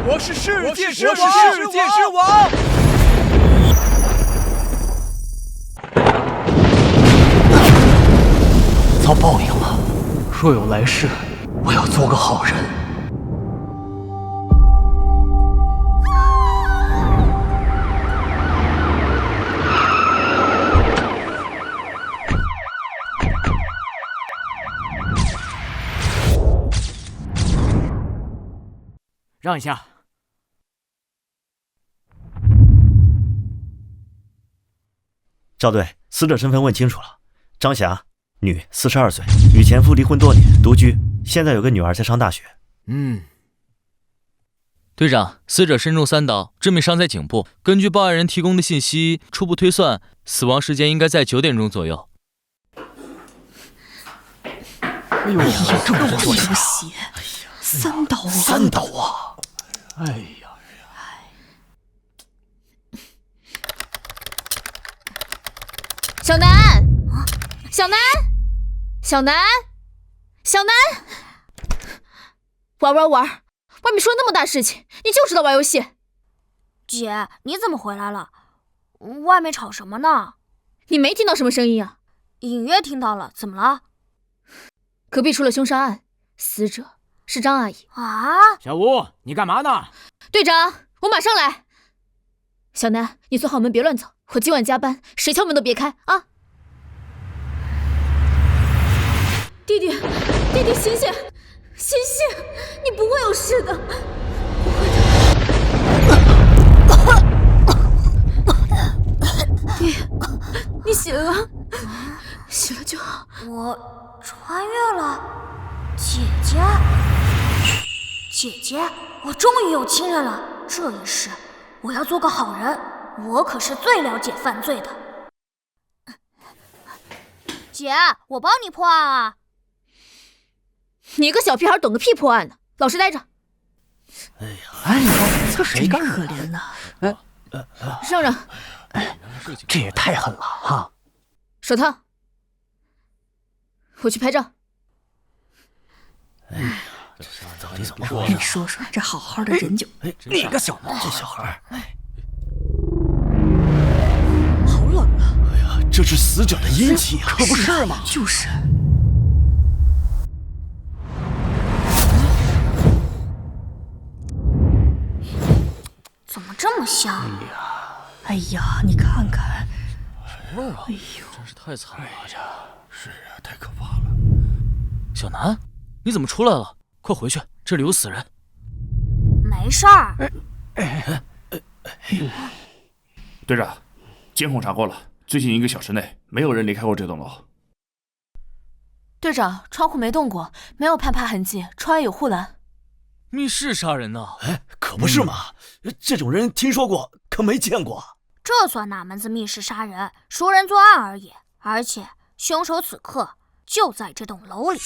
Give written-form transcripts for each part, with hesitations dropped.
我是世界之王！遭报应了，若有来世，我要做个好人。让一下。赵队，死者身份问清楚了，张霞，女，42岁，与前夫离婚多年，独居，现在有个女儿在上大学。队长，死者身中3刀，致命伤在颈部。根据报案人提供的信息，初步推算，死亡时间应该在9点钟左右。哎呦，这么多血！3刀啊！3刀啊！哎呀！小南，小南，小南，小南，玩，外面出了那么大事情，你就知道玩游戏。姐，你怎么回来了？外面吵什么呢？你没听到什么声音啊？隐约听到了，怎么了？隔壁出了凶杀案，死者是张阿姨。啊！小吴，你干嘛呢？队长，我马上来。小南，你锁好门，别乱走。我今晚加班，谁敲门都别开啊！弟弟，醒醒，你不会有事的，不会的。弟，你醒了，醒了就好。我穿越了，姐姐，我终于有亲人了。这一世，我要做个好人。我可是最了解犯罪的。姐，我帮你破案啊！你个小屁孩懂个屁破案呢！老实待着。哎呀，这谁干可怜呢？让让。这也太狠了哈！手套。我去拍照。哎呀，这到底怎么回事？你说这好好的人就……你个小毛，这小孩，好冷啊！哎呀，这是死者的阴气啊！可不是嘛！就是。怎么这么香？哎呀，你看看，什么味儿啊？哎呦，真是太惨了！是啊，太可怕了。小南，你怎么出来了？快回去，这里有死人。没事儿。队长，监控查过了，最近1个小时内没有人离开过这栋楼。队长，窗户没动过，没有攀爬痕迹，窗外有护栏。密室杀人呢？可不是嘛，这种人听说过，可没见过。这算哪门子密室杀人？熟人作案而已，而且凶手此刻就在这栋楼里。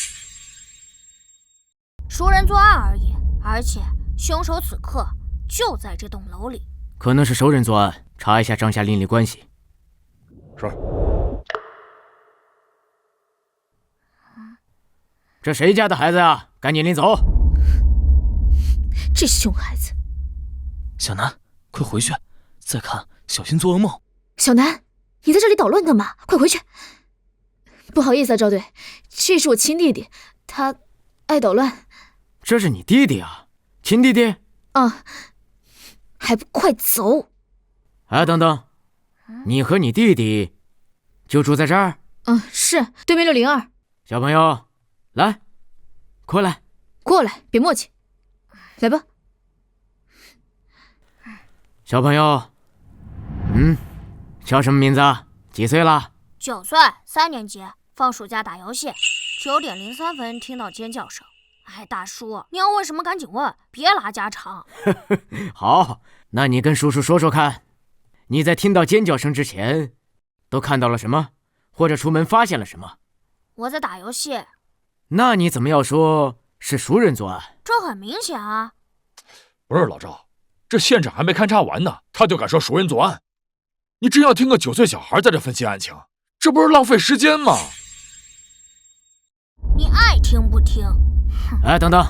熟人作案而已，而且凶手此刻就在这栋楼里。可能是熟人作案，查一下张霞邻里关系。是。这谁家的孩子呀？赶紧领走！这熊孩子！小南，快回去！再看，小心做噩梦。小南，你在这里捣乱干嘛？快回去！不好意思啊，赵队，这是我亲弟弟，他爱捣乱。这是你弟弟啊？亲弟弟？啊，还不快走！哎，等等，你和你弟弟就住在这儿？是对面602。小朋友，来，过来，过来，别磨叽，来吧。小朋友，叫什么名字？几岁了？9岁，3年级，放暑假打游戏。9点03分听到尖叫声。哎，大叔，你要问什么赶紧问，别拉家常。好，那你跟叔叔说说看，你在听到尖叫声之前都看到了什么，或者出门发现了什么？我在打游戏。那你怎么要说是熟人作案？这很明显啊。不是老赵，这现场还没勘察完呢，他就敢说熟人作案？你真要听个9岁小孩在这分析案情，这不是浪费时间吗？你爱听不听？哎，等等，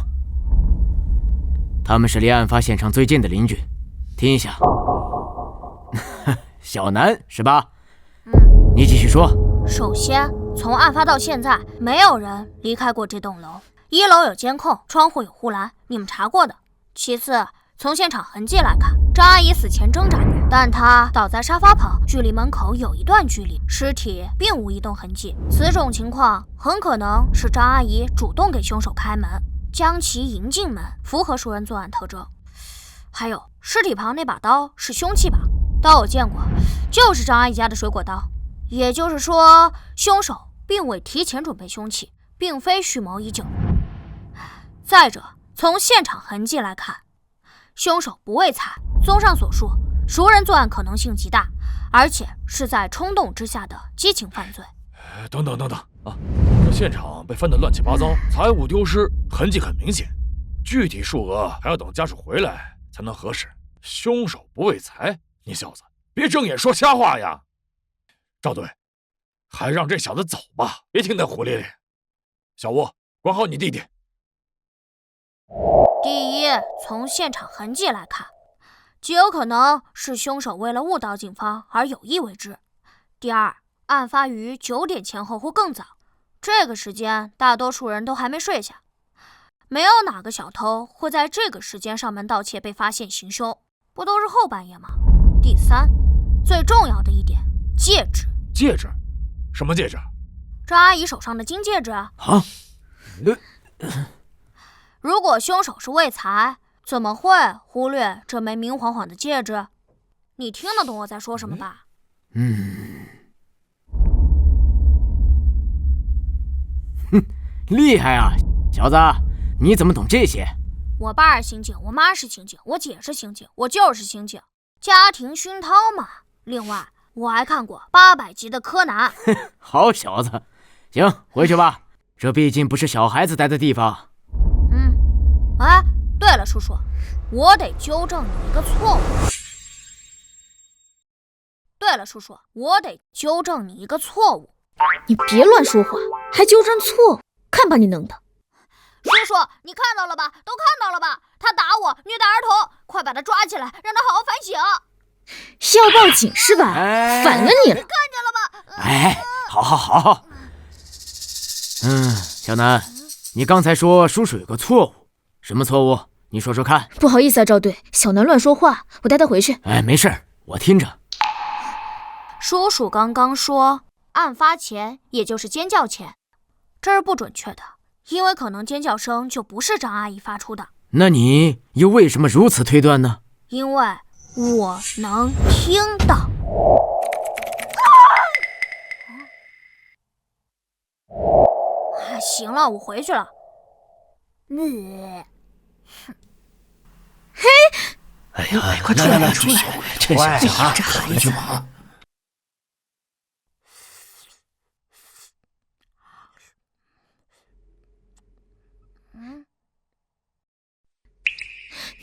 他们是离案发现场最近的邻居，听一下。小南是吧？你继续说。首先，从案发到现在，没有人离开过这栋楼。1楼有监控，窗户有护栏，你们查过的。其次，从现场痕迹来看，张阿姨死前挣扎过，但她倒在沙发旁，距离门口有一段距离，尸体并无移动痕迹。此种情况很可能是张阿姨主动给凶手开门，将其迎进门，符合熟人作案特征。还有，尸体旁那把刀是凶器吧？刀我见过，就是张阿姨家的水果刀。也就是说，凶手并未提前准备凶器，并非蓄谋已久。再者，从现场痕迹来看，凶手不为财。综上所述，熟人作案可能性极大，而且是在冲动之下的激情犯罪。等等啊！这现场被翻得乱七八糟，财物丢失，痕迹很明显，具体数额还要等家属回来才能核实。凶手不为财，你小子别睁眼说瞎话呀！赵队，还让这小子走吧，别听他胡咧咧。小吴，管好你弟弟。第一，从现场痕迹来看，极有可能是凶手为了误导警方而有意为之。第二，案发于9点前后或更早，这个时间大多数人都还没睡下，没有哪个小偷会在这个时间上门盗窃被发现行凶，不都是后半夜吗？第三，最重要的一点，戒指。戒指？什么戒指？张阿姨手上的金戒指啊。如果凶手是为财，怎么会忽略这枚明晃晃的戒指？你听得懂我在说什么吧？厉害啊，小子，你怎么懂这些？我爸是刑警，我妈是刑警，我姐是刑警，我就是刑警，家庭熏陶嘛。另外，我还看过800集的柯南。好小子，行，回去吧，这毕竟不是小孩子待的地方。哎，对了，叔叔，我得纠正你一个错误。你别乱说话，还纠正错误，看把你弄的！叔叔，你看到了吧？都看到了吧？他打我，虐待儿童，快把他抓起来，让他好好反省。要报警是吧？反了你了！看见了吧？哎，好。小南，你刚才说叔叔有个错误，什么错误？你说说看。不好意思啊，赵队，小南乱说话，我带他回去。哎，没事，我听着。叔叔刚刚说，案发前，也就是尖叫前，这是不准确的，因为可能尖叫声就不是张阿姨发出的。那你又为什么如此推断呢？因为我能听到。行了，我回去了。嘿，哎呀，快出来！这小孩，这孩子。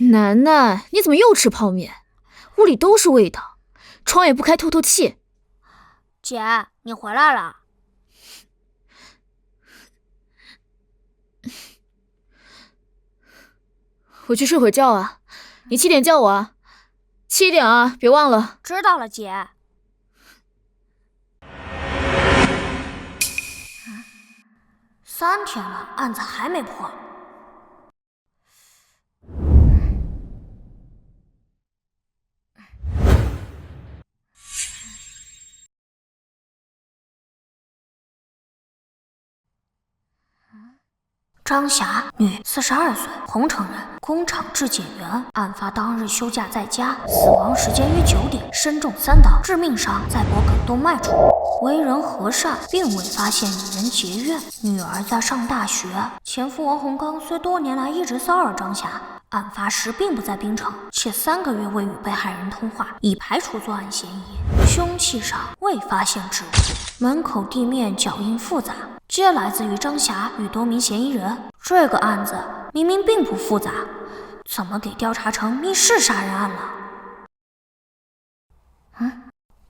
楠楠，你怎么又吃泡面？屋里都是味道，窗也不开透透气。姐，你回来了。我去睡会觉啊，你7点叫我啊，7点啊，别忘了。知道了，姐。3天了，案子还没破。张霞，女，42岁，桐城人，工厂质检员。案发当日休假在家，死亡时间约9点，身中3刀，致命伤在脖梗动脉处。为人和善，并未发现与人结怨。女儿在上大学，前夫王洪刚虽多年来一直骚扰张霞，案发时并不在槟城，且3个月未与被害人通话，已排除作案嫌疑。凶器上未发现指物，门口地面脚印复杂，皆来自于张霞与多名嫌疑人。这个案子明明并不复杂，怎么给调查成密室杀人案了？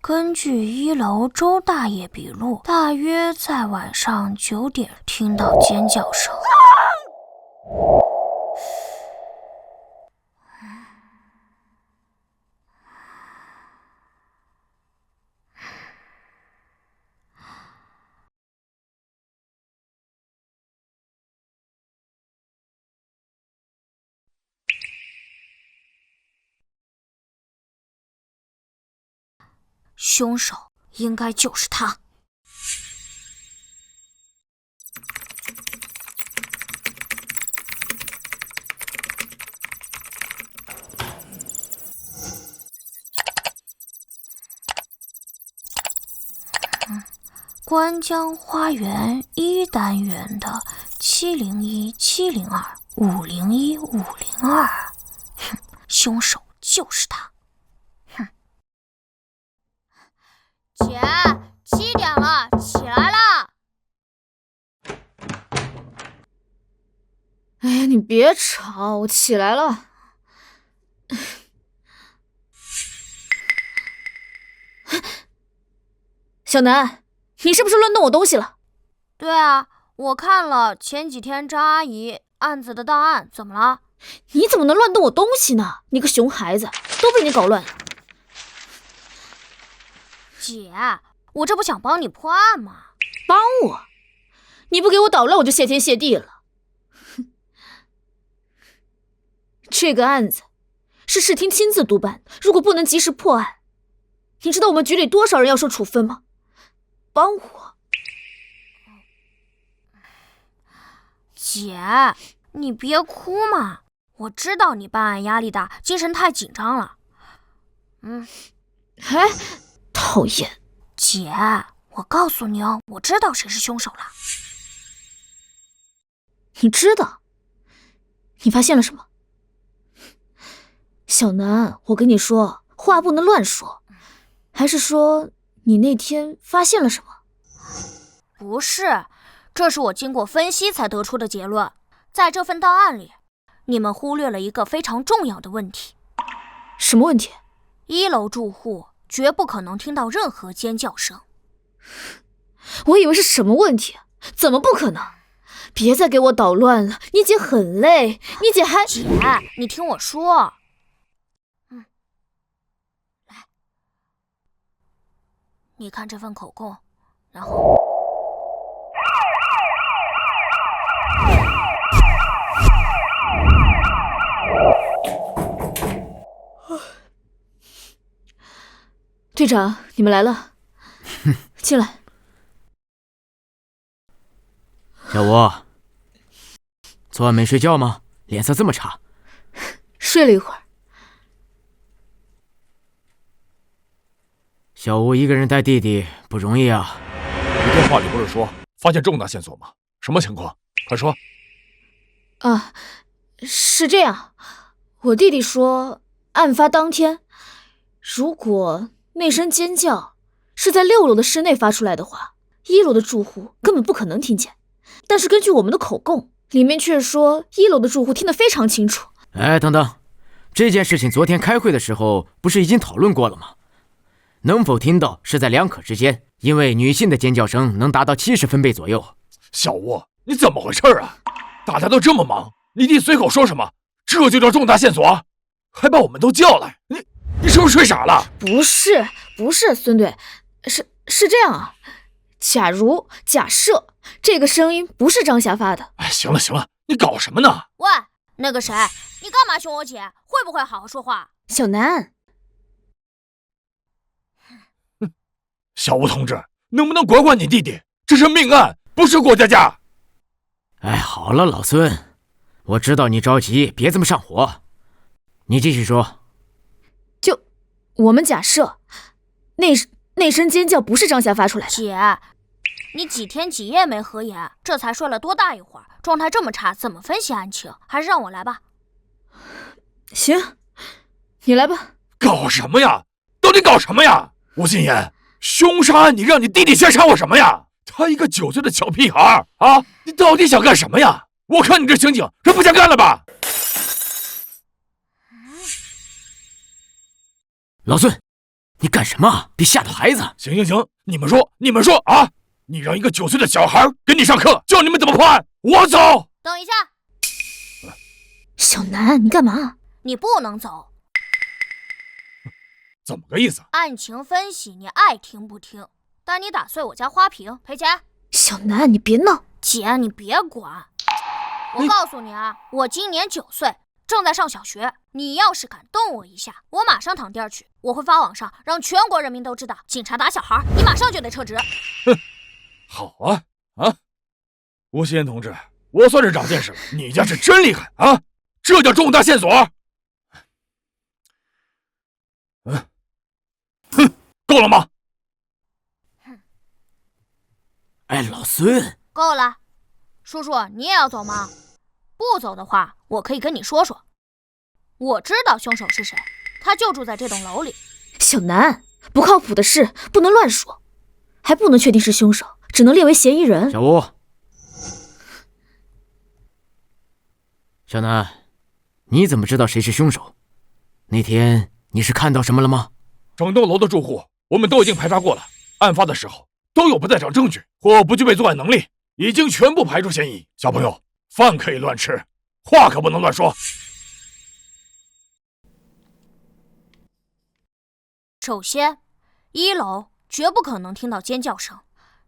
根据1楼周大爷笔录，大约在晚上9点听到尖叫声。凶手应该就是他。关江花园1单元的701-702-501-502，凶手就是他。姐，7点了，起来啦！哎呀，你别吵，我起来了。小南，你是不是乱动我东西了？对啊，我看了前几天张阿姨案子的档案，怎么了？你怎么能乱动我东西呢？你个熊孩子，都被你搞乱了。姐，我这不想帮你破案吗？帮我？你不给我捣乱，我就谢天谢地了。这个案子是市厅亲自督办，如果不能及时破案，你知道我们局里多少人要受处分吗？帮我。姐，你别哭嘛，我知道你办案压力大，精神太紧张了。哎，讨厌。姐，我告诉你哦，我知道谁是凶手了。你知道？你发现了什么？小南，我跟你说，话不能乱说。还是说你那天发现了什么？不是，这是我经过分析才得出的结论。在这份档案里，你们忽略了一个非常重要的问题。什么问题？1楼住户绝不可能听到任何尖叫声。我以为是什么问题，怎么不可能？别再给我捣乱了，你姐很累，你姐还……姐，你听我说。来，你看这份口供，然后……队长，你们来了，进来。小吴，昨晚没睡觉吗？脸色这么差。睡了一会儿。小吴一个人带弟弟不容易啊。你电话里不是说发现重大线索吗？什么情况？快说。啊，是这样，我弟弟说，案发当天，如果那声尖叫是在6楼的室内发出来的话，1楼的住户根本不可能听见。但是根据我们的口供，里面却说1楼的住户听得非常清楚。哎，等等，这件事情昨天开会的时候不是已经讨论过了吗？能否听到是在2可之间，因为女性的尖叫声能达到70分贝左右。小吴，你怎么回事啊？大家都这么忙，你弟随口说什么，这就叫重大线索？还把我们都叫来，你是不是睡傻了？不是，孙队，是这样啊。假设这个声音不是张霞发的。哎，行了，你搞什么呢？喂，那个谁，你干嘛凶我姐？会不会好好说话？小南，小吴同志，能不能管管你弟弟？这是命案，不是过家家。哎，好了，老孙，我知道你着急，别这么上火。你继续说。就我们假设，那声尖叫不是张霞发出来的。姐，你几天几夜没合眼，这才睡了多大一会儿，状态这么差，怎么分析案情？还是让我来吧。行，你来吧。搞什么呀？到底搞什么呀？吴心言，凶杀案你让你弟弟先杀我什么呀？他一个9岁的小屁孩啊！你到底想干什么呀？我看你这刑警是不想干了吧？老孙，你干什么？别吓到孩子！行，你们说啊！你让一个9岁的小孩给你上课，教你们怎么破案，我走。等一下，小南，你干嘛？你不能走。怎么个意思？案情分析你爱听不听，但你打碎我家花瓶赔钱。小南，你别闹。姐，你别管。我告诉你啊，我今年9岁，正在上小学，你要是敢动我一下，我马上躺地儿去。我会发网上，让全国人民都知道，警察打小孩，你马上就得撤职。哼，好啊啊！吴希言同志，我算是长见识了，你家是真厉害啊！这叫重大线索。哼，够了吗？哎，老孙，够了。叔叔，你也要走吗？不走的话，我可以跟你说说。我知道凶手是谁，他就住在这栋楼里。小南，不靠谱的事不能乱说，还不能确定是凶手，只能列为嫌疑人。小吴，小南，你怎么知道谁是凶手？那天你是看到什么了吗？整栋楼的住户我们都已经排查过了，案发的时候都有不在场证据或不具备作案能力，已经全部排除嫌疑。小朋友，饭可以乱吃，话可不能乱说。首先，1楼绝不可能听到尖叫声。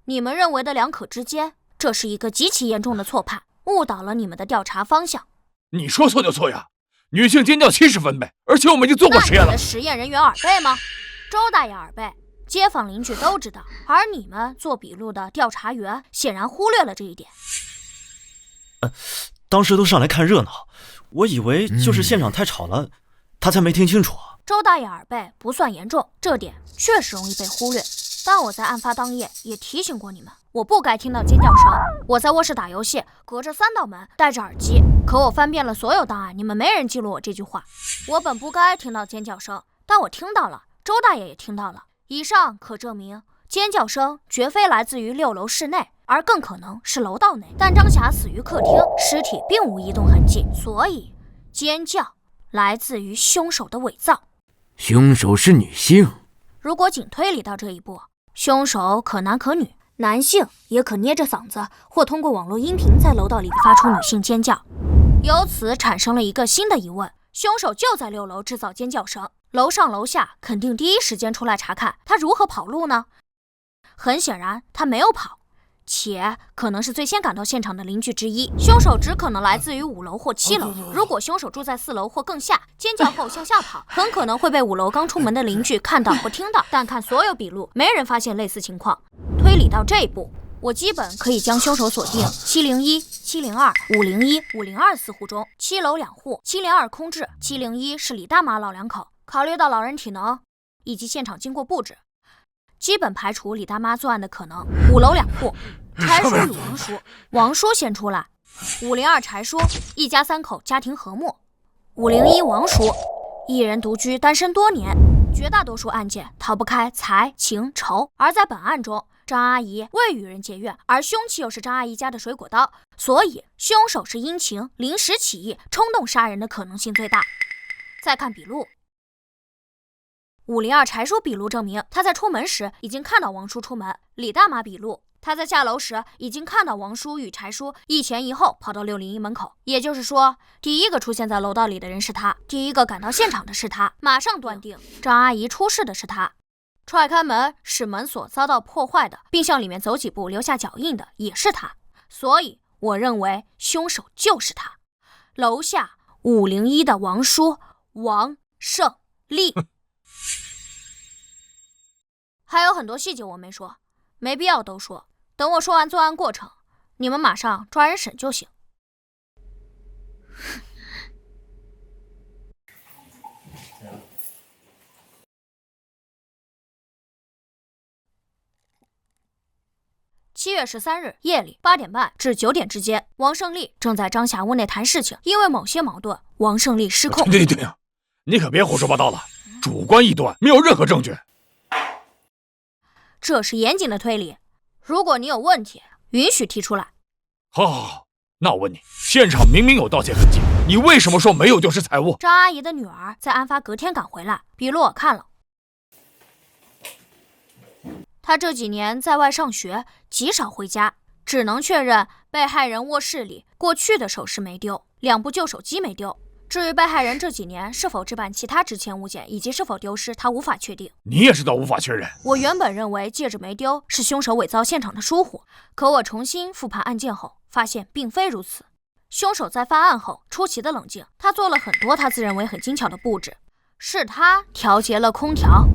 你们认为的两可之间，这是一个极其严重的错判，误导了你们的调查方向。你说错就错呀！女性尖叫70分贝，而且我们已经做过实验了。那你的实验人员耳背吗？周大爷耳背，街坊邻居都知道，而你们做笔录的调查员显然忽略了这一点。当时都上来看热闹，我以为就是现场太吵了，他才没听清楚。周大爷耳背不算严重，这点确实容易被忽略。但我在案发当夜也提醒过你们，我不该听到尖叫声。我在卧室打游戏，隔着3道门，戴着耳机。可我翻遍了所有档案，你们没人记录我这句话。我本不该听到尖叫声，但我听到了，周大爷也听到了。以上可证明，尖叫声绝非来自于6楼室内，而更可能是楼道内。但张霞死于客厅，尸体并无移动痕迹，所以尖叫来自于凶手的伪造。凶手是女性。如果仅推理到这一步，凶手可男可女，男性也可捏着嗓子或通过网络音频在楼道里发出女性尖叫。由此产生了一个新的疑问：凶手就在6楼制造尖叫声，楼上楼下肯定第一时间出来查看，他如何跑路呢？很显然，他没有跑，且可能是最先赶到现场的邻居之一。凶手只可能来自于5楼或7楼。如果凶手住在4楼或更下，尖叫后向下跑，很可能会被5楼刚出门的邻居看到或听到。但看所有笔录，没人发现类似情况。推理到这一步，我基本可以将凶手锁定701、702、501、502四户中，7楼2户，702空置，701是李大妈老两口。考虑到老人体能以及现场经过布置，基本排除李大妈作案的可能。5楼2户，柴叔与王叔，王叔先出来。502柴叔，一家3口，家庭和睦。501王叔，一人独居，单身多年。绝大多数案件逃不开财、情、仇，而在本案中，张阿姨未与人结怨，而凶器又是张阿姨家的水果刀，所以凶手是因情临时起意冲动杀人的可能性最大。再看笔录，502柴叔笔录证明他在出门时已经看到王叔出门。李大妈笔录，他在下楼时已经看到王叔与柴叔一前一后跑到601门口，也就是说，第一个出现在楼道里的人是他，第一个赶到现场的是他，马上断定张阿姨出事的是他。踹开门使门锁遭到破坏的，并向里面走几步留下脚印的也是他，所以我认为凶手就是他。楼下501的王叔王胜利。还有很多细节我没说，没必要都说，等我说完作案过程，你们马上抓人审就行。7月13日夜里8点半至9点之间，王胜利正在张霞屋内谈事情，因为某些矛盾，王胜利失控。对呀，你可别胡说八道了，主观臆断，没有任何证据。这是严谨的推理，如果你有问题，允许提出来。好，那我问你，现场明明有盗窃痕迹，你为什么说没有丢失财物？张阿姨的女儿在案发隔天赶回来，笔录我看了。她这几年在外上学，极少回家，只能确认被害人卧室里过去的首饰没丢，2部旧手机没丢。至于被害人这几年是否置办其他值钱物件，以及是否丢失，他无法确定。你也知道无法确认。我原本认为戒指没丢是凶手伪造现场的疏忽，可我重新复盘案件后，发现并非如此。凶手在犯案后出奇的冷静，他做了很多他自认为很精巧的布置，是他调节了空调，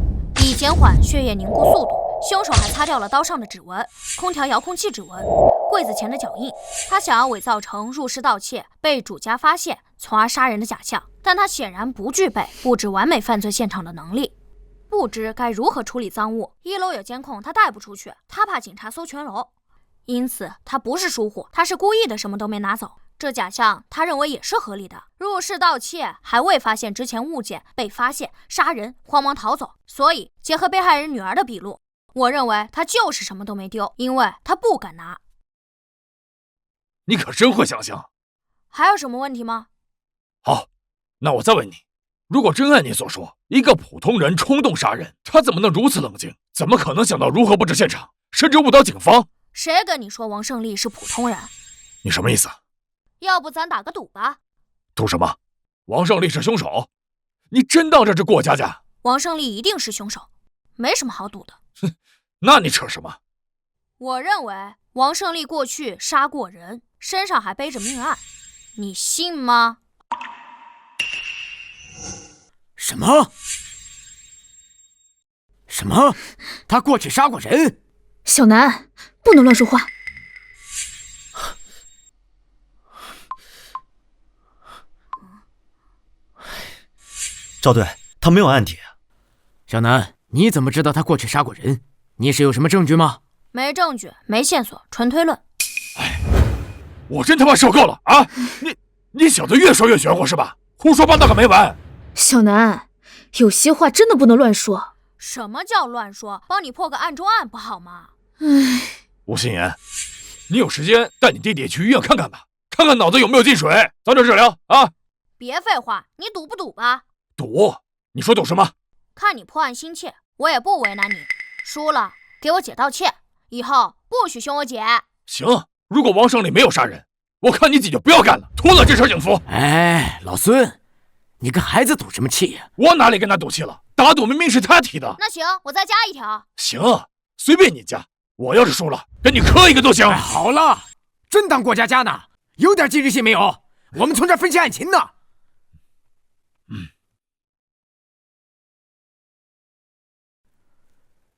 以减缓血液凝固速度。凶手还擦掉了刀上的指纹、空调遥控器指纹、柜子前的脚印。他想要伪造成入室盗窃被主家发现，从而杀人的假象，但他显然不具备布置完美犯罪现场的能力。不知该如何处理赃物，1楼有监控，他带不出去，他怕警察搜全楼，因此他不是疏忽，他是故意的，什么都没拿走。这假象他认为也是合理的，入室盗窃还未发现值钱物件，被发现杀人，慌忙逃走，所以结合被害人女儿的笔录，我认为他就是什么都没丢，因为他不敢拿。你可真会想象。还有什么问题吗？好，那我再问你，如果真按你所说，一个普通人冲动杀人，他怎么能如此冷静？怎么可能想到如何布置现场，甚至误导警方？谁跟你说王胜利是普通人？你什么意思？要不咱打个赌吧？赌什么？王胜利是凶手？你真当这是过家家？王胜利一定是凶手，没什么好赌的。哼，那你扯什么？我认为王胜利过去杀过人，身上还背着命案，你信吗？什么？他过去杀过人？小南，不能乱说话。赵队，他没有案底。小南，你怎么知道他过去杀过人？你是有什么证据吗？没证据，没线索，纯推论。哎，我真他妈受够了啊！你小子越说越玄乎是吧？胡说八道个没完！小南，有些话真的不能乱说。什么叫乱说？帮你破个案中案不好吗？吴心言，你有时间带你弟弟去医院看看吧，看看脑子有没有进水，早点治疗啊！别废话，你赌不赌吧？赌？你说赌什么？看你破案心切，我也不为难你。输了，给我姐道歉，以后不许凶我姐。行，如果王胜利没有杀人，我看你姐就不要干了，脱了这身警服。哎，老孙，你跟孩子赌什么气呀？我哪里跟他赌气了？打赌明明是他提的。那行，我再加一条。行，随便你加。我要是输了，跟你磕一个都行。哎，好了，真当过家家呢？有点纪律性没有？我们从这儿分析案情呢。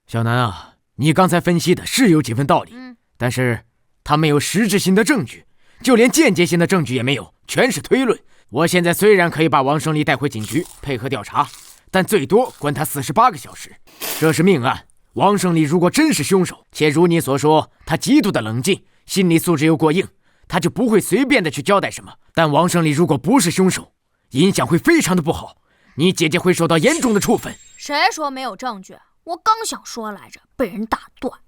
小南啊，你刚才分析的是有几分道理，但是他没有实质性的证据，就连间接性的证据也没有，全是推论。我现在虽然可以把王胜利带回警局配合调查，但最多关他48个小时。这是命案，王胜利如果真是凶手，且如你所说，他极度的冷静，心理素质又过硬，他就不会随便的去交代什么。但王胜利如果不是凶手，影响会非常的不好，你姐姐会受到严重的处分。谁说没有证据？我刚想说来着，被人打断。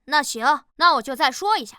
那行，那我就再说一下。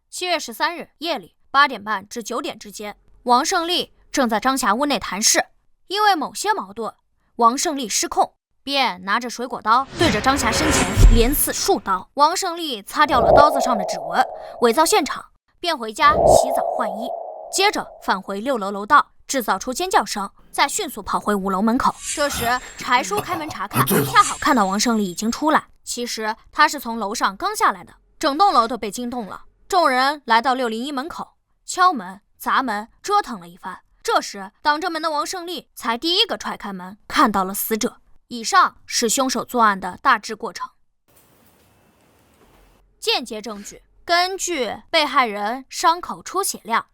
7月13日夜里8点半至9点之间，王胜利正在张霞屋内谈事，因为某些矛盾，王胜利失控，便拿着水果刀对着张霞身前连刺数刀。王胜利擦掉了刀子上的指纹，伪造现场，便回家洗澡换衣，接着返回6楼楼道，制造出尖叫声，再迅速跑回5楼门口。这时柴叔开门查看，恰好看到王胜利已经出来。其实他是从楼上刚下来的，整栋楼都被惊动了。众人来到601门口，敲门、砸门，折腾了一番。这时挡着门的王胜利才第一个踹开门，看到了死者。以上是凶手作案的大致过程。间接证据：根据被害人伤口出血量，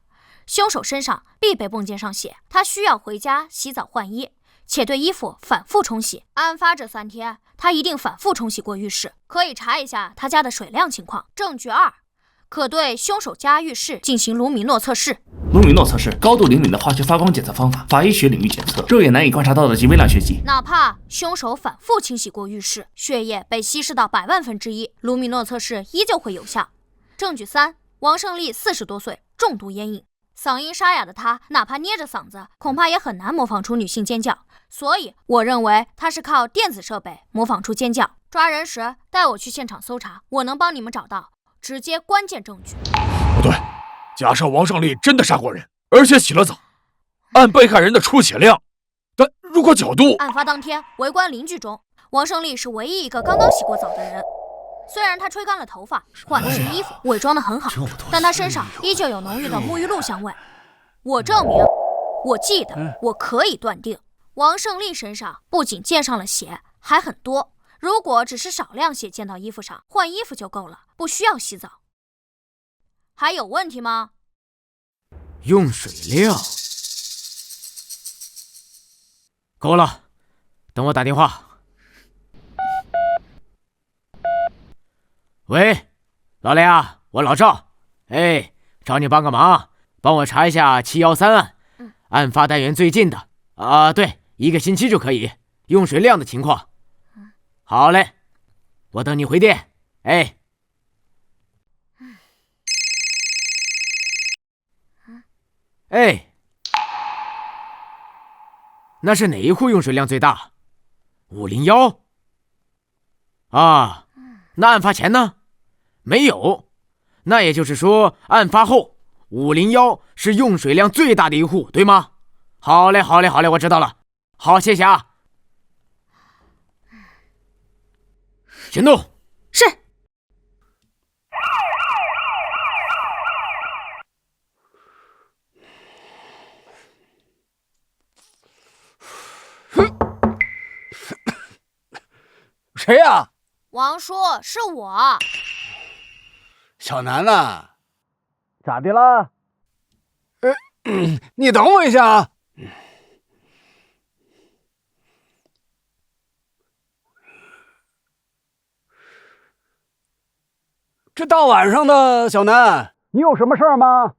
凶手身上必被泵溅上血，他需要回家洗澡换衣，且对衣服反复冲洗。案发这3天，他一定反复冲洗过浴室，可以查一下他家的水量情况。证据2，可对凶手家浴室进行卢米诺测试。卢米诺测试，高度灵敏的化学发光检测方法，法医学领域检测，肉眼难以观察到的极微量血迹。哪怕凶手反复清洗过浴室，血液被稀释到100万分之1，卢米诺测试依旧会有效。证据3，王胜利40多岁，重度烟瘾，嗓音沙哑的他，哪怕捏着嗓子，恐怕也很难模仿出女性尖叫。所以，我认为他是靠电子设备模仿出尖叫。抓人时带我去现场搜查，我能帮你们找到直接关键证据。不对，假设王胜利真的杀过人，而且洗了澡，按被害人的出血量，如果角度……案发当天，围观邻居中，王胜利是唯一一个刚刚洗过澡的人。虽然他吹干了头发，换的是衣服，伪装得很好，但他身上依旧有浓郁的沐浴露香味。我证明，我记得，我可以断定，王胜利身上不仅溅上了血，还很多。如果只是少量血溅到衣服上，换衣服就够了，不需要洗澡。还有问题吗？用水量够了，等我打电话。喂，老雷啊，我老赵，哎，找你帮个忙，帮我查一下713案，案发单元最近的对，1个星期就可以，用水量的情况。好嘞，我等你回电。哎，哎，那是哪一户用水量最大？501啊？那案发前呢？没有。那也就是说，案发后501是用水量最大的一户，对吗？好嘞，好嘞，好嘞，我知道了。好，谢谢啊。行动。是。谁呀？王叔，是我。小南呐，咋的了？你等我一下啊。这大晚上的，小南，你有什么事儿吗？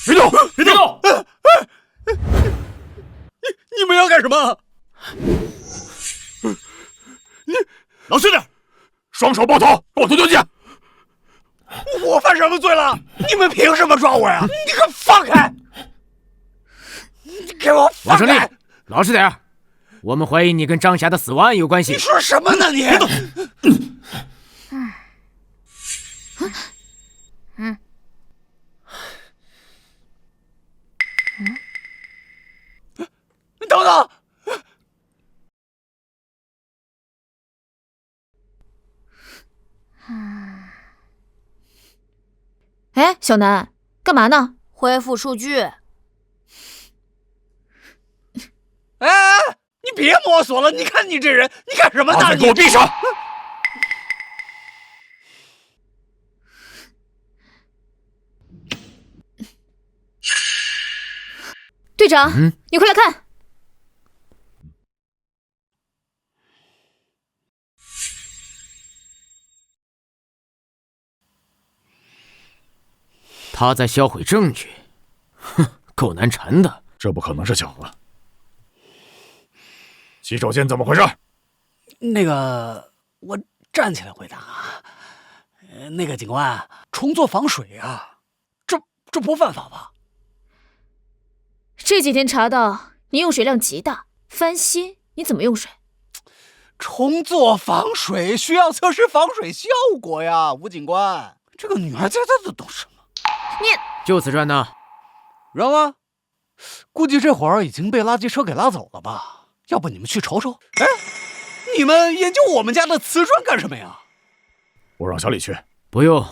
别动，别动！你们要干什么？老实点，双手抱头，给我拖进去！我犯什么罪了？你们凭什么抓我呀？你给我放开！你给我放开！王胜利，老实点，我们怀疑你跟张霞的死亡案有关系。你说什么呢你？等等！哎，小南，干嘛呢？恢复数据。哎，你别摸索了！你看你这人，你干什么呢？你给我闭上！队长，你快来看！他在销毁证据，哼，够难缠的。这不可能是巧合。洗手间怎么回事？那个，我站起来回答啊。那个警官，重做防水啊，这不犯法吧？这几天查到你用水量极大，翻新，你怎么用水？重做防水需要测试防水效果呀，吴警官。这个女孩家她懂什么？你就此转呢？扔了？估计这会儿已经被垃圾车给拉走了吧？要不你们去瞅瞅？哎，你们研究我们家的瓷砖干什么呀？我让小李去。不用，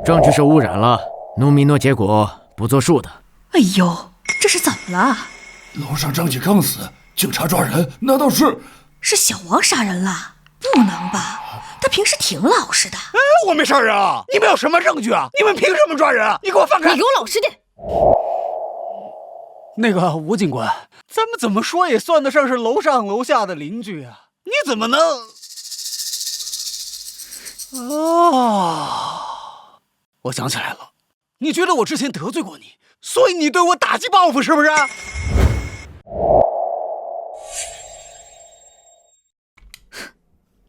证据受污染了，农民诺结果不作数的。哎呦，这是怎么了？楼上张姐刚死，警察抓人，难道是小王杀人了？不能吧？他平时挺老实的。哎，我没杀人啊！你们有什么证据啊？你们凭什么抓人啊？你给我放开！你给我老实点！那个吴警官，咱们怎么说也算得上是楼上楼下的邻居啊！你怎么能……我想起来了，你觉得我之前得罪过你，所以你对我打击报复是不是？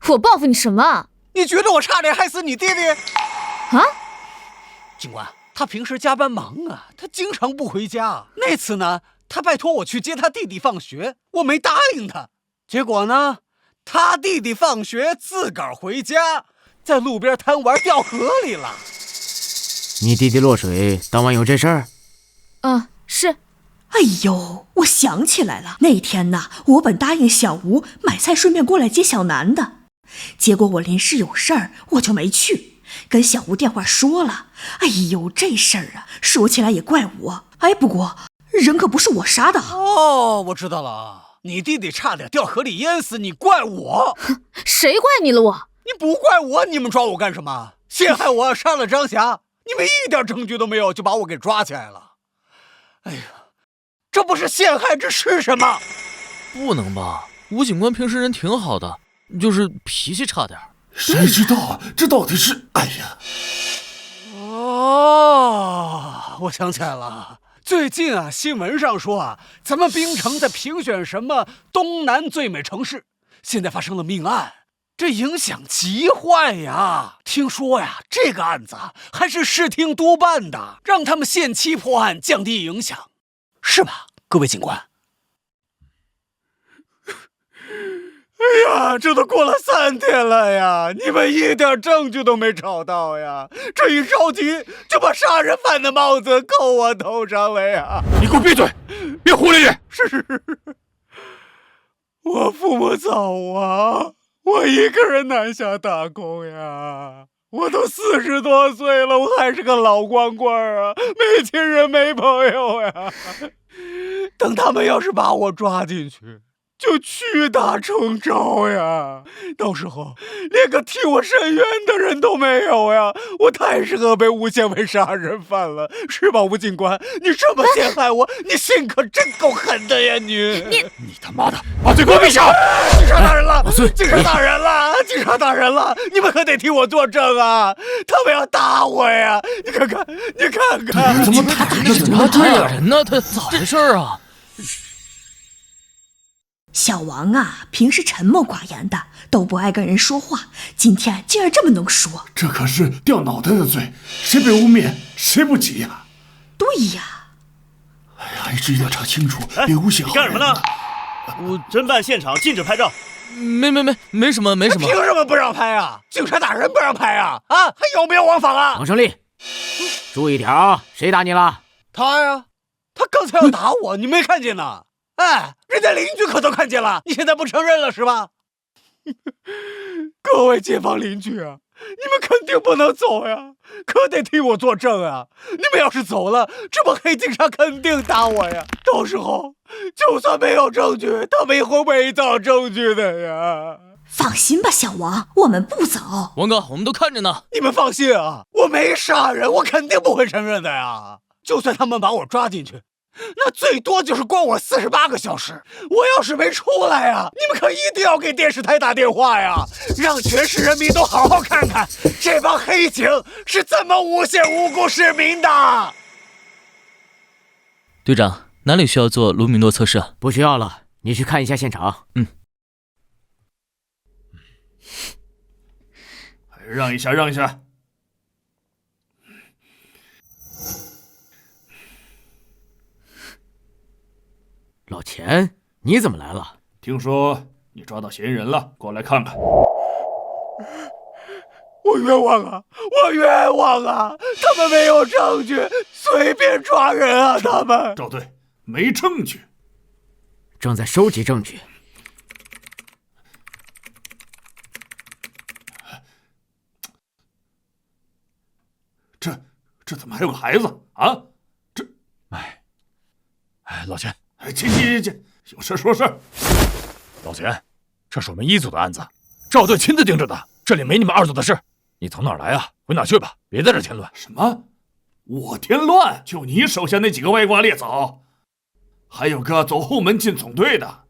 我报复你什么？你觉得我差点害死你弟弟？啊？警官，他平时加班忙啊，他经常不回家。那次呢，他拜托我去接他弟弟放学，我没答应他。结果呢，他弟弟放学自个儿回家，在路边贪玩掉河里了。你弟弟落水，当晚有这事儿？是。哎呦，我想起来了，那天呢，我本答应小吴买菜顺便过来接小南的，结果我临时有事儿，我就没去，跟小吴电话说了。哎呦，这事儿啊，说起来也怪我。哎，不过人可不是我杀的。哦，我知道了啊，你弟弟差点掉河里淹死，你怪我？谁怪你了我？你不怪我，你们抓我干什么？陷害我，杀了张霞，你们一点证据都没有就把我给抓起来了。哎呀，这不是陷害，这是什么？不能吧？吴警官平时人挺好的，就是脾气差点。谁知道啊？这到底是……哎呀！哦，我想起来了，最近啊，新闻上说啊，咱们槟城在评选什么东南最美城市，现在发生了命案，这影响极坏呀！听说呀，这个案子还是市厅督办的，让他们限期破案，降低影响，是吧，各位警官？哎呀，这都过了3天了呀，你们一点证据都没找到呀！这一着急就把杀人犯的帽子扣我头上了呀！你给我闭嘴，别胡咧咧！是，我父母早亡，我一个人南下打工呀。我都40多岁了，我还是个老光棍啊，没亲人没朋友呀。等他们要是把我抓进去，就屈打成招呀！到时候连个替我伸冤的人都没有呀！我太适合被诬陷为杀人犯了，是吧，吴警官？你这么陷害我，你心可真够狠的呀！你他妈的，把嘴给我闭上！警察大人了，警察大人了，警察大人了！你们可得替我作证啊！他们要打我呀！你看看，怎么打人？怎么打人呢？他咋回事啊？小王啊，平时沉默寡言的，都不爱跟人说话，今天竟然这么能说，这可是掉脑袋的罪，谁被污蔑谁不急呀？对呀。哎呀，一直要查清楚，别诬陷。你干什么呢？侦办现场禁止拍照。没什么。凭什么不让拍啊？警察大人不让拍啊？啊，还有没有王法啊？王胜利，注意点啊！谁打你了？他呀，他刚才要打我，你没看见呢？哎，人家邻居可都看见了，你现在不承认了是吧？各位街坊邻居啊，你们肯定不能走呀，可得替我作证啊！你们要是走了，这帮黑警察肯定打我呀！到时候就算没有证据，他们也会伪造证据的呀！放心吧，小王，我们不走。王哥，我们都看着呢。你们放心啊，我没杀人，我肯定不会承认的呀！就算他们把我抓进去，那最多就是关我48个小时。我要是没出来呀，你们可一定要给电视台打电话呀，让全市人民都好好看看这帮黑警是怎么诬陷无辜市民的。队长，哪里需要做卢米诺测试啊？不需要了，你去看一下现场。让一下。老钱，你怎么来了？听说你抓到嫌疑人了，过来看看。我冤枉啊！他们没有证据，随便抓人啊！他们赵队没证据，正在收集证据。这怎么还有个孩子啊？老钱，请，有事说事。老钱，这是我们1组的案子，赵队亲自盯着的，这里没你们2组的事。你从哪儿来啊？回哪去吧，别在这添乱。什么？我添乱？就你手下那几个歪瓜裂枣，还有个走后门进总队的，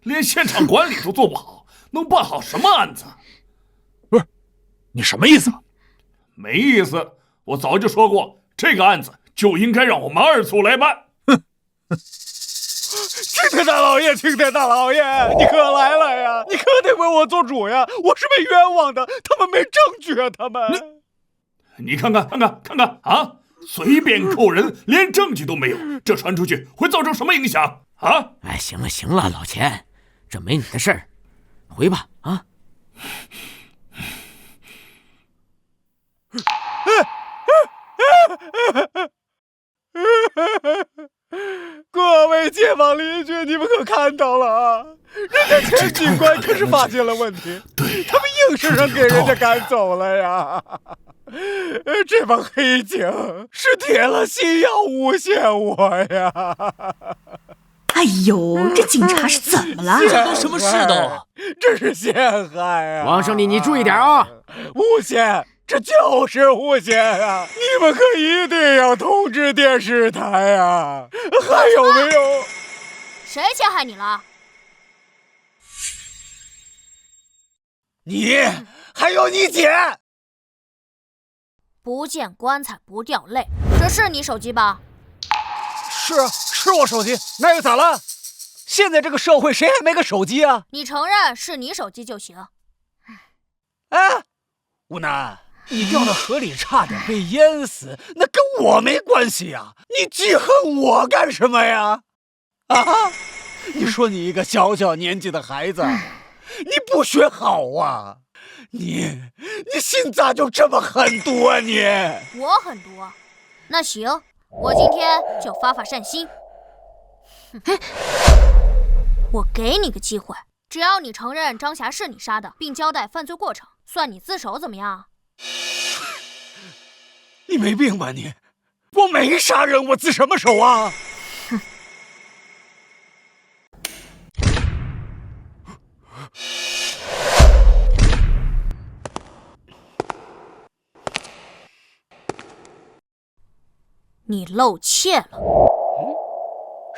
连现场管理都做不好，能办好什么案子？不是，你什么意思？没意思，我早就说过，这个案子就应该让我们2组来办。青天大老爷，你可来了呀！你可得为我做主呀！我是被冤枉的，他们没证据啊！他们，你看看啊！随便扣人，连证据都没有，这传出去会造成什么影响啊？哎，行了，老钱，这没你的事儿，回吧啊！各位街坊邻居，你们可看到了啊？人家钱警官可是发现了问题，对，他们硬是让给人家赶走了呀。这帮黑警是铁了心要诬陷我呀！哎呦，这警察是怎么了？这都什么世道？这是陷害啊！王胜利，你注意点啊！诬陷，这就是诬陷啊！你们可一定要通知电视台啊！还有没有？谁陷害你了？你还有你姐！不见棺材不掉泪，这是你手机吧？是我手机，那又咋了？现在这个社会谁还没个手机啊？你承认是你手机就行。哎，吴楠，你掉到河里差点被淹死，那跟我没关系呀！你记恨我干什么呀？啊！你说你一个小年纪的孩子，你不学好啊？你心咋就这么狠毒啊你？我狠毒？那行，我今天就发善心。我给你个机会，只要你承认张霞是你杀的，并交代犯罪过程，算你自首，怎么样？你没病吧你？我没杀人，我自什么首啊？哼！你露怯了。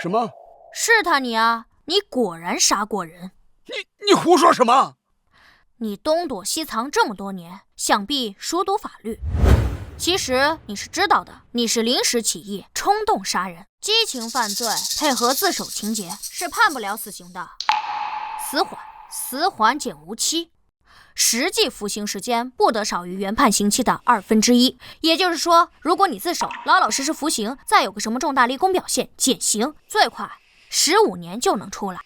什么？试探你啊！你果然杀过人。你胡说什么？你东躲西藏这么多年，想必熟读法律。其实你是知道的，你是临时起意、冲动杀人、激情犯罪，配合自首情节，是判不了死刑的。死缓减无期，实际服刑时间不得少于原判刑期的1/2。也就是说，如果你自首，老老实实服刑，再有个什么重大立功表现，减刑，最快15年就能出来。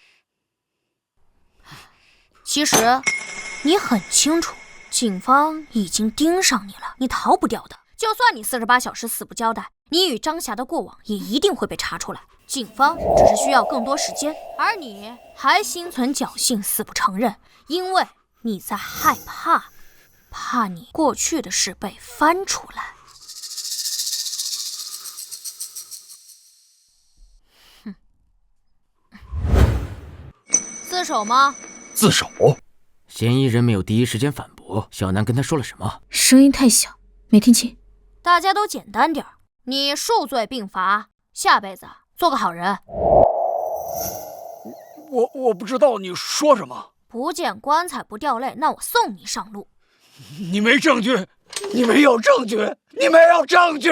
其实你很清楚，警方已经盯上你了，你逃不掉的。就算你48小时死不交代，你与张霞的过往也一定会被查出来。警方只是需要更多时间，而你还心存侥幸死不承认，因为你在害怕你过去的事被翻出来。自首吗？自首？嫌疑人没有第一时间反驳，小南跟他说了什么？声音太小，没听清。大家都简单点，你数罪并罚，下辈子做个好人。我不知道你说什么。不见棺材不掉泪，那我送你上路。你没证据，你没有证据，你没有证据。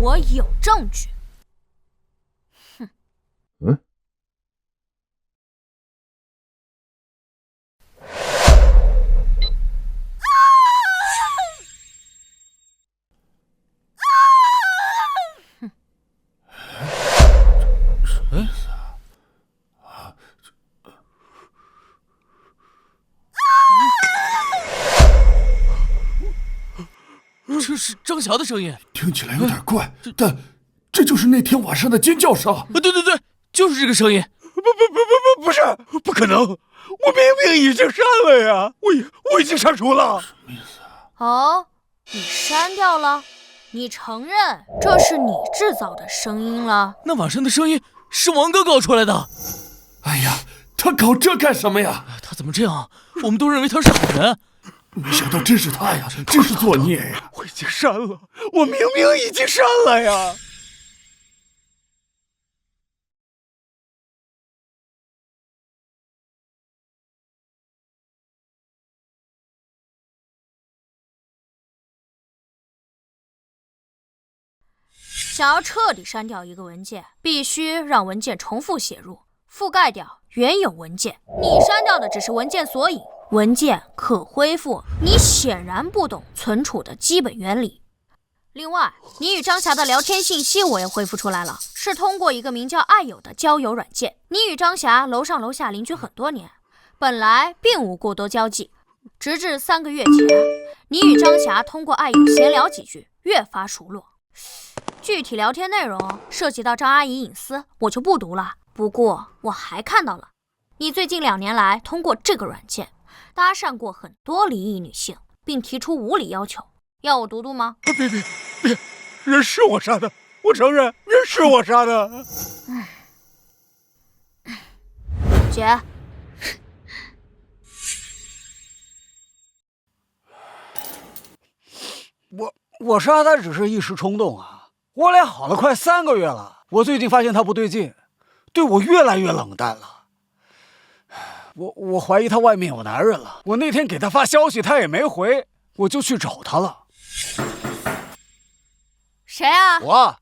我有证据。这是张霞的声音，听起来有点怪，但这就是那天晚上的尖叫声。对，就是这个声音。不是，不可能！我明明已经删了呀，我已经删除了。什么意思啊？哦，你删掉了？你承认这是你制造的声音了？那晚上的声音是王哥搞出来的。哎呀，他搞这干什么呀？他怎么这样？我们都认为他是好人。没想到真是他呀，真是作孽呀！我已经删了，我明明已经删了呀！想要彻底删掉一个文件，必须让文件重复写入，覆盖掉原有文件。你删掉的只是文件索引，文件可恢复，你显然不懂存储的基本原理。另外，你与张霞的聊天信息我也恢复出来了，是通过一个名叫爱友的交友软件。你与张霞楼上楼下邻居很多年，本来并无过多交际，直至3个月前，你与张霞通过爱友闲聊几句，越发熟络。具体聊天内容涉及到张阿姨隐私，我就不读了。不过我还看到了，你最近2年来通过这个软件搭讪过很多离异女性，并提出无理要求。要我读读吗？别，人是我杀的，我承认人是我杀的。姐，我杀他只是一时冲动啊，我俩好了快3个月了，我最近发现他不对劲，对我越来越冷淡了。我怀疑他外面有男人了，我那天给他发消息他也没回，我就去找他了。谁啊？我。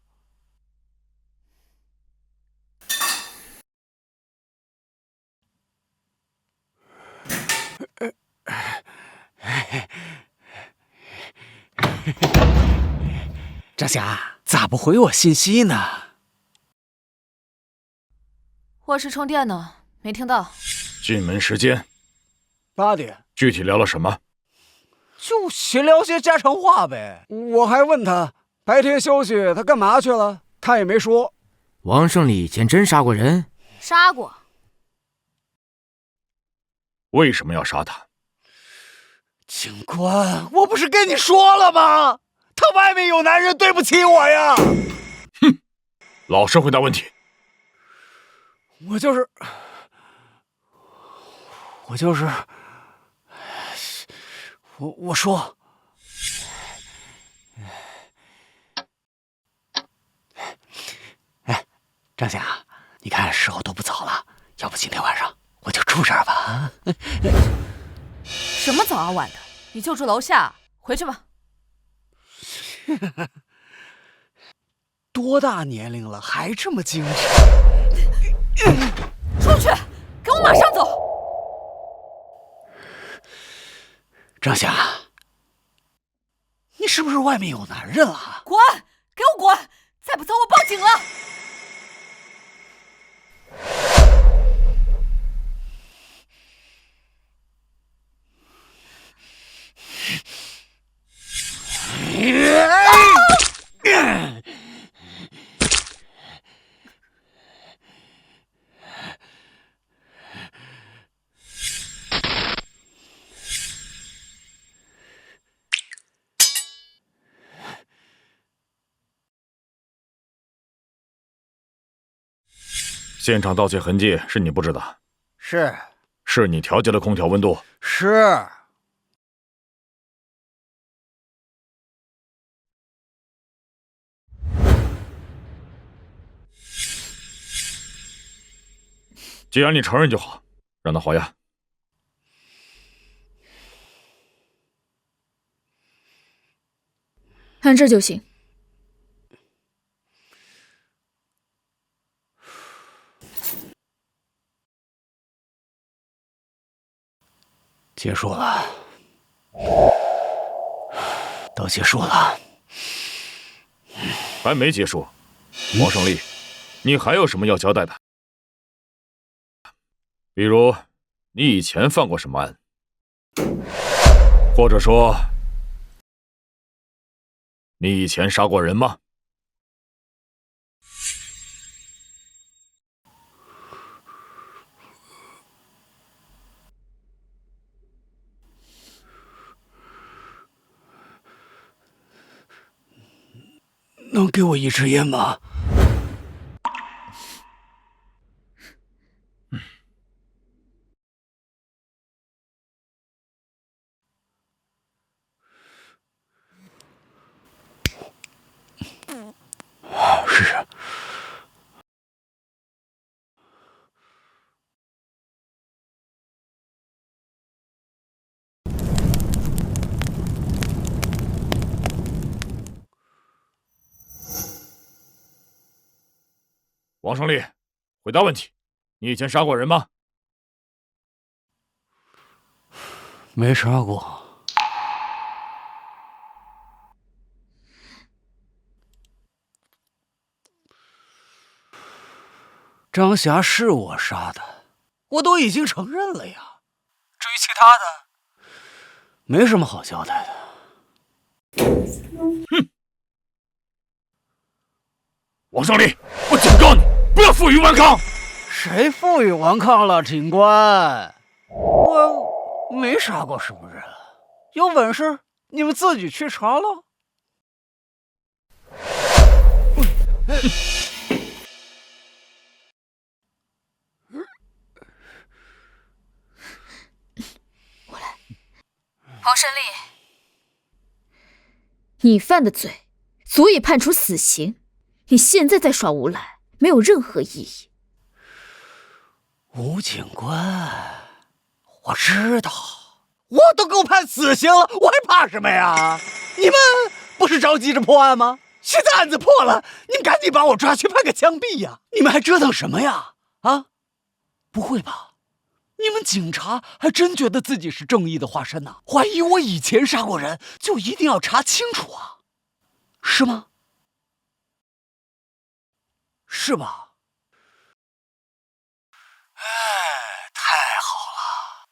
张霞，咋不回我信息呢？卧室充电呢，没听到。进门时间8点。具体聊了什么？就闲聊些家常话呗。我还问他白天休息他干嘛去了，他也没说。王胜利以前真杀过人？杀过。为什么要杀他？警官，我不是跟你说了吗？他外面有男人，对不起我呀！哼，老实回答问题。我就是，我说，哎，张霞，你看时候都不早了，要不今天晚上我就住这儿吧？什么早啊晚的，你就住楼下，回去吧。多大年龄了，还这么精神？出去，给我马上走！张霞，你是不是外面有男人了？滚！给我滚！再不走，我报警了！现场盗窃痕迹是你布置的？是你调节了空调温度？是。既然你承认就好，让他还押。按这就行。结束了，都结束了。还没结束，王胜利，你还有什么要交代的？比如，你以前犯过什么案？或者说，你以前杀过人吗？能给我一支烟吗？是。王胜利，回答问题，你以前杀过人吗？没杀过。张霞是我杀的，我都已经承认了呀。至于其他的，没什么好交代的。哼！王胜利，我警告你，不要负隅顽抗。谁负隅顽抗了，警官？我没杀过什么人，有本事你们自己去查喽。王胜利，你犯的罪足以判处死刑，你现在在耍无赖，没有任何意义。吴警官，我知道，我都够判死刑了，我还怕什么呀？你们不是着急着破案吗？现在案子破了，你们赶紧把我抓去判个枪毙呀！你们还折腾什么呀？啊？不会吧？你们警察还真觉得自己是正义的化身呢？怀疑我以前杀过人，就一定要查清楚啊？是吗？是吧？哎，太好了！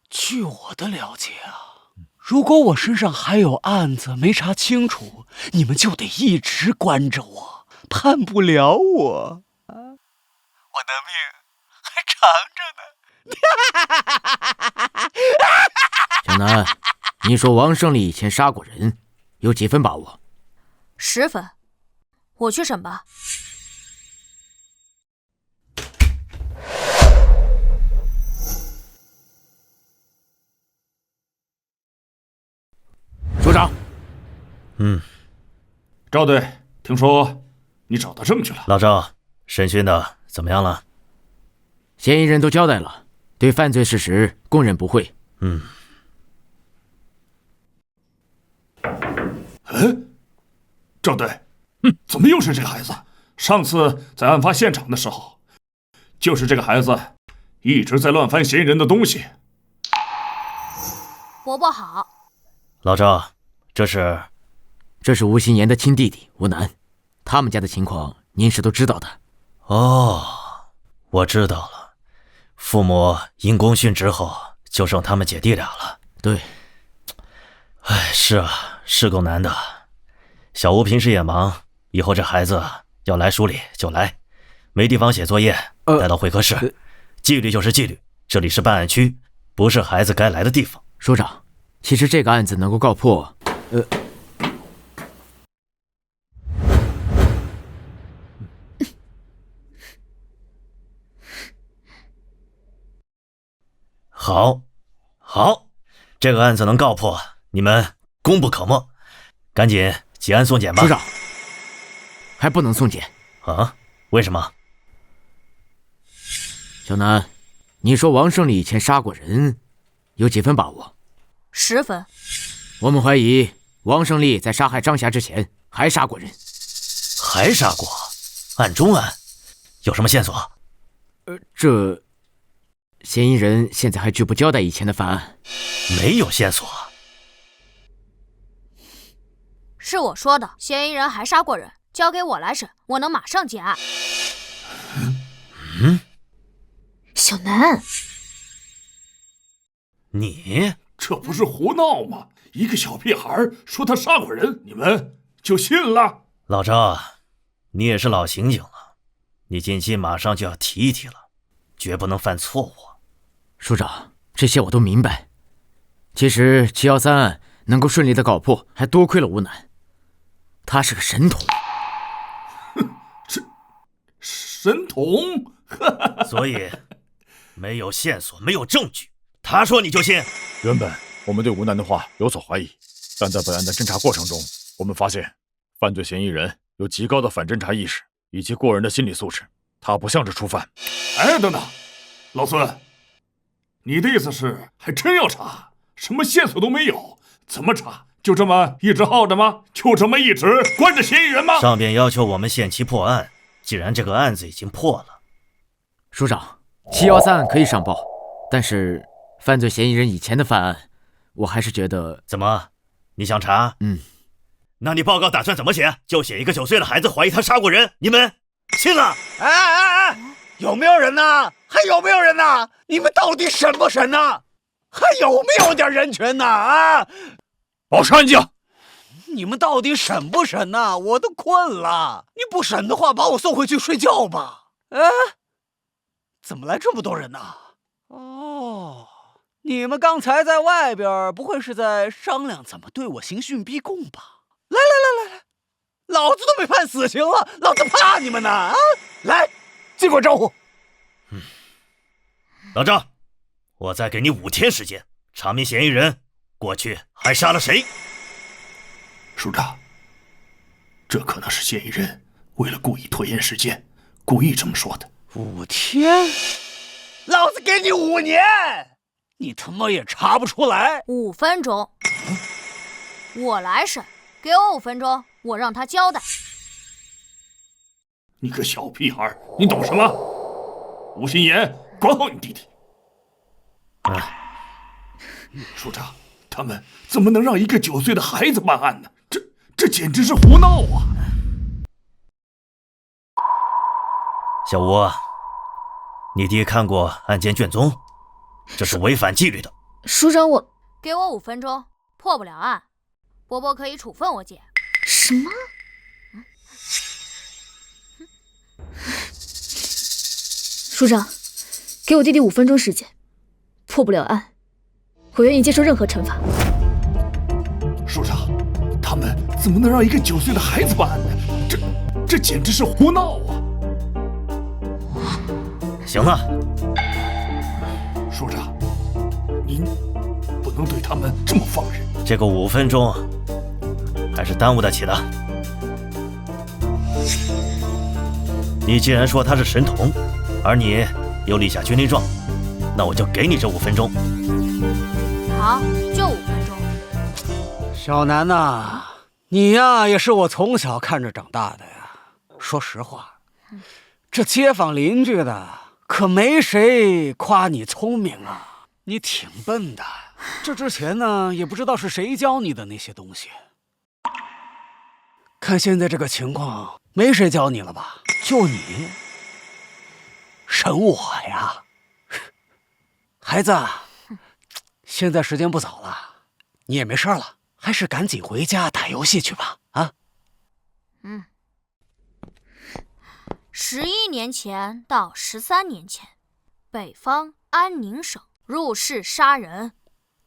据我的了解啊，如果我身上还有案子没查清楚，你们就得一直关着我，判不了我。我的命还长着呢。小南，你说王胜利以前杀过人，有几分把握？10分，我去审吧。署长。赵队，听说你找到证据了。老赵，审讯的怎么样了？嫌疑人都交代了，对犯罪事实供认不讳。赵队，怎么又是这个孩子？上次在案发现场的时候，就是这个孩子一直在乱翻嫌疑人的东西。伯伯好。老赵，这是吴心言的亲弟弟吴楠，他们家的情况您是都知道的。哦，我知道了，父母因公殉职后，就剩他们姐弟俩了。对。哎，是啊，是够难的。小吴平时也忙，以后这孩子要来署里就来，没地方写作业，带到会客室。纪律就是纪律，这里是办案区，不是孩子该来的地方。署长，其实这个案子能够告破，好，这个案子能告破，你们功不可没，赶紧结案送检吧。署长，还不能送检啊？为什么？小南，你说王胜利以前杀过人，有几分把握？10分。我们怀疑王胜利在杀害张霞之前还杀过人。还杀过？案中案？有什么线索？这嫌疑人现在还拒不交代以前的犯案。没有线索。是我说的，嫌疑人还杀过人，交给我来审，我能马上结案。小南，你这不是胡闹吗？一个小屁孩说他杀过人，你们就信了？老赵，你也是老刑警了，你近期马上就要提一提了，绝不能犯错误。署长，这些我都明白。其实713案能够顺利的告破，还多亏了吴楠，他是个神童。这神童？所以没有线索，没有证据，他说你就信？原本我们对吴楠的话有所怀疑，但在本案的侦查过程中，我们发现犯罪嫌疑人有极高的反侦查意识以及过人的心理素质，他不像是初犯。哎，等等，老孙，你的意思是还真要查？什么线索都没有，怎么查？就这么一直耗着吗？就这么一直关着嫌疑人吗？上边要求我们限期破案，既然这个案子已经破了，署长，713案可以上报，但是犯罪嫌疑人以前的犯案，我还是觉得……怎么？你想查？那你报告打算怎么写？就写一个9岁的孩子怀疑他杀过人，你们信了？哎，有没有人呐？还有没有人呐？你们到底审不审呐？还有没有点人权呐？啊！保持安静！你们到底审不审呐？我都困了。你不审的话，把我送回去睡觉吧。哎，怎么来这么多人呐？哦，你们刚才在外边，不会是在商量怎么对我刑讯逼供吧？来，老子都被判死刑了，老子怕你们呢啊！来，尽管招呼。老张，我再给你5天时间，查明嫌疑人过去还杀了谁。署长，这可能是嫌疑人为了故意拖延时间，故意这么说的。5天？老子给你5年，你他妈也查不出来。5分钟，我来审。给我5分钟，我让他交代。你个小屁孩，你懂什么？吴心言，管好你弟弟。署长，他们怎么能让一个9岁的孩子办案呢？这简直是胡闹啊！小吴，你弟看过案件卷宗，这是违反纪律的。署长，我给我5分钟，破不了案，伯伯可以处分我姐。什么？署长，给我弟弟5分钟时间，破不了案，我愿意接受任何惩罚。署长，他们怎么能让一个9岁的孩子办案呢？这简直是胡闹啊！行了，署长，您不能对他们这么放任。这个5分钟还是耽误得起的。你既然说他是神童，而你又立下军令状，那我就给你这5分钟。好，就5分钟。小南呐，你呀也是我从小看着长大的呀。说实话，这街坊邻居的可没谁夸你聪明啊，你挺笨的。这之前呢，也不知道是谁教你的那些东西。看现在这个情况，没谁教你了吧？就你审我呀，孩子，现在时间不早了，你也没事了，还是赶紧回家打游戏去吧。啊，11年前到13年前，北方安宁省入室杀人，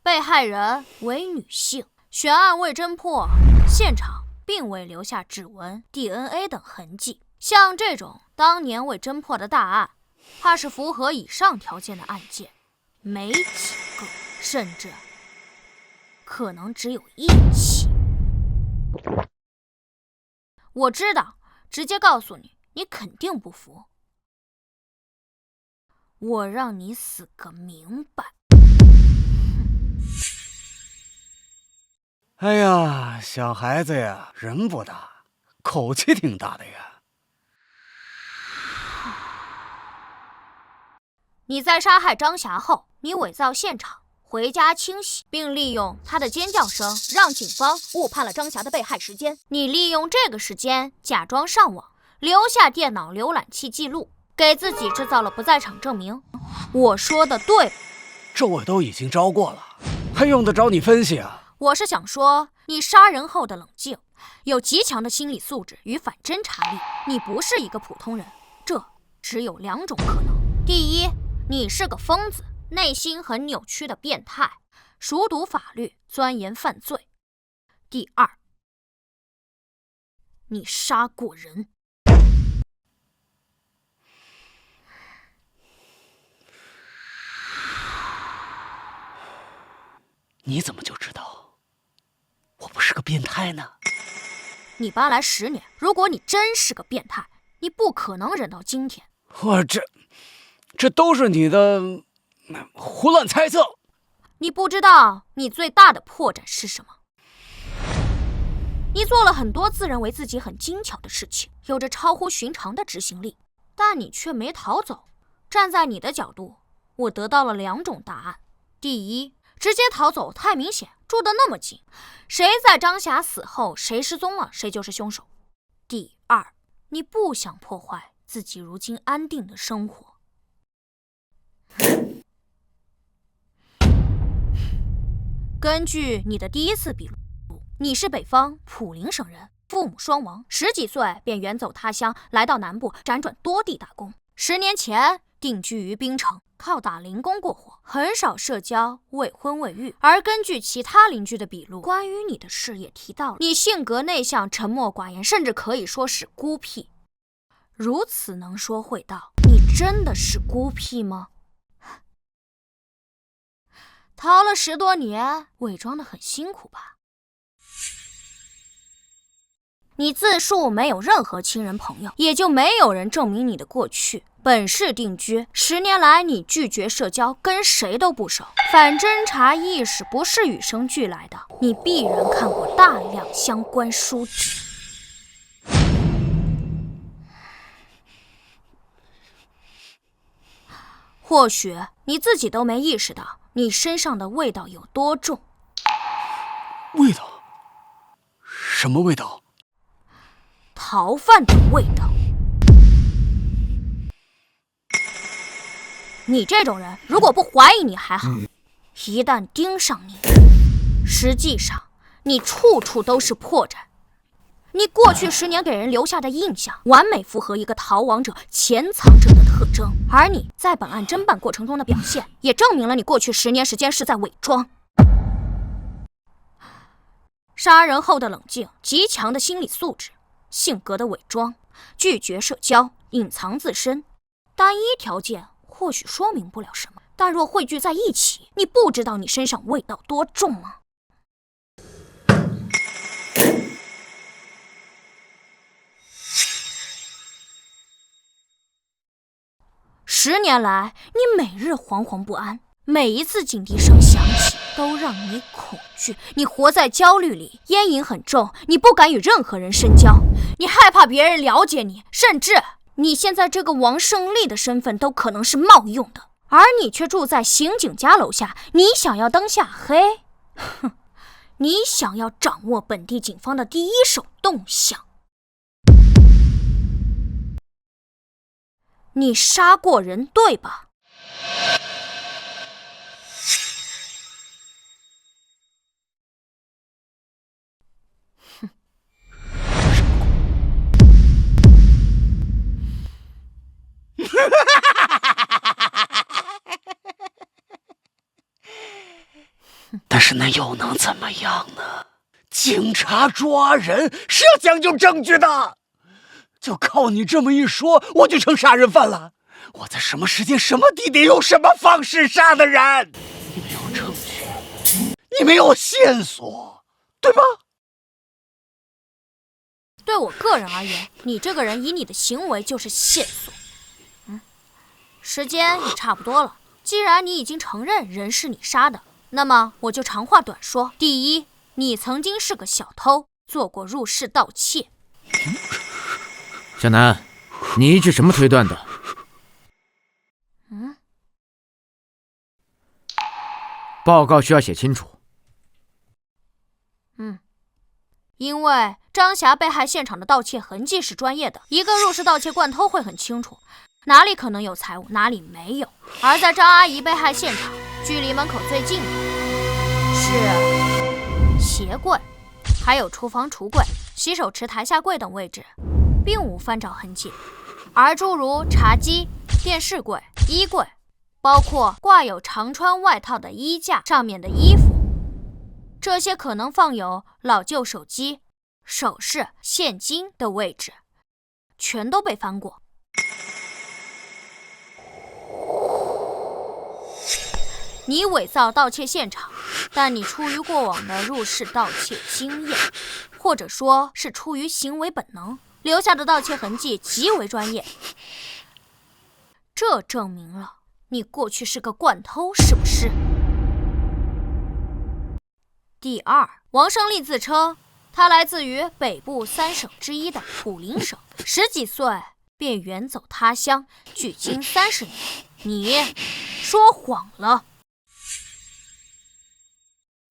被害人为女性，悬案未侦破，现场并未留下指纹、DNA 等痕迹。像这种当年未侦破的大案，怕是符合以上条件的案件没几个，甚至可能只有1起。我知道，直接告诉你，你肯定不服。我让你死个明白。哎呀，小孩子呀，人不大，口气挺大的呀。你在杀害张霞后，你伪造现场，回家清洗，并利用她的尖叫声让警方误判了张霞的被害时间。你利用这个时间假装上网，留下电脑浏览器记录，给自己制造了不在场证明。我说的对？这我都已经招过了，还用得着你分析啊？我是想说，你杀人后的冷静，有极强的心理素质与反侦查力，你不是一个普通人。这只有2种可能：第一，你是个疯子，内心很扭曲的变态，熟读法律，钻研犯罪；第二，你杀过人。你怎么就知道我不是个变态呢？你搬来10年，如果你真是个变态，你不可能忍到今天。我这都是你的胡乱猜测。你不知道你最大的破绽是什么？你做了很多自认为自己很精巧的事情，有着超乎寻常的执行力，但你却没逃走。站在你的角度，我得到了2种答案：第一，直接逃走太明显，住得那么近，谁在张霞死后谁失踪了，谁就是凶手。第二，你不想破坏自己如今安定的生活。根据你的第一次笔录，你是北方普陵省人，父母双亡，10几岁便远走他乡，来到南部辗转多地打工。10年前定居于槟城，靠打零工过活，很少社交，未婚未育。而根据其他邻居的笔录，关于你的事也提到了你性格内向、沉默寡言，甚至可以说是孤僻。如此能说会道，你真的是孤僻吗？逃了10多年，伪装得很辛苦吧？你自述没有任何亲人朋友，也就没有人证明你的过去。本市定居10年来，你拒绝社交，跟谁都不熟。反侦查意识不是与生俱来的，你必然看过大量相关书籍。或许你自己都没意识到你身上的味道有多重。味道？什么味道？逃犯的味道。你这种人，如果不怀疑你还好，一旦盯上你，实际上你处处都是破绽。你过去10年给人留下的印象，完美符合一个逃亡者、潜藏者的特征。而你在本案侦办过程中的表现，也证明了你过去10年时间是在伪装。杀人后的冷静，极强的心理素质，性格的伪装，拒绝社交，隐藏自身。单一条件或许说明不了什么，但若汇聚在一起，你不知道你身上味道多重吗？10年来，你每日惶惶不安，每一次警笛声响起，都让你恐惧。你活在焦虑里，烟瘾很重，你不敢与任何人深交，你害怕别人了解你，甚至你现在这个王胜利的身份都可能是冒用的。而你却住在刑警家楼下，你想要灯下黑？哼，你想要掌握本地警方的第一手动向。你杀过人，对吧？哼！但是那又能怎么样呢？警察抓人是要讲究证据的。就靠你这么一说，我就成杀人犯了。我在什么时间、什么地点、用什么方式杀的人？你没有证据，你没有线索，对吧？对我个人而言，你这个人以你的行为就是线索。时间也差不多了。既然你已经承认人是你杀的，那么我就长话短说。第一，你曾经是个小偷，做过入室盗窃。小南，你依据什么推断的？报告需要写清楚。因为张霞被害现场的盗窃痕迹是专业的，一个入室盗窃惯偷会很清楚哪里可能有财物，哪里没有。而在张阿姨被害现场，距离门口最近的是鞋柜，还有厨房橱柜、洗手池台下柜等位置并无翻找痕迹，而诸如茶几、电视柜、衣柜，包括挂有常穿外套的衣架上面的衣服，这些可能放有老旧手机、首饰、现金的位置，全都被翻过。你伪造盗窃现场，但你出于过往的入室盗窃经验，或者说是出于行为本能，留下的盗窃痕迹极为专业。这证明了你过去是个惯偷，是不是？第二，王胜利自称他来自于北部3省之一的普陵省，10几岁便远走他乡，距今30年。你说谎了。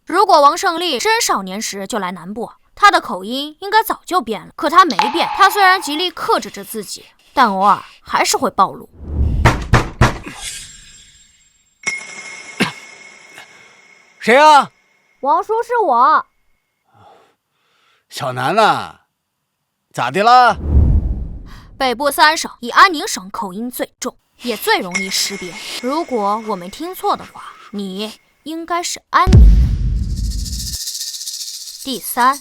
如果王胜利真少年时就来南部，他的口音应该早就变了。可他没变，他虽然极力克制着自己，但偶尔还是会暴露。谁啊？王叔，是我。小南呐，咋的了？北部3省以安宁省口音最重，也最容易识别。如果我没听错的话，你应该是安宁人。第3，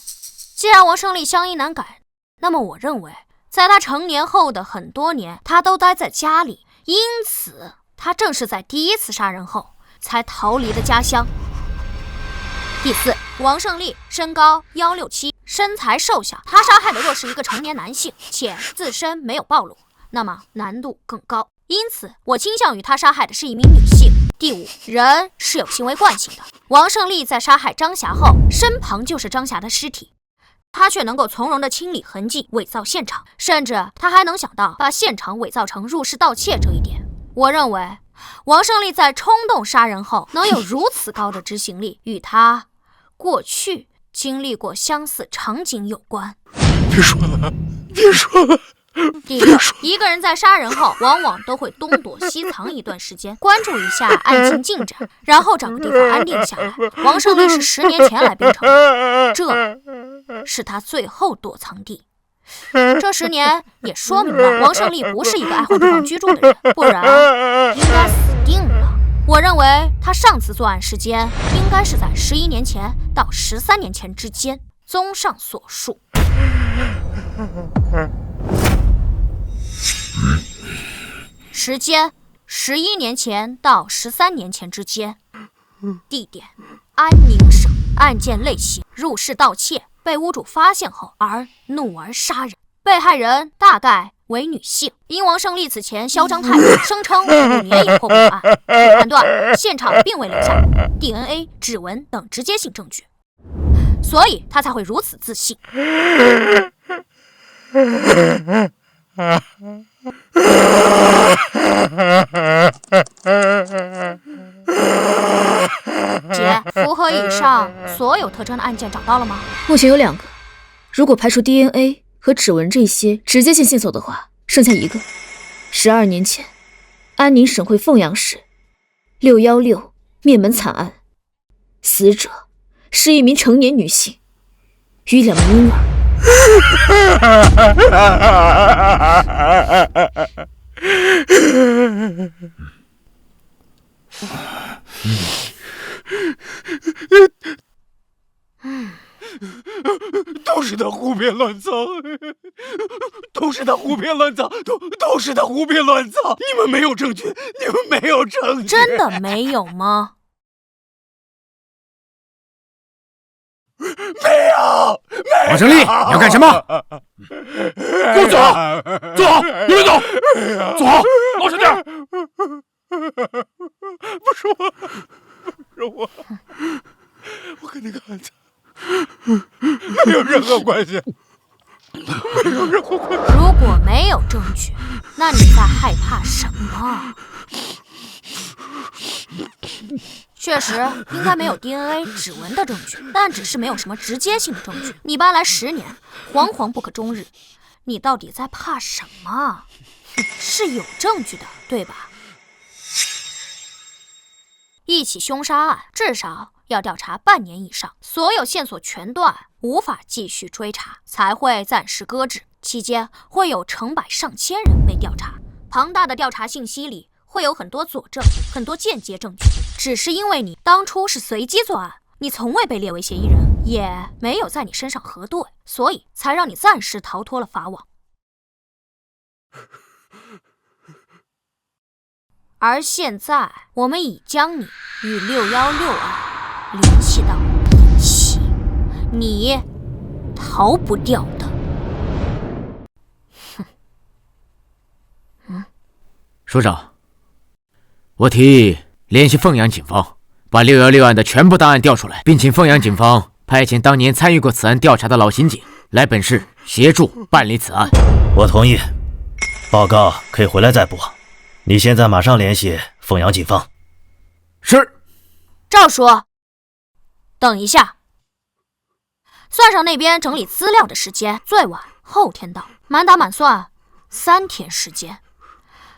既然王胜利乡音难改，那么我认为在他成年后的很多年，他都待在家里，因此他正是在第1次杀人后才逃离的家乡。第4，王胜利身高167，身材瘦小，他杀害的若是一个成年男性，且自身没有暴露，那么难度更高。因此，我倾向于他杀害的是一名女性。第5，人是有行为惯性的。王胜利在杀害张霞后，身旁就是张霞的尸体，他却能够从容地清理痕迹，伪造现场，甚至他还能想到把现场伪造成入室盗窃这一点。我认为王胜利在冲动杀人后能有如此高的执行力，与他过去经历过相似场景有关。别说了，别说了。第6，一个人在杀人后，往往都会东躲西藏一段时间，关注一下案情进展，然后找个地方安定下来。王胜利是10年前来槟城的，这是他最后躲藏地。这10年也说明了王胜利不是一个爱换地方居住的人，不然应该死定了。我认为他上次作案时间应该是在11年前到13年前之间。综上所述，时间11年前到13年前之间，地点安宁省，案件类型入室盗窃，被屋主发现后而怒而杀人，被害人大概为女性。因王胜利此前嚣张太过，声称5年以后破案，判断现场并未留下 DNA、指纹等直接性证据，所以他才会如此自信。姐，符合以上所有特征的案件找到了吗？目前有2个，如果排除 DNA 和指纹这些直接性线索的话，剩下1个。12年前，安宁省会凤阳市616灭门惨案，死者是一名成年女性与2名婴儿。都是他胡编乱造，都是他胡编乱造，都是他胡编乱造！你们没有证据，你们没有证据，真的没有吗？没有！王胜利，你要干什么？给我走！走！你们走！走！老实点！不是我，不是我，我跟那个案子没有任何关系，没有任何关系。如果没有证据，那你在害怕什么？确实应该没有 DNA 指纹的证据，但只是没有什么直接性的证据。你搬来10年，惶惶不可终日，你到底在怕什么？是有证据的，对吧？一起凶杀案至少要调查半年以上，所有线索全断，无法继续追查，才会暂时搁置。期间会有成百上千人被调查，庞大的调查信息里会有很多佐证，很多间接证据。只是因为你当初是随机作案，你从未被列为嫌疑人，也没有在你身上核对，所以才让你暂时逃脱了法网。而现在，我们已将你与616案联系到一起，你逃不掉的。署长，我提议联系凤阳警方，把616案的全部档案调出来，并请凤阳警方派遣当年参与过此案调查的老刑警来本市协助办理此案。我同意，报告可以回来再补。你现在马上联系凤阳警方。是。赵叔，等一下，算上那边整理资料的时间，最晚后天到，满打满算3天时间。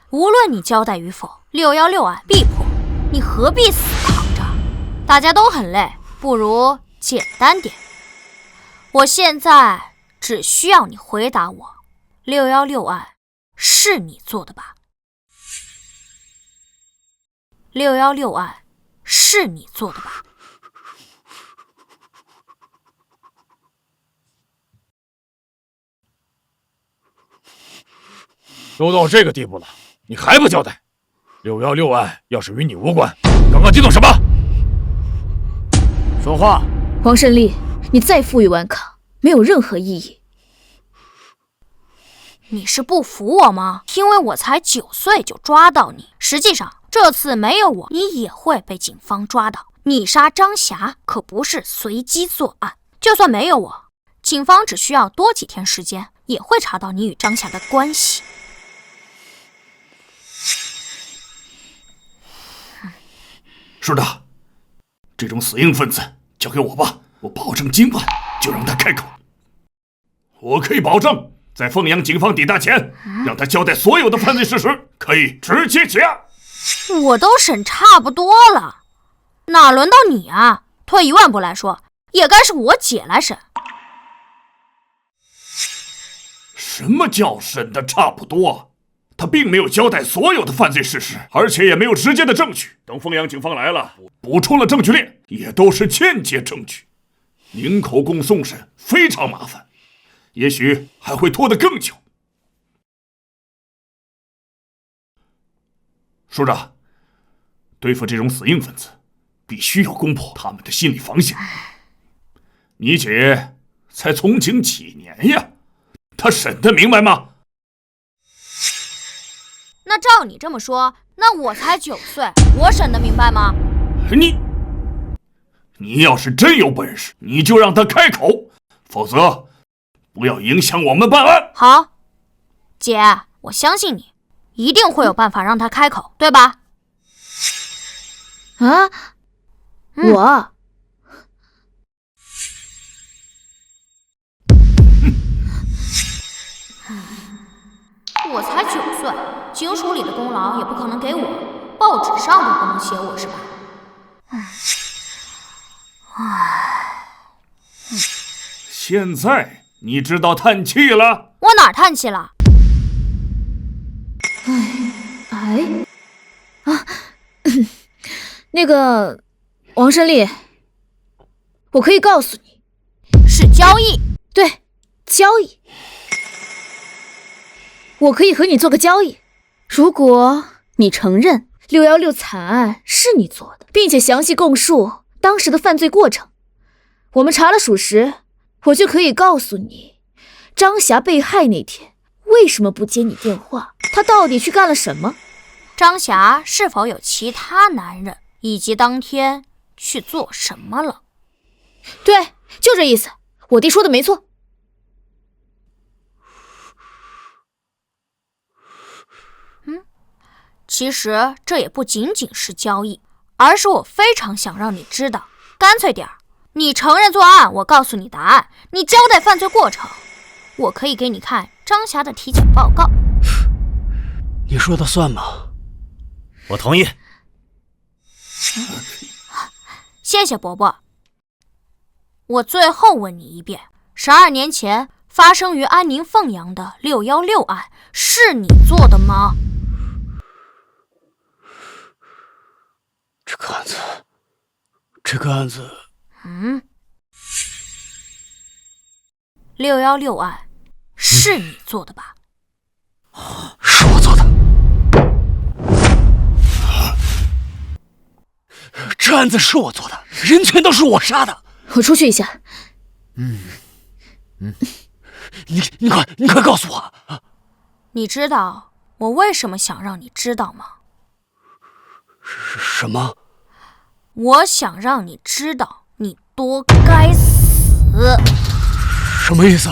无论你交代与否，616案必破，你何必死扛着？大家都很累，不如简单点。我现在只需要你回答我，616案是你做的吧？616案是你做的吧？都到这个地步了，你还不交代？616案要是与你无关，刚刚激动什么？说话！王胜利，你再负隅顽抗，没有任何意义。你是不服我吗？因为我才9岁就抓到你，实际上这次没有我，你也会被警方抓到。你杀张霞可不是随机作案，就算没有我，警方只需要多几天时间，也会查到你与张霞的关系。是的，这种死硬分子交给我吧，我保证今晚就让他开口。我可以保证，在凤阳警方抵达前，让他交代所有的犯罪事实，可以直接结案。我都审差不多了，哪轮到你啊？退1万步来说，也该是我姐来审。什么叫审的差不多？他并没有交代所有的犯罪事实，而且也没有直接的证据。等凤阳警方来了，补充了证据链，也都是间接证据。零口供送审非常麻烦，也许还会拖得更久。署长，对付这种死硬分子，必须要攻破他们的心理防线。你姐才从警几年呀？她审得明白吗？那照你这么说，那我才9岁，我审得明白吗？你要是真有本事，你就让他开口，否则不要影响我们办案。好，姐，我相信你，一定会有办法让他开口，对吧？啊，我。我才9岁，警署里的功劳也不可能给我，报纸上都不能写我是吧？现在你知道叹气了？我哪儿叹气了？那个王胜利，我可以告诉你，是交易。对，交易。我可以和你做个交易，如果你承认616惨案是你做的，并且详细供述当时的犯罪过程，我们查了属实，我就可以告诉你，张霞被害那天为什么不接你电话，她到底去干了什么，张霞是否有其他男人，以及当天去做什么了。对，就这意思，我弟说的没错。其实这也不仅仅是交易，而是我非常想让你知道，干脆点儿，你承认作案，我告诉你答案，你交代犯罪过程，我可以给你看张霞的体检报告。你说的算吗？我同意。谢谢伯伯。我最后问你一遍，12年前发生于安宁凤阳的616案是你做的吗？这个案子616案是你做的吧？是我做的。这案子是我做的，人全都是我杀的。我出去一下。你快告诉我。你知道我为什么想让你知道吗？什么？我想让你知道你多该死。什么意思？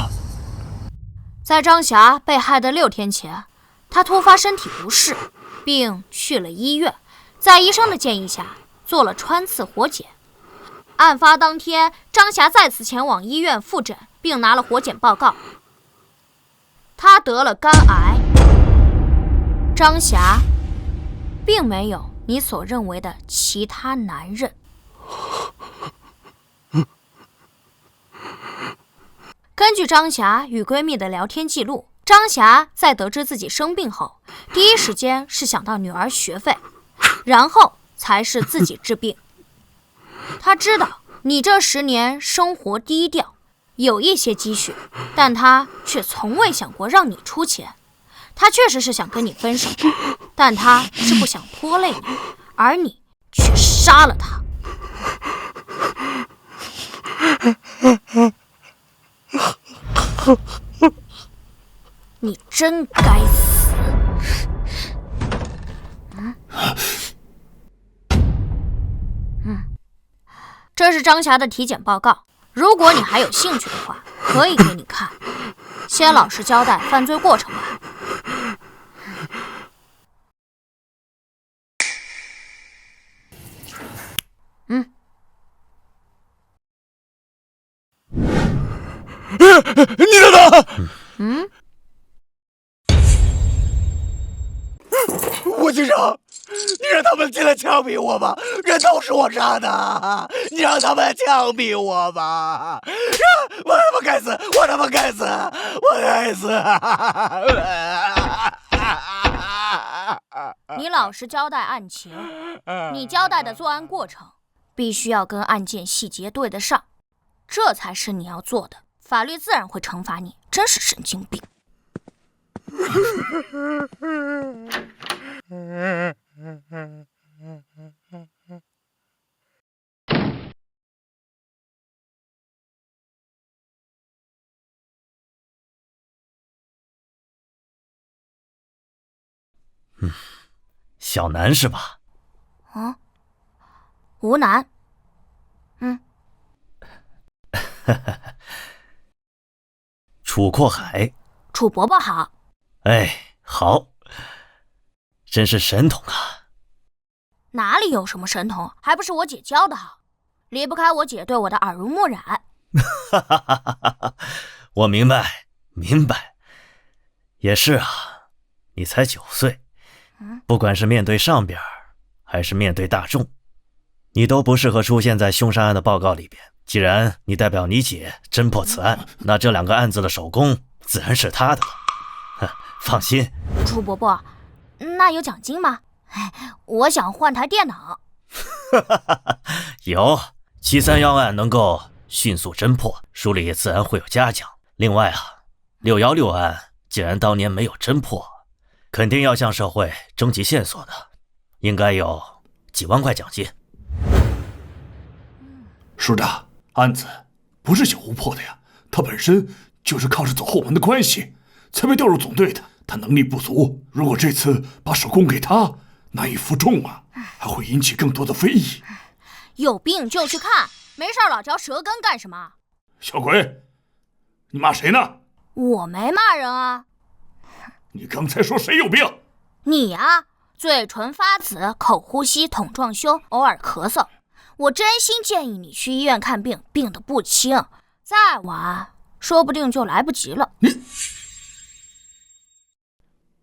在张霞被害的6天前，她突发身体不适，并去了医院，在医生的建议下做了穿刺活检。案发当天，张霞再次前往医院复诊，并拿了活检报告，她得了肝癌。张霞并没有你所认为的其他男人。根据张霞与闺蜜的聊天记录，张霞在得知自己生病后，第一时间是想到女儿学费，然后才是自己治病。她知道你这10年生活低调，有一些积蓄，但她却从未想过让你出钱。她确实是想跟你分手，但她是不想拖累你，而你却杀了她。你真该死！这是张霞的体检报告，如果你还有兴趣的话，可以给你看。先老实交代犯罪过程吧。你等等！吴局长，你让他们进来枪毙我吧！人都是我杀的，你让他们枪毙我吧！我他妈该死！我他妈该死！我该死！你老实交代案情，你交代的作案过程必须要跟案件细节对得上，这才是你要做的。法律自然会惩罚你，真是神经病。小南是吧？吴楠。楚阔海，楚伯伯好。哎，好，真是神童啊！哪里有什么神童，还不是我姐教的好，离不开我姐对我的耳濡目染。我明白，也是啊，你才9岁，不管是面对上边，还是面对大众，你都不适合出现在凶杀案的报告里边。既然你代表你姐侦破此案，那这2个案子的首功自然是她的了。放心。楚伯伯，那有奖金吗？我想换台电脑。有，731案能够迅速侦破，书里自然会有嘉奖。另外啊，616案既然当年没有侦破，肯定要向社会征集线索的，应该有几万块奖金。是的，案子不是小吴破的呀，他本身就是靠着走后门的关系才被调入总队的。他能力不足，如果这次把首功给他，难以负重啊，还会引起更多的非议。有病就去看，没事老嚼舌根干什么？小鬼，你骂谁呢？我没骂人啊。你刚才说谁有病？你啊，嘴唇发紫，口呼吸，筒状胸，偶尔咳嗽。我真心建议你去医院看病，病得不轻，再晚说不定就来不及了。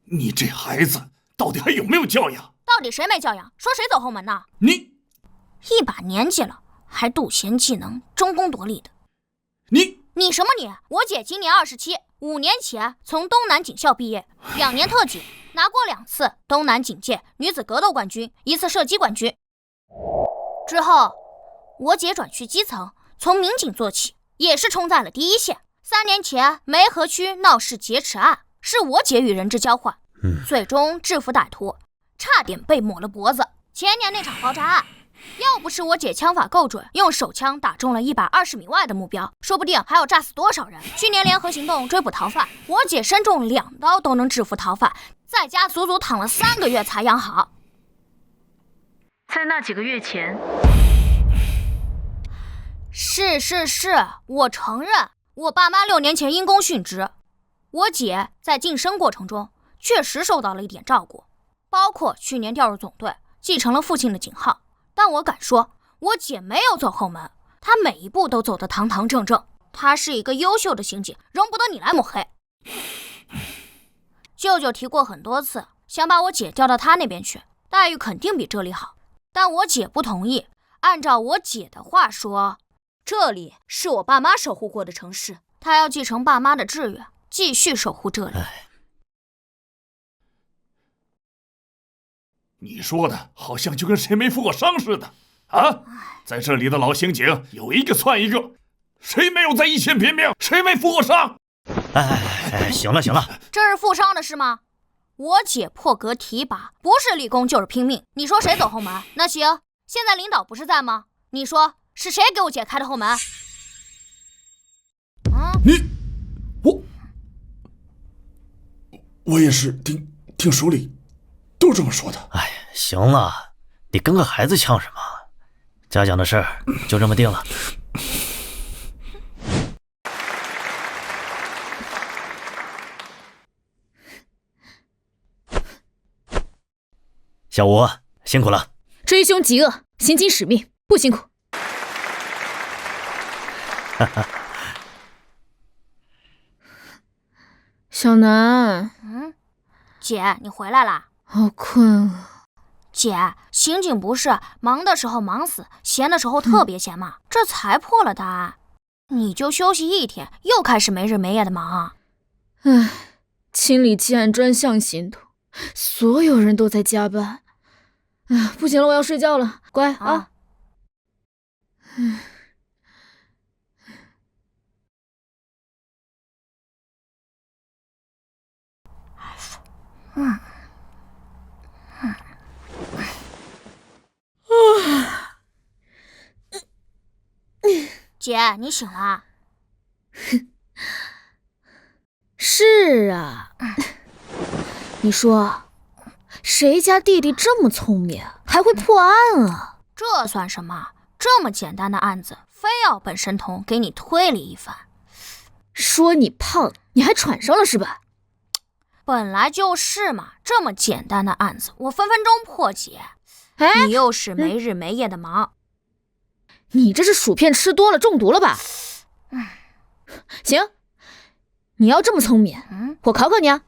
你这孩子到底还有没有教养？到底谁没教养？说谁走后门呢？你一把年纪了，还妒贤技能，争功夺利的。你什么你？我姐今年27，5年前从东南警校毕业，2年特警，拿过2次东南警界女子格斗冠军，1次射击冠军。之后，我姐转去基层，从民警做起，也是冲在了第一线。3年前梅河区闹市劫持案，是我姐与人质交换，最终制服歹徒，差点被抹了脖子。前年那场爆炸案，要不是我姐枪法够准，用手枪打中了120米外的目标，说不定还要炸死多少人。去年联合行动追捕逃犯，我姐身中2刀都能制服逃犯，在家足足躺了3个月才养好。在那几个月前，是，我承认，我爸妈6年前因公殉职，我姐在晋升过程中确实受到了一点照顾，包括去年调入总队，继承了父亲的警号。但我敢说，我姐没有走后门，他每一步都走得堂堂正正。他是一个优秀的刑警，容不得你来抹黑。舅舅提过很多次，想把我姐调到他那边去，待遇肯定比这里好。但我姐不同意。按照我姐的话说，这里是我爸妈守护过的城市，她要继承爸妈的志愿，继续守护这里。你说的好像就跟谁没负过伤似的啊！在这里的老刑警有一个窜一个，谁没有在一线拼命，谁没负过伤？行了，这是负伤的事吗？我姐破格提拔，不是立功就是拼命。你说谁走后门？那行，现在领导不是在吗？你说是谁给我姐开的后门？我也是听手里都这么说的。行了，你跟个孩子呛什么？嘉奖的事儿就这么定了。小吴辛苦了。追凶极恶，行经使命，不辛苦。小南，姐，你回来啦？好困啊。姐，刑警不是忙的时候忙死，闲的时候特别闲吗？这才破了大案，你就休息一天，又开始没日没夜的忙啊。清理积案专项行动，所有人都在加班。不行了，我要睡觉了，乖啊。姐，你醒了？是啊。你说，谁家弟弟这么聪明，还会破案啊？这算什么？这么简单的案子，非要本神童给你推理一番。说你胖，你还喘上了是吧？本来就是嘛，这么简单的案子，我分分钟破解。你又是没日没夜的忙。你这是薯片吃多了中毒了吧？行，你要这么聪明，我考考你啊。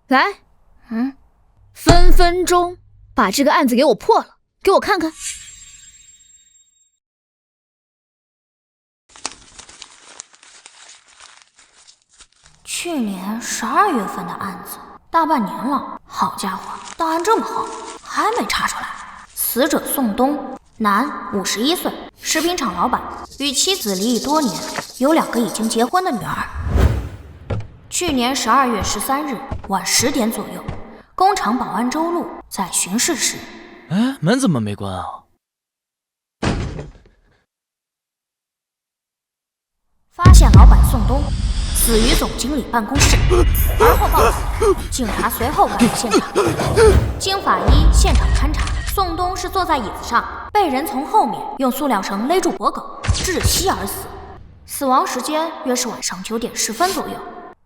来，分分钟把这个案子给我破了，给我看看。去年12月份的案子，大半年了。好家伙，档案这么厚，还没查出来。死者宋东，男，51岁，食品厂老板，与妻子离异多年，有2个已经结婚的女儿。去年12月13日晚10点左右，工厂保安周路在巡视时，门怎么没关啊？发现老板宋东死于总经理办公室，而后报警，警察随后赶到现场。经法医现场勘查，宋东是坐在椅子上，被人从后面用塑料绳勒住脖颈，窒息而死。死亡时间约是晚上9点10分左右，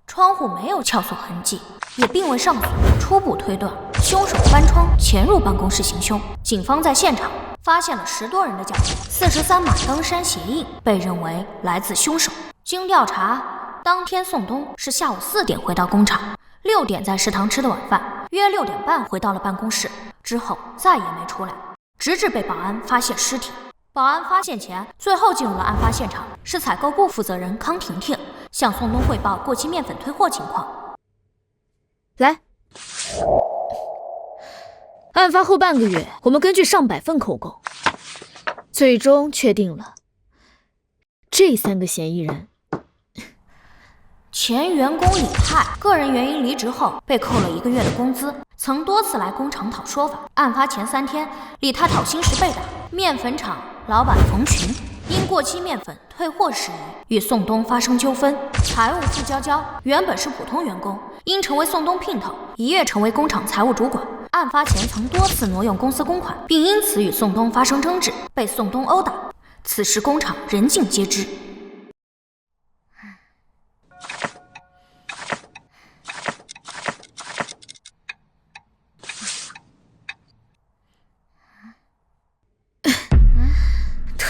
窗户没有撬锁痕迹，也并未上锁。初步推断，凶手翻窗潜入办公室行凶。警方在现场发现了10多人的脚印，43码登山鞋印，被认为来自凶手。经调查，当天宋东是下午4点回到工厂，6点在食堂吃的晚饭，约6点半回到了办公室，之后再也没出来，直至被保安发现尸体。保安发现前，最后进入了案发现场，是采购部负责人康婷婷，向宋东汇报过期面粉退货情况。来，案发后半个月，我们根据上百份口供，最终确定了这3个嫌疑人。前员工李泰个人原因离职后被扣了1个月的工资，曾多次来工厂讨说法。案发前3天，李泰讨薪时被打。面粉厂老板冯群因过期面粉退货事宜与宋东发生纠纷。财务付娇娇原本是普通员工，因成为宋东姘头，一跃成为工厂财务主管。案发前曾多次挪用公司公款，并因此与宋东发生争执，被宋东殴打。此时工厂人尽皆知。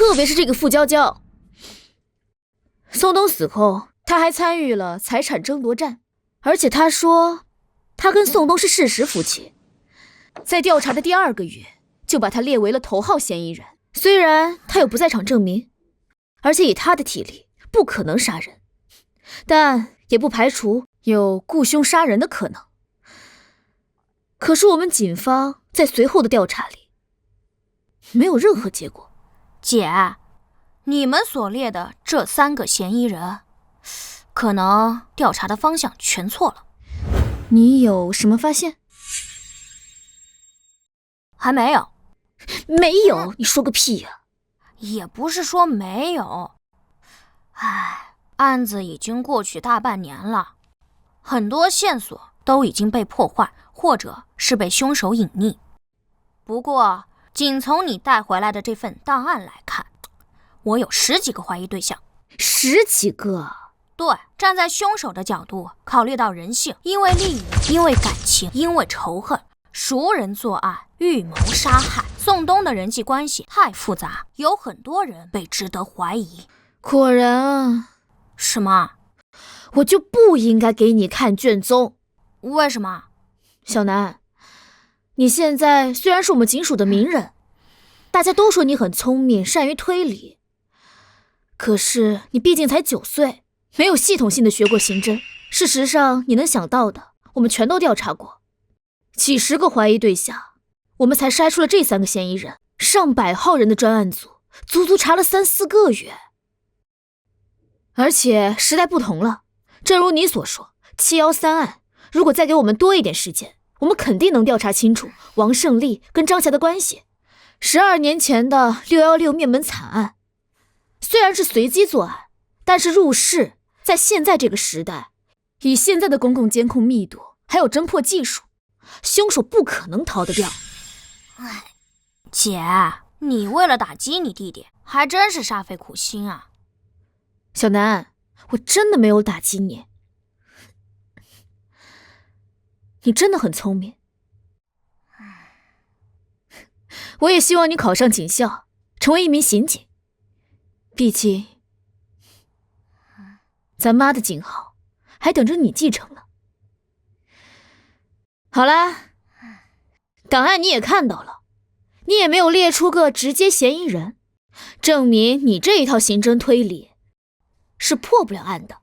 特别是这个傅娇娇。宋东死后，他还参与了财产争夺战，而且他说他跟宋东是事实夫妻。在调查的第2个月，就把他列为了头号嫌疑人。虽然他有不在场证明，而且以他的体力不可能杀人，但也不排除有雇凶杀人的可能。可是我们警方在随后的调查里没有任何结果。姐，你们所列的这3个嫌疑人，可能调查的方向全错了。你有什么发现？还没有。没有？你说个屁呀！也不是说没有。案子已经过去大半年了，很多线索都已经被破坏，或者是被凶手隐匿。不过，仅从你带回来的这份档案来看，我有10几个怀疑对象。10几个？对，站在凶手的角度，考虑到人性，因为利益，因为感情，因为仇恨，熟人作案，预谋杀害。宋东的人际关系太复杂，有很多人被值得怀疑。果然啊。什么？我就不应该给你看卷宗。为什么？小南，你现在虽然是我们警署的名人，大家都说你很聪明，善于推理，可是你毕竟才9岁，没有系统性的学过刑侦。事实上，你能想到的，我们全都调查过，几10个怀疑对象，我们才筛出了这3个嫌疑人。上百号人的专案组，足足查了3、4个月。而且时代不同了，正如你所说，713案，如果再给我们多一点时间，我们肯定能调查清楚王胜利跟张霞的关系。12年前的616灭门惨案，虽然是随机作案，但是入室，在现在这个时代，以现在的公共监控密度还有侦破技术，凶手不可能逃得掉。姐，你为了打击你弟弟，还真是煞费苦心啊。小南，我真的没有打击你，你真的很聪明。我也希望你考上警校，成为一名刑警。毕竟，咱妈的警号还等着你继承呢。好啦，档案你也看到了，你也没有列出个直接嫌疑人，证明你这一套刑侦推理是破不了案的。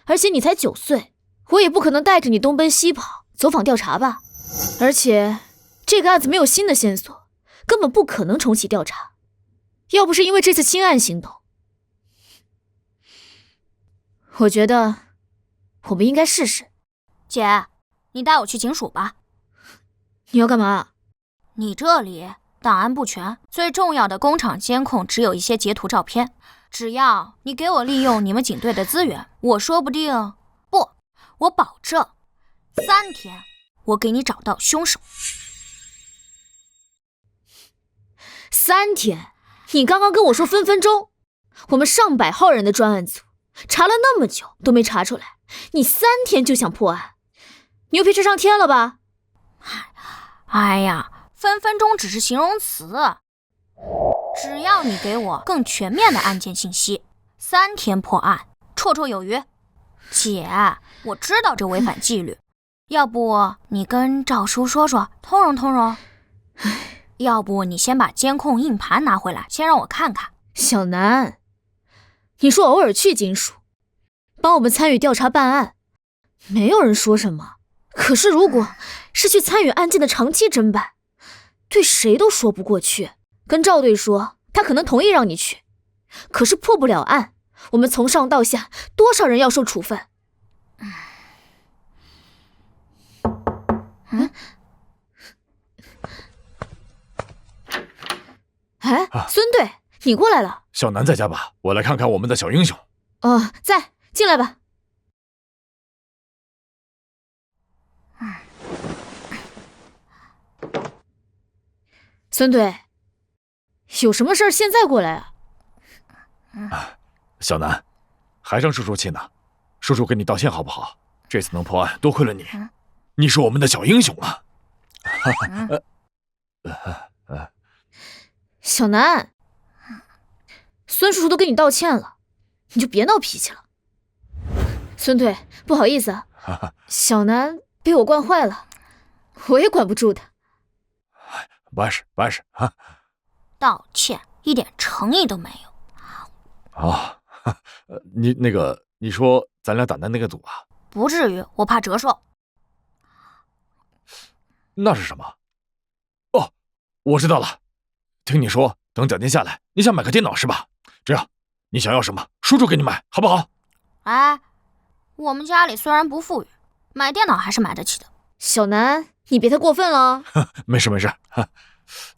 而且你才9岁，我也不可能带着你东奔西跑走访调查吧。而且这个案子没有新的线索，根本不可能重启调查。要不是因为这次清案行动，我觉得我们应该试试。姐，你带我去警署吧。你要干嘛？你这里档案不全，最重要的工厂监控只有一些截图照片。只要你给我利用你们警队的资源，我说不定，不，我保证3天我给你找到凶手。3天？你刚刚跟我说分分钟，我们上百号人的专案组查了那么久都没查出来，你3天就想破案，牛皮吹上天了吧？哎呀，分分钟只是形容词，只要你给我更全面的案件信息，3天破案绰绰有余。姐，我知道这违反纪律，要不你跟赵叔说说，通融通融。要不你先把监控硬盘拿回来，先让我看看。小南，你说偶尔去警署，帮我们参与调查办案，没有人说什么。可是如果是去参与案件的长期侦办，对谁都说不过去。跟赵队说，他可能同意让你去，可是破不了案，我们从上到下多少人要受处分？哎，孙队，你过来了。小南在家吧？我来看看我们的小英雄。哦，在，进来吧。孙队，有什么事儿现在过来啊？小南，还生叔叔气呢。叔叔跟你道歉好不好？这次能破案，多亏了你，你是我们的小英雄啊！小南，孙叔叔都跟你道歉了，你就别闹脾气了。孙队，不好意思啊，小南被我惯坏了，我也管不住他。不碍事，不碍事啊。道歉一点诚意都没有。啊，你说咱俩打的那个赌啊？不至于，我怕折寿。那是什么？哦，我知道了。听你说，等奖金下来，你想买个电脑是吧？这样，你想要什么，叔叔给你买，好不好？哎，我们家里虽然不富裕，买电脑还是买得起的。小南，你别太过分了。没事没事。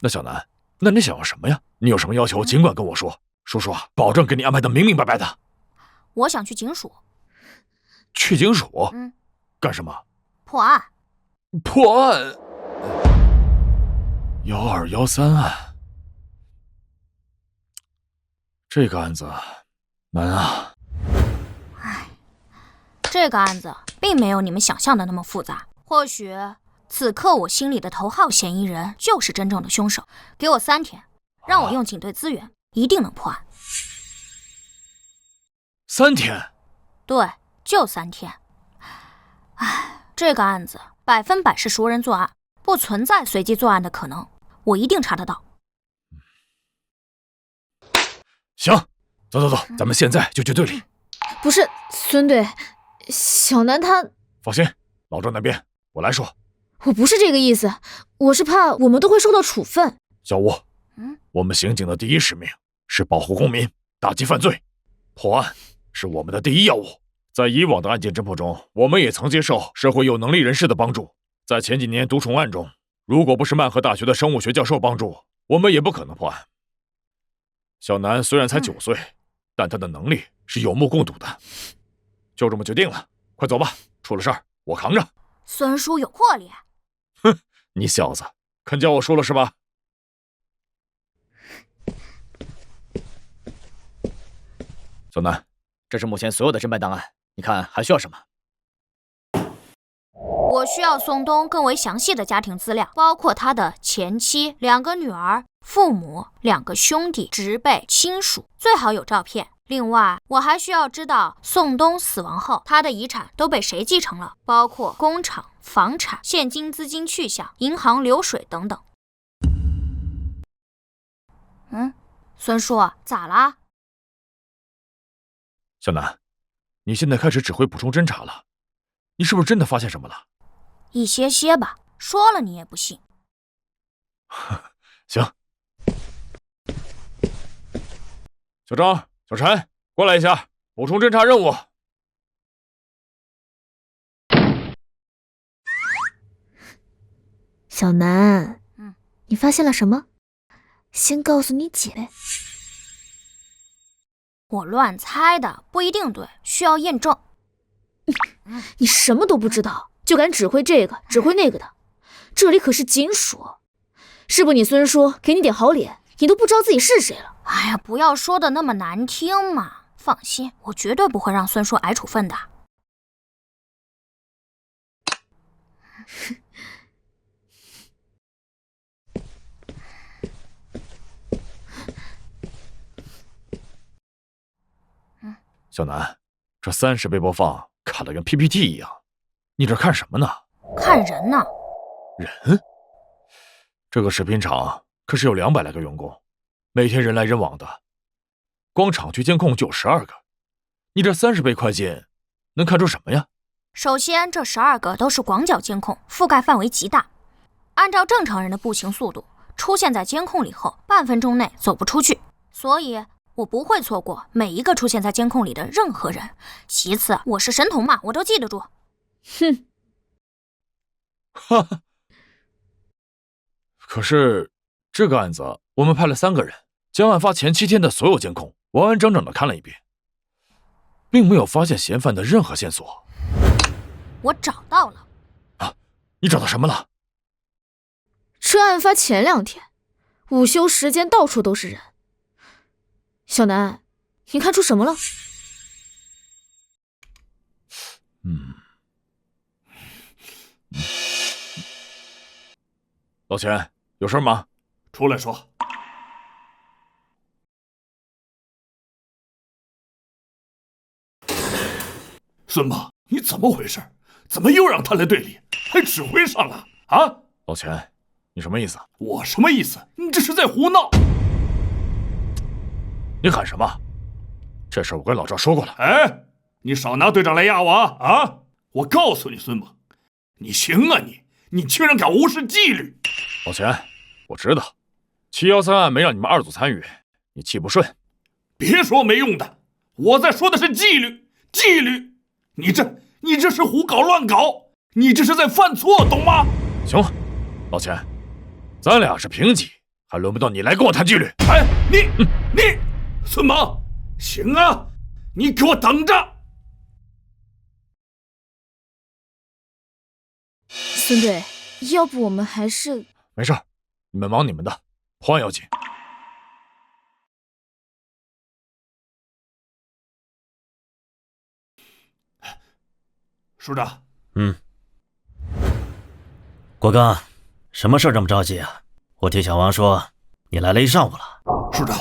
那小南，那你想要什么呀？你有什么要求，尽管跟我说，叔叔啊，保证给你安排的明明白白的。我想去警署。去警署？干什么？破案。破案？1213案。这个案子难啊。这个案子并没有你们想象的那么复杂。或许此刻我心里的头号嫌疑人就是真正的凶手。给我3天，让我用警队资源，一定能破案。3天？对，就3天。这个案子100%是熟人作案，不存在随机作案的可能，我一定查得到。行，走，咱们现在就去队里。不是，孙队，小南他……放心，老赵那边我来说。我不是这个意思，我是怕我们都会受到处分。小吴，我们刑警的第一使命是保护公民，打击犯罪，破案是我们的第一要务。在以往的案件侦破中，我们也曾接受社会有能力人士的帮助。在前几年毒虫案中，如果不是曼河大学的生物学教授帮助，我们也不可能破案。小南虽然才9岁，但他的能力是有目共睹的。就这么决定了，快走吧，出了事儿我扛着。孙叔有魄力。哼，你小子肯叫我输了是吧？小南，这是目前所有的侦办档案，你看还需要什么？我需要宋东更为详细的家庭资料，包括他的前妻、2个女儿、父母、2个兄弟、侄辈、亲属，最好有照片。另外，我还需要知道宋东死亡后，他的遗产都被谁继承了，包括工厂、房产、现金资金去向、银行流水等等。孙叔，咋啦？小南，你现在开始指挥补充侦查了，你是不是真的发现什么了？一些吧，说了你也不信。行。小张、小陈，过来一下，补充侦查任务。小南，你发现了什么？先告诉你姐呗。我乱猜的，不一定对，需要验证。你什么都不知道，就敢指挥这个指挥那个的，这里可是警署，是不你孙叔给你点好脸，你都不知道自己是谁了。哎呀，不要说的那么难听嘛。放心，我绝对不会让孙叔挨处分的。小南，这30倍播放卡得跟 PPT 一样，你这看什么呢？看人呢。人？这个食品厂可是有200来个员工，每天人来人往的，光厂区监控就有12个，你这30倍快进，能看出什么呀？首先，这12个都是广角监控，覆盖范围极大。按照正常人的步行速度，出现在监控里后，半分钟内走不出去，所以我不会错过每一个出现在监控里的任何人。其次，我是神童嘛，我都记得住。哼，哈哈。可是这个案子，我们派了3个人，将案发前7天的所有监控完完整整的看了一遍，并没有发现嫌犯的任何线索。我找到了。啊，你找到什么了？这案发前2天，午休时间到处都是人。小南，你看出什么了？老钱，有事吗？出来说。孙猛，你怎么回事？怎么又让他来队里，还指挥上了啊？老钱，你什么意思？我什么意思？你这是在胡闹！你喊什么？这事我跟老赵说过了。哎，你少拿队长来压我啊！我告诉你，孙猛，你行啊你竟然敢无视纪律！老钱，我知道713案没让你们2组参与，你气不顺。别说没用的，我在说的是纪律，纪律！你这是胡搞乱搞，你这是在犯错，懂吗？行了，老钱，咱俩是平级，还轮不到你来跟我谈纪律。哎，你，孙猛，行啊，你给我等着！孙队，要不我们还是……没事，你们忙你们的，破案要紧。署长，国刚，什么事这么着急啊？我听小王说你来了一上午了。署长，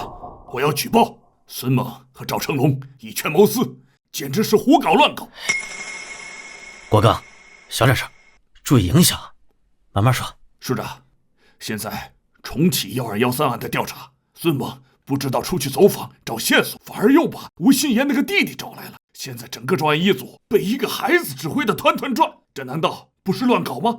我要举报孙猛和赵成龙以权谋私，简直是胡搞乱搞。国刚，小点声，注意影响，慢慢说。署长，现在重启1213案的调查，孙猛不知道出去走访找线索，反而又把吴新言那个弟弟找来了。现在整个专案一组被一个孩子指挥的团团转，这难道不是乱搞吗？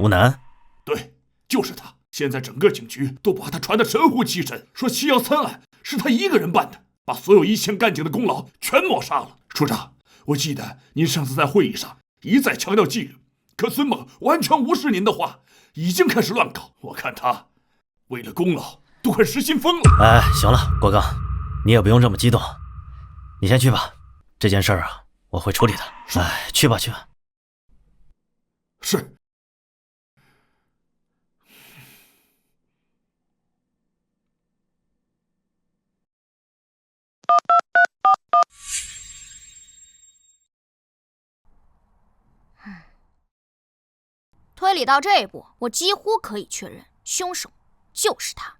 吴楠，对，就是他。现在整个警局都把他传得神乎其神，说713案是他一个人办的，把所有一线干警的功劳全抹杀了。署长，我记得您上次在会议上一再强调纪律，可孙猛完全无视您的话，已经开始乱搞。我看他为了功劳都快失心疯了。哎，行了，国刚，你也不用这么激动，你先去吧。这件事啊，我会处理的。哎，去吧。是。推理到这一步，我几乎可以确认凶手就是他，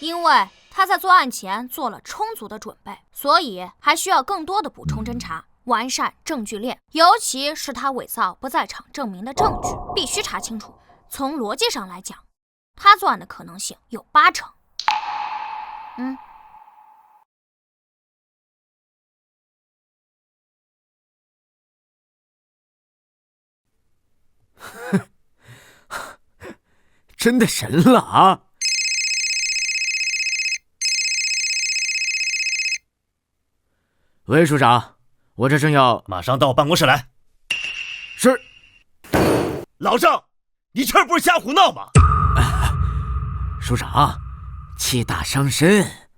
因为他在作案前做了充足的准备，所以还需要更多的补充侦查，完善证据链，尤其是他伪造不在场证明的证据，必须查清楚。从逻辑上来讲，他作案的可能性有80%。真的神了啊！喂，署长，我这正要……马上到我办公室来。是。老郑，你这不是瞎胡闹吗？署长，气大伤身，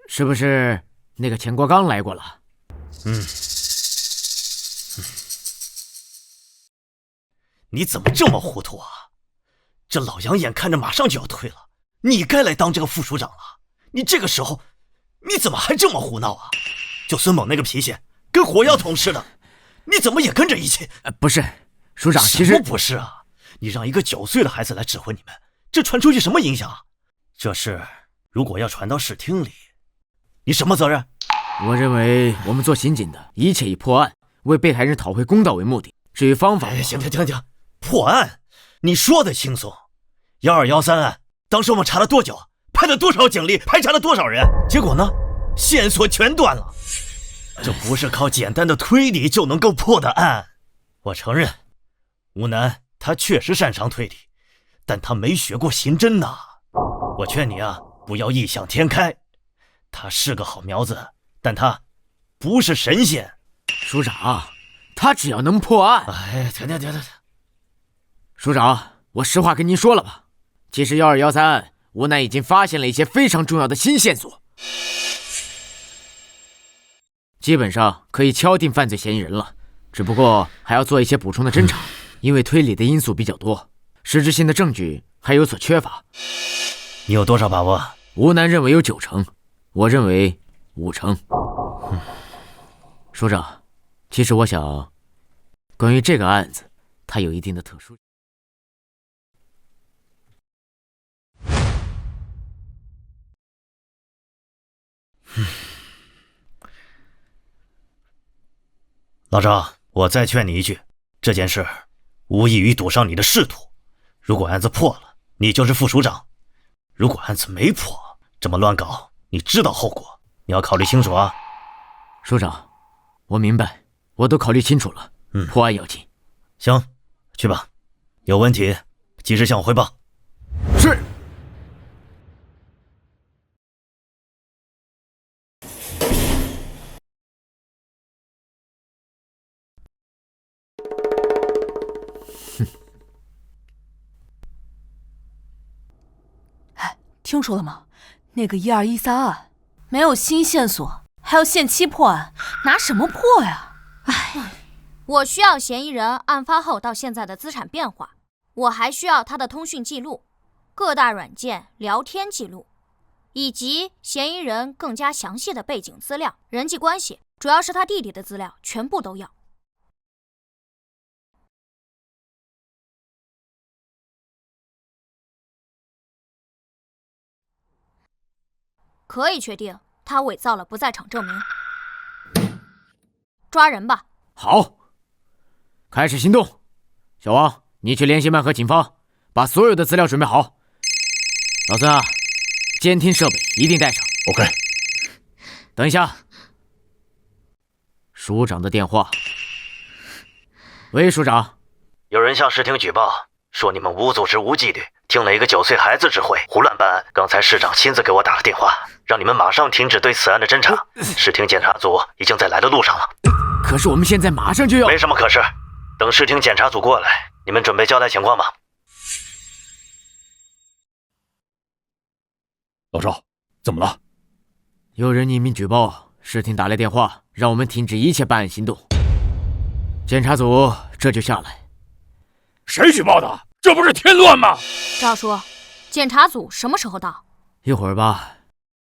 是不是那个钱国刚来过了？你怎么这么糊涂啊？这老杨眼看着马上就要退了，你该来当这个副署长了。你这个时候，你怎么还这么胡闹啊？就孙猛那个脾气，跟火药桶似的，你怎么也跟着一起？不是，署长，其实什么不是啊？你让一个9岁的孩子来指挥你们，这传出去什么影响啊？这事如果要传到市厅里，你什么责任？我认为我们做刑警的，一切以破案、为被害人讨回公道为目的。至于方法，行，破案，你说的轻松。1213案，当时我们查了多久？派了多少警力？排查了多少人？结果呢？线索全断了。这不是靠简单的推理就能够破的案。我承认，吴楠他确实擅长推理，但他没学过刑侦呐。我劝你啊，不要异想天开。他是个好苗子，但他不是神仙。署长，他只要能破案……哎，停！署长，我实话跟您说了吧，其实1213案，吴楠已经发现了一些非常重要的新线索，基本上可以敲定犯罪嫌疑人了。只不过还要做一些补充的侦查，因为推理的因素比较多，实质性的证据还有所缺乏。你有多少把握？吴楠认为有9成，我认为5成。署长，其实我想，关于这个案子，它有一定的特殊。老张，我再劝你一句，这件事无异于赌上你的仕途。如果案子破了，你就是副署长；如果案子没破，这么乱搞，你知道后果，你要考虑清楚啊。署长，我明白，我都考虑清楚了。破案要紧。行，去吧，有问题及时向我汇报。是。听说了吗？那个1213案没有新线索，还要限期破案，拿什么破呀？我需要嫌疑人案发后到现在的资产变化，我还需要他的通讯记录、各大软件聊天记录，以及嫌疑人更加详细的背景资料、人际关系，主要是他弟弟的资料，全部都要。可以确定他伪造了不在场证明。抓人吧。好，开始行动。小王，你去联系曼和警方，把所有的资料准备好。老孙啊，监听设备一定带上。 OK。等一下，署长的电话。喂，署长，有人向市厅举报，说你们无组织无纪律，听了一个9岁孩子指挥，胡乱办案。刚才市长亲自给我打了电话，让你们马上停止对此案的侦查。市厅检察组已经在来的路上了。可是我们现在马上就要……没什么可是，等市厅检察组过来，你们准备交代情况吧。老赵，怎么了？有人匿名举报，市厅打来电话，让我们停止一切办案行动。检察组这就下来。谁举报的？这不是添乱吗？赵叔，检察组什么时候到？一会儿吧，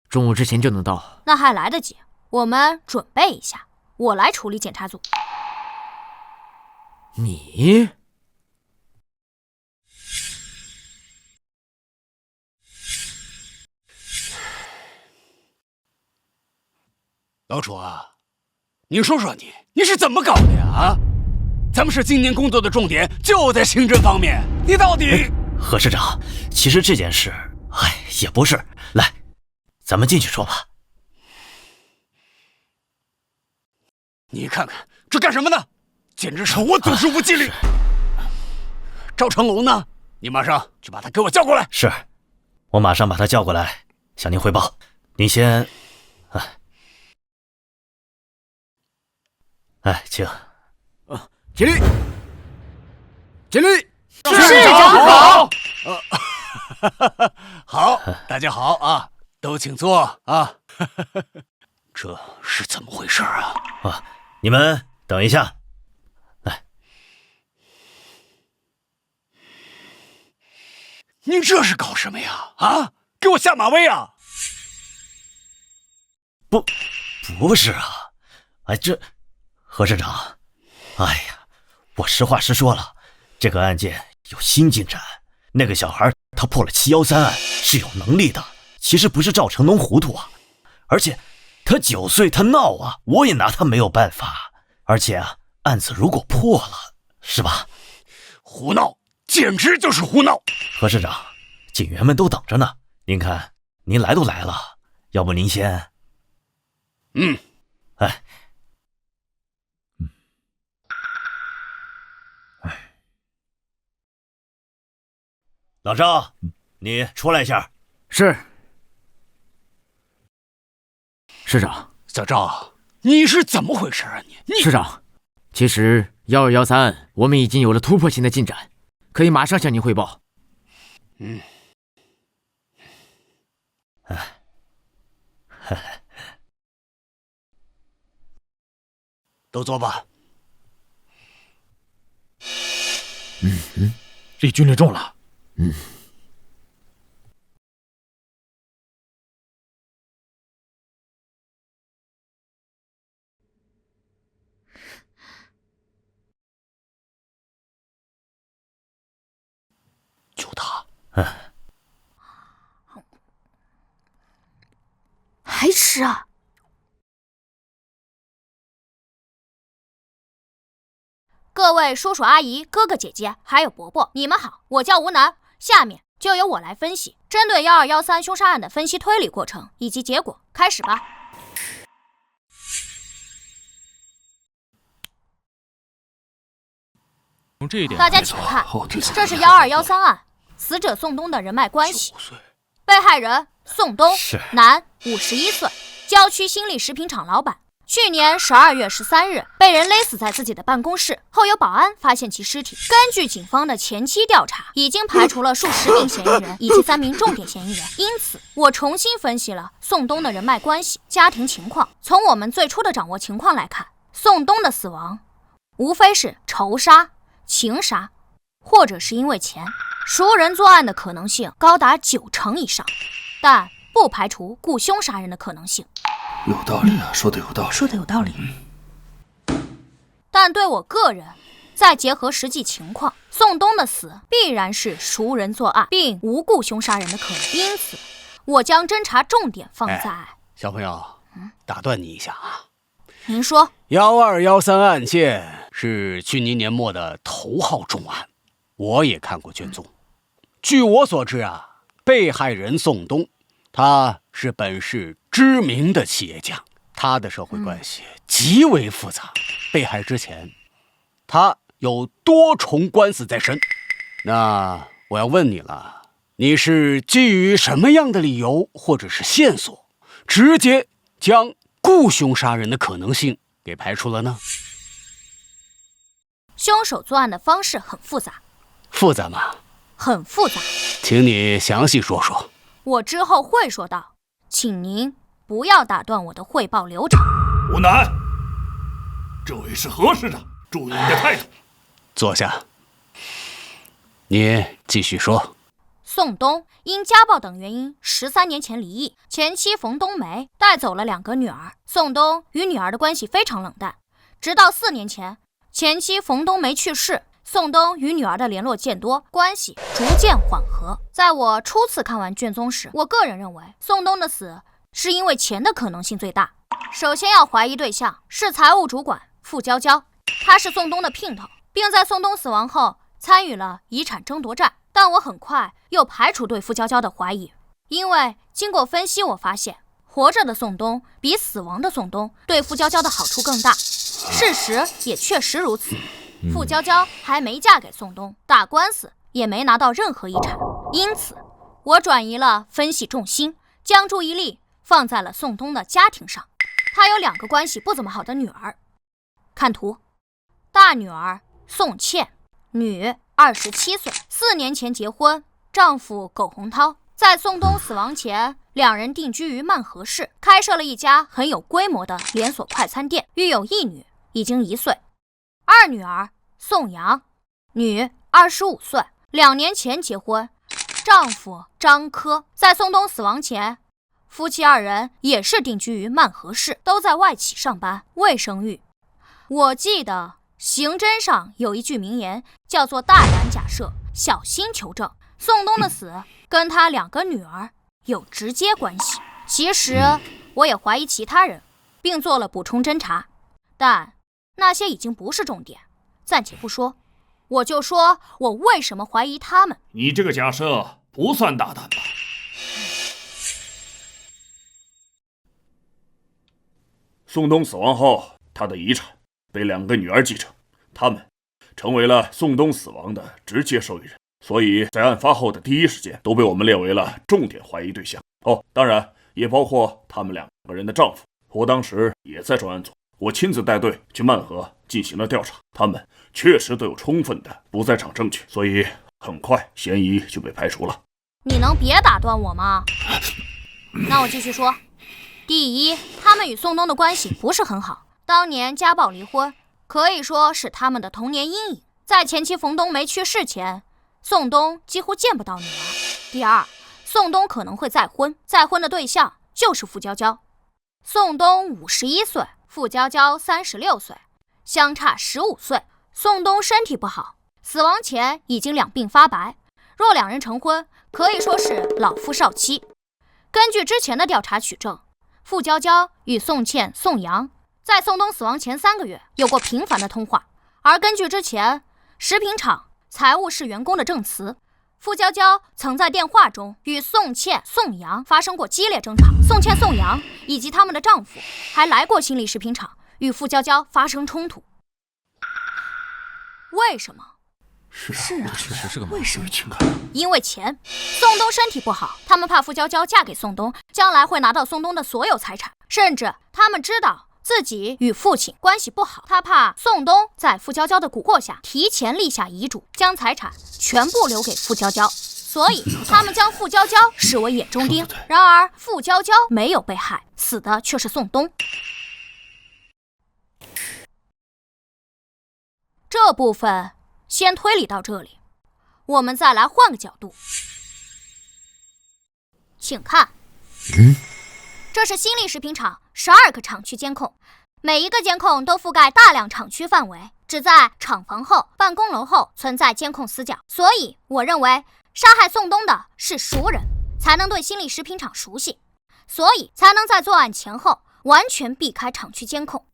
中午之前就能到。那还来得及，我们准备一下，我来处理检察组。你？老楚啊，你说说你是怎么搞的呀？啊，咱们市今年工作的重点就在刑侦方面，你到底……何市长，其实这件事，也不是。来，咱们进去说吧。你看看这干什么呢？简直是无组织无纪律！赵成龙呢？你马上去把他给我叫过来。是，我马上把他叫过来向您汇报。您先，请。起立！起立！市长好。好，大家好啊，都请坐啊。这是怎么回事啊？你们等一下。来，您这是搞什么呀？啊，给我下马威啊！不是啊，何市长，我实话实说了，这个案件有新进展。那个小孩他破了713案，是有能力的。其实不是赵成龙糊涂啊，而且他9岁，他闹啊，我也拿他没有办法。而且案子如果破了，是吧？胡闹，简直就是胡闹！何市长，警员们都等着呢。您看，您来都来了，要不您先……老赵，你出来一下。是。市长，小赵，你是怎么回事啊？你市长，其实1213案我们已经有了突破性的进展，可以马上向您汇报。都坐吧。立军令状了。就他。还吃啊？各位叔叔阿姨、哥哥姐姐，还有伯伯，你们好，我叫吴楠。下面就由我来分析，针对1213凶杀案的分析推理过程以及结果，开始吧。从这一点，大家请看，这是1213案死者宋东的人脉关系。被害人宋东，男，51岁，郊区新力食品厂老板。去年12月13日被人勒死在自己的办公室，后有保安发现其尸体。根据警方的前期调查，已经排除了数十名嫌疑人以及3名重点嫌疑人。因此，我重新分析了宋东的人脉关系、家庭情况。从我们最初的掌握情况来看，宋东的死亡无非是仇杀、情杀，或者是因为钱。熟人作案的可能性高达90%以上，但不排除雇凶杀人的可能性。有道理啊，说的有道理，说的有道理。但对我个人，再结合实际情况，宋东的死必然是熟人作案，并无故凶杀人的可能。因此，我将侦查重点放在……小朋友，打断你一下啊。您说，1213案件是去年年末的头号重案，我也看过卷宗。据我所知啊，被害人宋东，他是本市知名的企业家，他的社会关系极为复杂。被害之前，他有多重官司在身。那我要问你了，你是基于什么样的理由或者是线索，直接将雇凶杀人的可能性给排除了呢？凶手作案的方式很复杂。复杂吗？很复杂。请你详细说说。我之后会说到，请您不要打断我的汇报流程。吴楠，这位是何市长，注意你的态度。坐下。你继续说。宋东因家暴等原因13年前离异，前妻冯冬梅带走了2个女儿。宋东与女儿的关系非常冷淡，直到4年前，前妻冯冬梅去世，宋东与女儿的联络渐多，关系逐渐缓和。在我初次看完卷宗时，我个人认为宋东的死是因为钱的可能性最大。首先要怀疑对象是财务主管傅娇娇，她是宋东的姘头，并在宋东死亡后参与了遗产争夺战。但我很快又排除对傅娇娇的怀疑，因为经过分析，我发现活着的宋东比死亡的宋东对傅娇娇的好处更大。事实也确实如此。傅娇娇还没嫁给宋东，打官司也没拿到任何遗产，因此我转移了分析重心，将注意力放在了宋东的家庭上。他有2个关系不怎么好的女儿，看图，大女儿宋茜，女27岁，4年前结婚，丈夫苟洪涛。在宋东死亡前，2人定居于曼河市，开设了一家很有规模的连锁快餐店，育有1女，已经1岁。二女儿宋阳，女25岁，2年前结婚，丈夫张科。在宋东死亡前，夫妻2人也是定居于曼河市，都在外企上班，未生育。我记得刑侦上有一句名言，叫做大胆假设，小心求证。宋东的死跟他2个女儿有直接关系。其实我也怀疑其他人，并做了补充侦查，但那些已经不是重点，暂且不说。我就说我为什么怀疑他们。你这个假设不算大胆吧？宋东死亡后，他的遗产被2个女儿继承，他们成为了宋东死亡的直接受益人，所以在案发后的第一时间都被我们列为了重点怀疑对象。当然也包括他们2个人的丈夫。我当时也在专案组，我亲自带队去曼河进行了调查，他们确实都有充分的不在场证据，所以很快嫌疑就被排除了。你能别打断我吗？那我继续说。第一，他们与宋东的关系不是很好，当年家暴离婚，可以说是他们的童年阴影。在前妻冯冬梅去世前，宋东几乎见不到女儿。第二，宋东可能会再婚，再婚的对象就是傅娇娇。宋东51岁，傅娇娇36岁，相差15岁。宋东身体不好，死亡前已经2鬓发白，若2人成婚，可以说是老夫少妻。根据之前的调查取证，傅娇娇与宋茜、宋阳在宋东死亡前3个月有过频繁的通话，而根据之前食品厂财务室员工的证词，傅娇娇曾在电话中与宋茜、宋阳发生过激烈争吵。宋茜、宋阳以及他们的丈夫还来过新力食品厂与傅娇娇发生冲突。为什么？是啊，确实是个为什么？因为钱。宋冬身体不好，他们怕傅娇娇嫁给宋冬，将来会拿到宋冬的所有财产，甚至他们知道自己与父亲关系不好，他怕宋冬在傅娇娇的蛊惑下提前立下遗嘱，将财产全部留给傅娇娇，所以他们将傅娇娇视为眼中钉。然而傅娇娇没有被害，死的却是宋冬。这部分先推理到这里，我们再来换个角度。请看，这是新力食品厂12个厂区监控，每一个监控都覆盖大量厂区范围，只在厂房后、办公楼后存在监控死角。所以我认为杀害宋冬的是熟人，才能对新力食品厂熟悉，所以才能在作案前后完全避开厂区监控。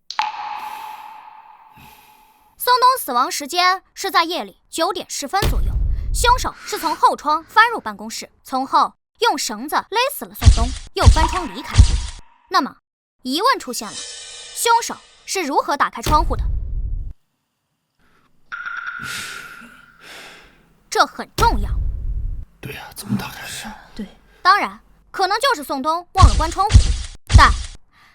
宋冬死亡时间是在夜里9点10分左右，凶手是从后窗翻入办公室，从后用绳子勒死了宋冬，又翻窗离开。那么疑问出现了，凶手是如何打开窗户的？这很重要。对呀，怎么打开的？对，当然可能就是宋冬忘了关窗户，但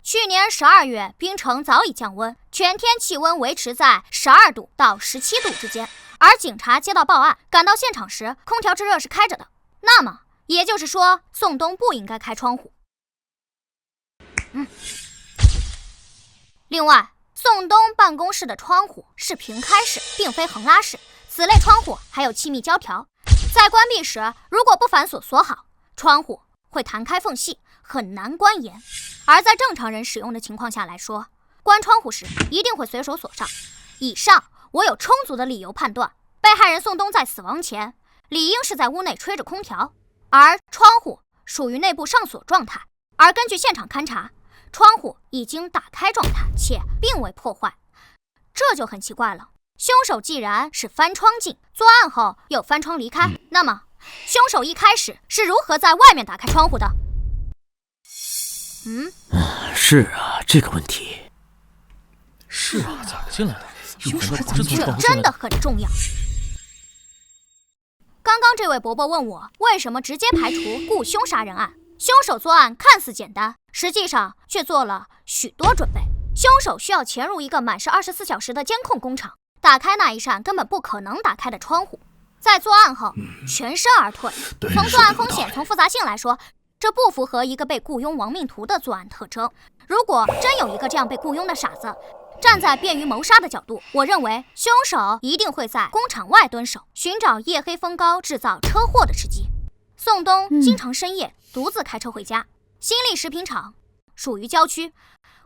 去年12月冰城早已降温，全天气温维持在12度到17度之间，而警察接到报案赶到现场时，空调制热是开着的，那么也就是说宋冬不应该开窗户。另外，宋冬办公室的窗户是平开式，并非横拉式，此类窗户还有气密胶条，在关闭时如果不反锁锁好，窗户会弹开缝隙，很难关严。而在正常人使用的情况下来说，关窗户时一定会随手锁上。以上我有充足的理由判断，被害人宋冬在死亡前理应是在屋内吹着空调，而窗户属于内部上锁状态。而根据现场勘查，窗户已经打开状态，且并未破坏，这就很奇怪了。凶手既然是翻窗进，作案后又翻窗离开，那么凶手一开始是如何在外面打开窗户的？是啊，这个问题。是啊，咋进来的？凶手是怎么这真的很重要。刚刚这位伯伯问我为什么直接排除雇凶杀人案，凶手作案看似简单，实际上却做了许多准备。凶手需要潜入一个满是24小时的监控工厂，打开那一扇根本不可能打开的窗户，在作案后全身而退。从作案风险、从复杂性来说，这不符合一个被雇佣亡命徒的作案特征。如果真有一个这样被雇佣的傻子，站在便于谋杀的角度，我认为凶手一定会在工厂外蹲守，寻找夜黑风高制造车祸的时机。宋冬经常深夜独自开车回家，新力食品厂属于郊区，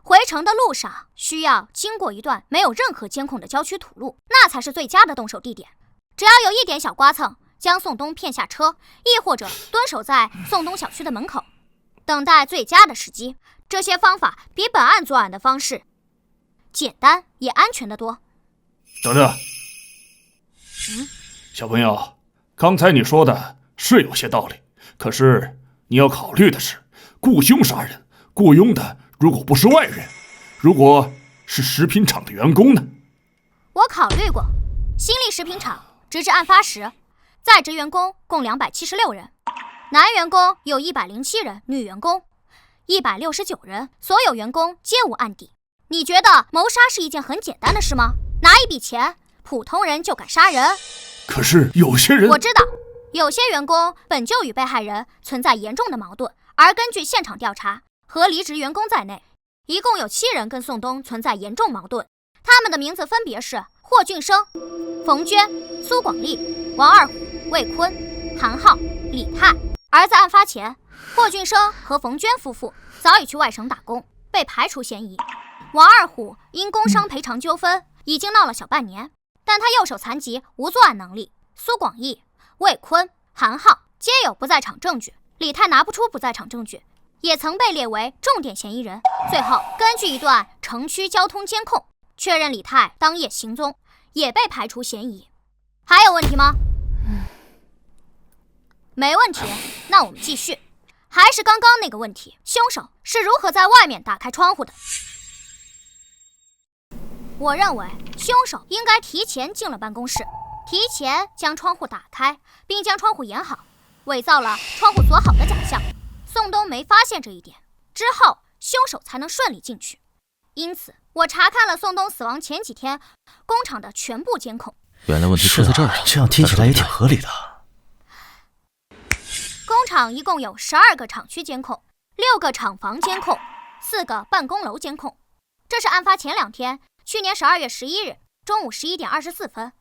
回城的路上需要经过一段没有任何监控的郊区土路，那才是最佳的动手地点。只要有一点小刮蹭，将宋冬骗下车，亦或者蹲守在宋冬小区的门口，等待最佳的时机。这些方法比本案作案的方式简单也安全得多。等等，小朋友，刚才你说的是有些道理，可是你要考虑的是，雇凶杀人，雇佣的如果不是外人，如果是食品厂的员工呢？我考虑过，新力食品厂直至案发时，在职员工共276人，男员工有107人，女员工169人，所有员工皆无案底。你觉得谋杀是一件很简单的事吗？拿一笔钱，普通人就敢杀人？可是有些人……我知道，有些员工本就与被害人存在严重的矛盾，而根据现场调查，和离职员工在内，一共有7人跟宋冬存在严重矛盾。他们的名字分别是霍俊生、冯娟、苏广利、王二虎、魏坤、韩浩、李泰。而在案发前，霍俊生和冯娟夫妇早已去外省打工，被排除嫌疑。王二虎因工伤赔偿纠纷已经闹了小半年，但他右手残疾，无作案能力。苏广义、魏坤、韩浩皆有不在场证据，李泰拿不出不在场证据，也曾被列为重点嫌疑人。最后根据一段城区交通监控确认李泰当夜行踪，也被排除嫌疑。还有问题吗？没问题，那我们继续。还是刚刚那个问题，凶手是如何在外面打开窗户的？我认为凶手应该提前进了办公室，提前将窗户打开，并将窗户掩好，伪造了窗户锁好的假象。宋东没发现这一点，之后凶手才能顺利进去。因此，我查看了宋东死亡前几天工厂的全部监控。原来问题出在这儿啊！这样听起来也挺合理的。工厂一共有12个厂区监控，6个厂房监控，4个办公楼监控。这是案发前2天，去年12月11日中午11点24分，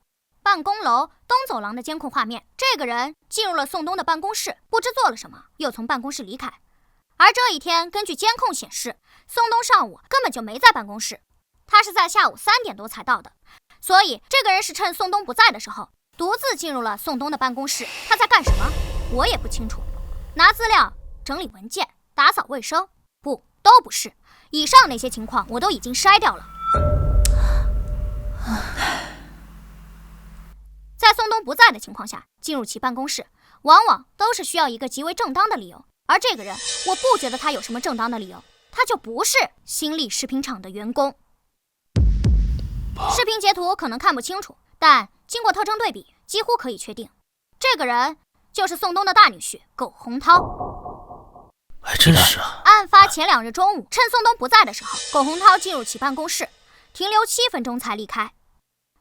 办公楼东走廊的监控画面。这个人进入了宋东的办公室，不知做了什么，又从办公室离开。而这一天，根据监控显示，宋东上午根本就没在办公室，他是在下午3点多才到的。所以，这个人是趁宋东不在的时候，独自进入了宋东的办公室。他在干什么？我也不清楚。拿资料、整理文件、打扫卫生？不，都不是。以上那些情况我都已经筛掉了。在宋东不在的情况下，进入其办公室，往往都是需要一个极为正当的理由。而这个人，我不觉得他有什么正当的理由，他就不是新力食品厂的员工。视频截图可能看不清楚，但经过特征对比，几乎可以确定，这个人就是宋东的大女婿苟洪涛。还真是啊！案发前2日中午，趁宋东不在的时候，苟洪涛进入其办公室，停留7分钟才离开。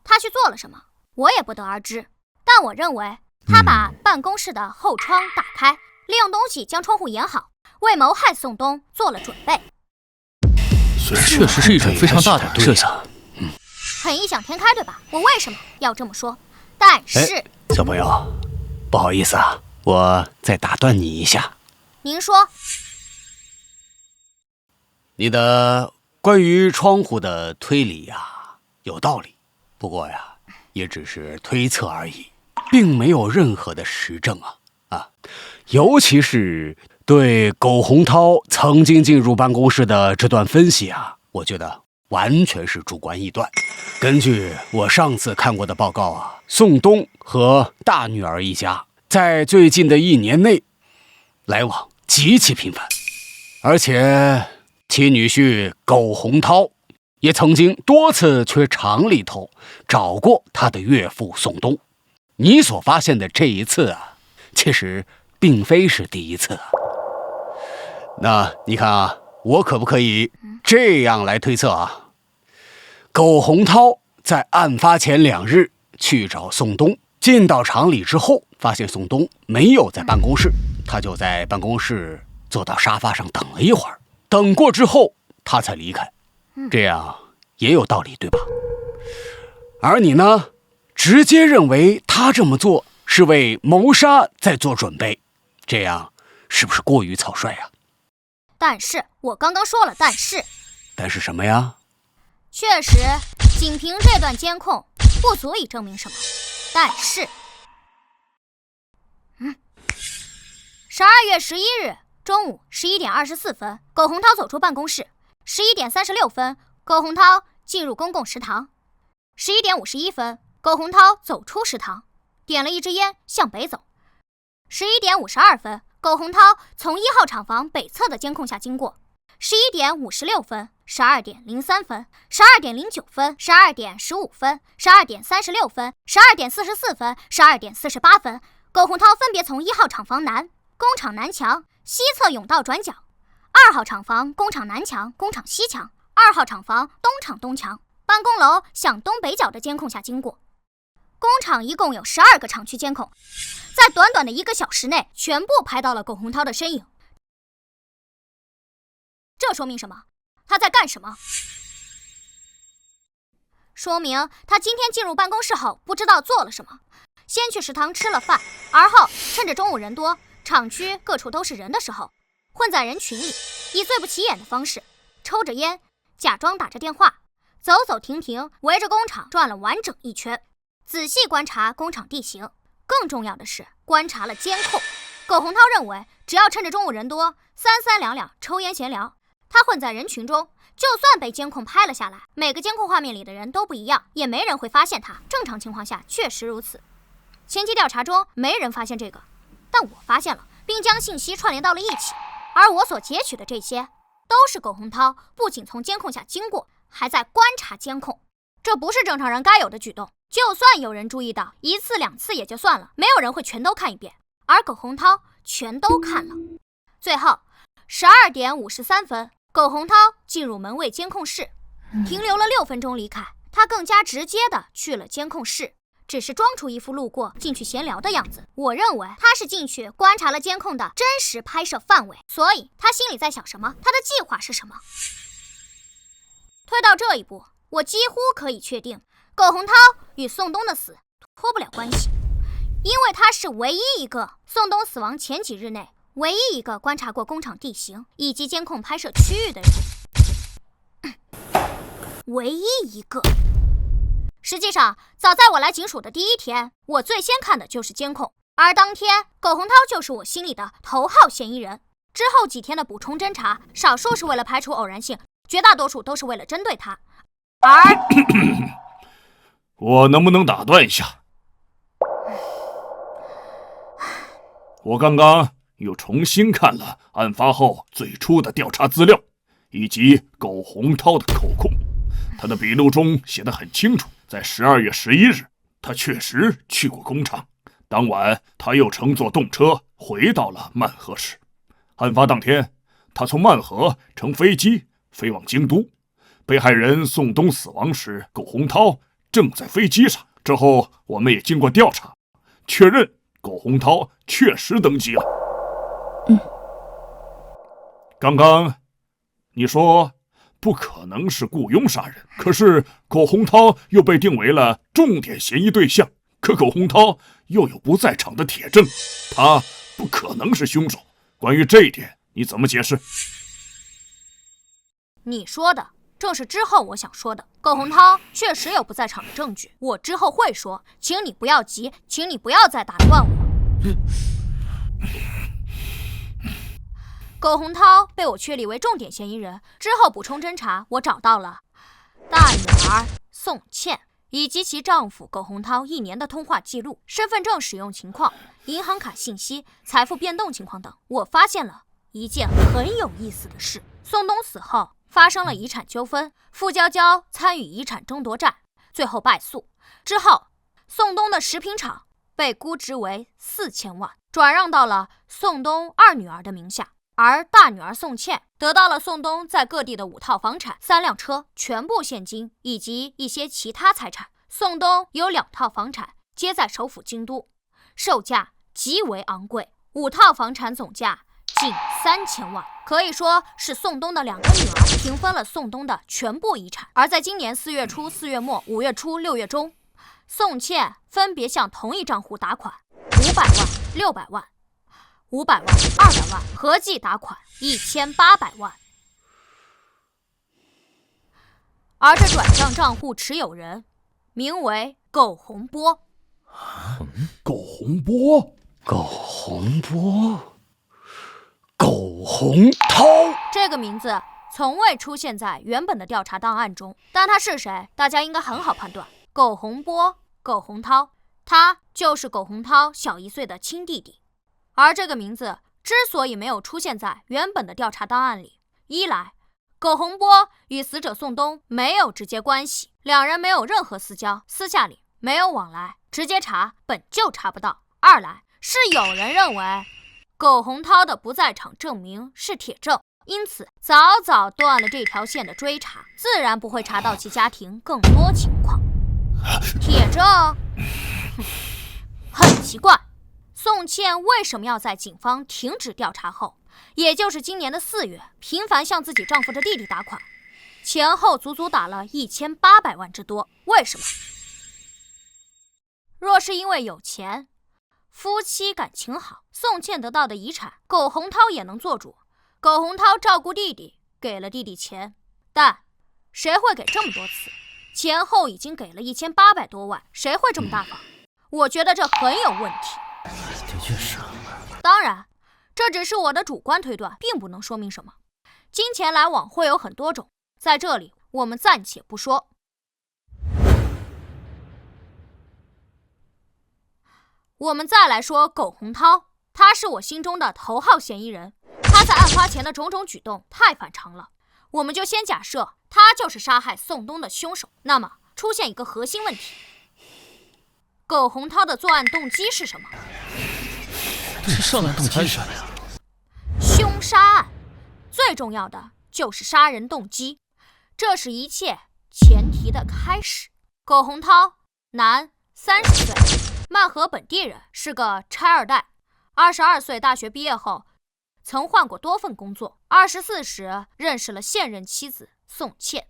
他去做了什么，我也不得而知。但我认为，他把办公室的后窗打开，利用东西将窗户掩好，为谋害宋东做了准备。确实是一种非常大胆的设想。很异想天开，对吧？我为什么要这么说？但是，小朋友，不好意思啊，我再打断你一下。您说，你的关于窗户的推理呀，有道理，不过呀，也只是推测而已，并没有任何的实证啊！尤其是对苟洪涛曾经进入办公室的这段分析啊，我觉得完全是主观臆断。根据我上次看过的报告啊，宋东和大女儿一家在最近的1年内来往极其频繁，而且其女婿苟洪涛也曾经多次去厂里头找过他的岳父宋东。你所发现的这一次啊，其实并非是第一次啊。那你看啊，我可不可以这样来推测啊？苟洪涛在案发前2日去找宋东，进到厂里之后，发现宋东没有在办公室，他就在办公室坐到沙发上等了一会儿，等过之后他才离开。这样也有道理，对吧？而你呢，直接认为他这么做是为谋杀在做准备，这样是不是过于草率啊？但是我刚刚说了，但是什么呀？确实，仅凭这段监控不足以证明什么。但是，12月11日中午11点24分，苟洪涛走出办公室。11点36分，苟洪涛进入公共食堂。11点51分，苟洪涛走出食堂，点了一支烟向北走。11点52分，苟洪涛从1号厂房北侧的监控下经过。11点56分、12点03分、12点09分、12点15分、12点36分、12点44分、12点48分，苟洪涛分别从1号厂房南、工厂南墙、西侧甬道转角，2号厂房工厂南墙、工厂西墙、2号厂房东厂东墙、办公楼向东北角的监控下经过。工厂一共有12个厂区监控，在短短的1个小时内，全部拍到了苟洪涛的身影。这说明什么？他在干什么？说明他今天进入办公室后不知道做了什么，先去食堂吃了饭，而后趁着中午人多，厂区各处都是人的时候，混在人群里，以最不起眼的方式抽着烟，假装打着电话，走走停停，围着工厂转了完整一圈，仔细观察工厂地形。更重要的是观察了监控。苟洪涛认为，只要趁着中午人多，三两抽烟闲聊，他混在人群中，就算被监控拍了下来，每个监控画面里的人都不一样，也没人会发现他。正常情况下确实如此。前期调查中没人发现这个，但我发现了，并将信息串联到了一起。而我所截取的这些，都是苟洪涛不仅从监控下经过，还在观察监控。这不是正常人该有的举动。就算有人注意到1次2次也就算了，没有人会全都看一遍。而苟洪涛全都看了。最后12点53分，苟洪涛进入门卫监控室，停留了6分钟离开。他更加直接的去了监控室，只是装出一副路过进去闲聊的样子。我认为他是进去观察了监控的真实拍摄范围，所以他心里在想什么，他的计划是什么。推到这一步，我几乎可以确定苟洪涛与宋冬的死脱不了关系，因为他是唯一一个宋冬死亡前几日内唯一一个观察过工厂地形以及监控拍摄区域的人，唯一一个。实际上，早在我来警署的第1天，我最先看的就是监控，而当天苟洪涛就是我心里的头号嫌疑人。之后几天的补充侦查，少数是为了排除偶然性，绝大多数都是为了针对他。而我能不能打断一下？我刚刚又重新看了案发后最初的调查资料，以及苟洪涛的口供。他的笔录中写得很清楚，在12月11日，他确实去过工厂。当晚，他又乘坐动车回到了曼河市。案发当天，他从曼河乘飞机飞往京都。被害人宋冬死亡时，苟洪涛正在飞机上。之后，我们也经过调查，确认苟洪涛确实登机了。刚刚你说不可能是雇佣杀人，可是苟洪涛又被定为了重点嫌疑对象，可苟洪涛又有不在场的铁证，他不可能是凶手。关于这一点，你怎么解释？你说的正是之后我想说的。苟洪涛确实有不在场的证据，我之后会说，请你不要急，请你不要再打断我。苟洪涛被我确立为重点嫌疑人之后，补充侦查，我找到了大女儿宋茜以及其丈夫苟洪涛1年的通话记录、身份证使用情况、银行卡信息、财富变动情况等。我发现了一件很有意思的事：宋冬死后发生了遗产纠纷，傅娇娇参与遗产争夺战，最后败诉。之后，宋冬的食品厂被估值为4000万，转让到了宋冬2女儿的名下。而大女儿宋茜得到了宋冬在各地的5套房产、3辆车，全部现金以及一些其他财产。宋冬有2套房产，皆在首府京都，售价极为昂贵，5套房产总价近3000万，可以说是宋冬的2个女儿平分了宋冬的全部遗产。而在今年4月初、4月末、5月初、6月中，宋茜分别向同一账户打款500万、600万、500万、200万，合计打款1800万。而这转账账户持有人名为苟洪波。苟洪波？苟洪波？苟洪涛？这个名字从未出现在原本的调查档案中，但他是谁，大家应该很好判断。苟洪波、苟洪涛，他就是苟洪涛小1岁的亲弟弟。而这个名字之所以没有出现在原本的调查档案里，一来，苟洪波与死者宋冬没有直接关系，2人没有任何私交，私下里没有往来，直接查本就查不到；二来，是有人认为苟洪涛的不在场证明是铁证，因此早早断了这条线的追查，自然不会查到其家庭更多情况。铁证？很奇怪，宋茜为什么要在警方停止调查后，也就是今年的4月，频繁向自己丈夫的弟弟打款，前后足足打了1800万之多？为什么？若是因为有钱，夫妻感情好，宋茜得到的遗产，苟洪涛也能做主。苟洪涛照顾弟弟，给了弟弟钱，但谁会给这么多次？前后已经给了1800多万，谁会这么大方？我觉得这很有问题。的确是。当然，这只是我的主观推断，并不能说明什么。金钱来往会有很多种，在这里我们暂且不说。我们再来说苟洪涛，他是我心中的头号嫌疑人。他在案发前的种种举动太反常了，我们就先假设他就是杀害宋东的凶手。那么出现一个核心问题，苟洪涛的作案动机是什么？这上来动机是什么呀？凶杀案最重要的就是杀人动机，这是一切前提的开始。苟洪涛，男，30岁，曼河本地人，是个拆二代。22岁大学毕业后，曾换过多份工作。24时认识了现任妻子宋茜。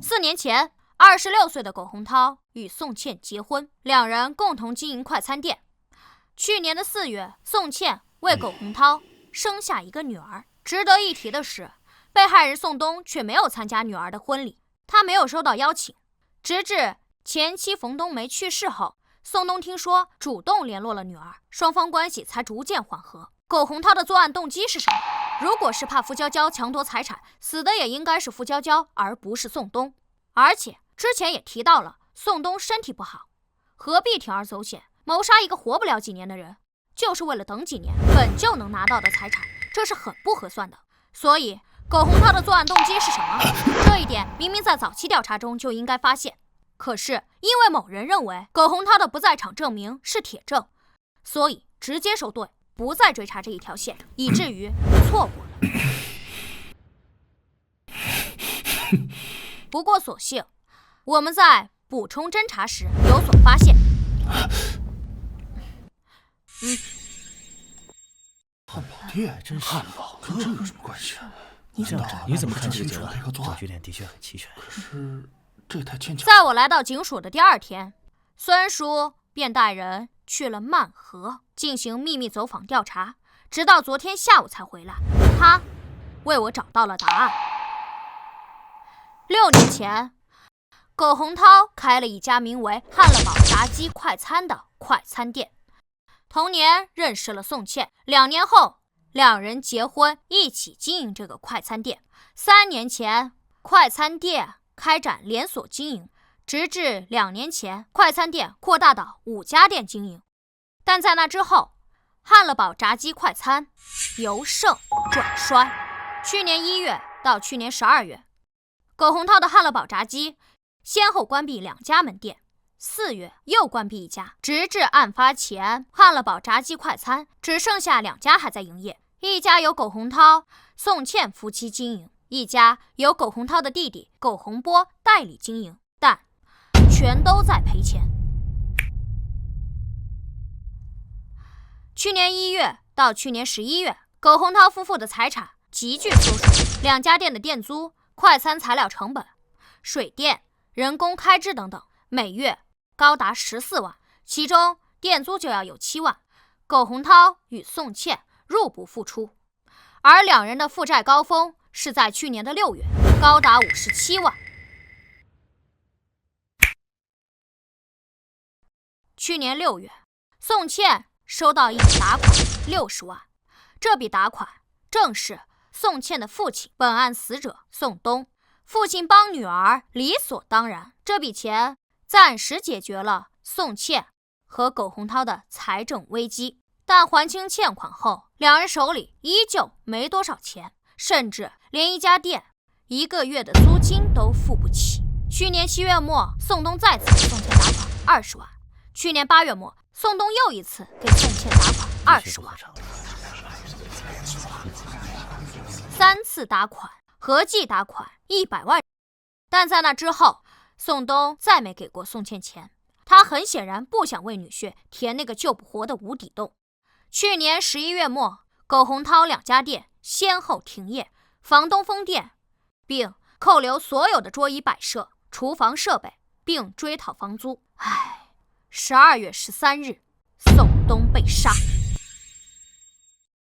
4年前，26岁的苟洪涛与宋茜结婚，两人共同经营快餐店。去年的4月，宋茜为苟洪涛生下一个女儿。值得一提的是，被害人宋东却没有参加女儿的婚礼，他没有收到邀请。直至前妻冯冬梅去世后，宋东听说主动联络了女儿，双方关系才逐渐缓和。苟洪涛的作案动机是什么？如果是怕傅娇娇强夺财产，死的也应该是傅娇娇，而不是宋东。而且之前也提到了，宋东身体不好，何必铤而走险，谋杀一个活不了几年的人，就是为了等几年本就能拿到的财产，这是很不合算的。所以苟洪涛的作案动机是什么？这一点明明在早期调查中就应该发现，可是因为某人认为苟洪涛的不在场证明是铁证，所以直接收队，不再追查这一条线，以至于错过了。不过所幸我们在补充侦查时有所发现。汉堡店，真是汉堡跟这有什么关系？你怎么看这个结论？证据链的确很齐全。可是这太牵强。在我来到警署的第2天，孙叔便带人去了曼河进行秘密走访调查，直到昨天下午才回来。他为我找到了答案。6年前，苟洪涛开了一家名为汉乐堡炸鸡快餐的快餐店。同年认识了宋茜，2年后两人结婚，一起经营这个快餐店。3年前，快餐店开展连锁经营，直至2年前，快餐店扩大到5家店经营。但在那之后，汉乐堡炸鸡快餐由盛转衰。去年1月到去年12月，苟洪涛的汉乐堡炸鸡先后关闭2家门店，4月又关闭1家，直至案发前，汉乐堡炸鸡快餐只剩下2家还在营业，一家由苟洪涛、宋茜夫妻经营，一家由苟洪涛的弟弟苟洪波代理经营，但全都在赔钱。去年1月到去年11月，苟洪涛夫妇的财产急剧缩水，2家店的店租、快餐材料成本、水电、人工开支等等，每月高达14万，其中店租就要有7万。苟洪涛与宋茜入不敷出，而两人的负债高峰是在去年的6月，高达57万。去年6月，宋茜收到一笔打款60万，这笔打款正是宋茜的父亲，本案死者宋东。父亲帮女儿理所当然，这笔钱暂时解决了宋茜和苟洪涛的财政危机，但还清欠款后，两人手里依旧没多少钱，甚至连一家店1个月的租金都付不起。去年7月末，宋东再次给宋茜打款20万。去年8月末，宋东又一次给宋茜打款20万，3次打款，合计打款100万。但在那之后，宋东再没给过宋茜钱，他很显然不想为女婿填那个救不活的无底洞。去年11月末，苟洪涛2家店先后停业，房东封店，并扣留所有的桌椅摆设、厨房设备，并追讨房租。12月13日，宋东被杀。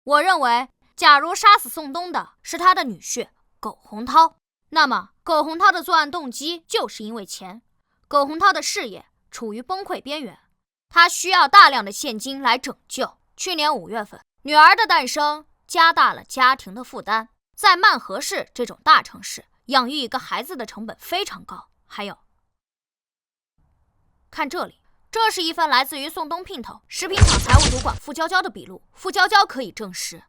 我认为，假如杀死宋东的是他的女婿苟洪涛，那么苟洪涛的作案动机就是因为钱。苟洪涛的事业处于崩溃边缘，他需要大量的现金来拯救。去年5月份，女儿的诞生加大了家庭的负担。在曼河市这种大城市，养育一个孩子的成本非常高。还有，看这里，这是一份来自于宋东姘头食品厂财务主管傅娇娇的笔录。傅娇娇可以证实，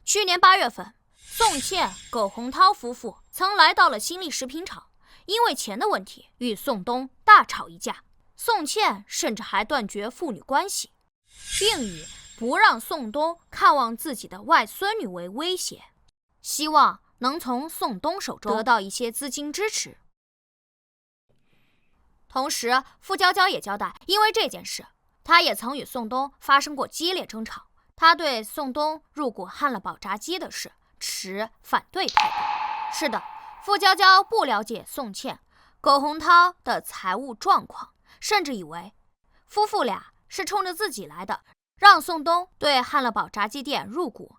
去年8月份，宋茜、苟洪涛夫妇曾来到了新力食品厂，因为钱的问题与宋东大吵一架。宋茜甚至还断绝父女关系，并以不让宋东看望自己的外孙女为威胁，希望能从宋东手中得到一些资金支持。同时，傅娇娇也交代，因为这件事，她也曾与宋东发生过激烈争吵。她对宋东入股汉乐宝炸鸡的事持反对态度。是的，傅娇娇不了解宋茜、苟洪涛的财务状况，甚至以为夫妇俩是冲着自己来的，让宋东对汉乐宝炸鸡店入股，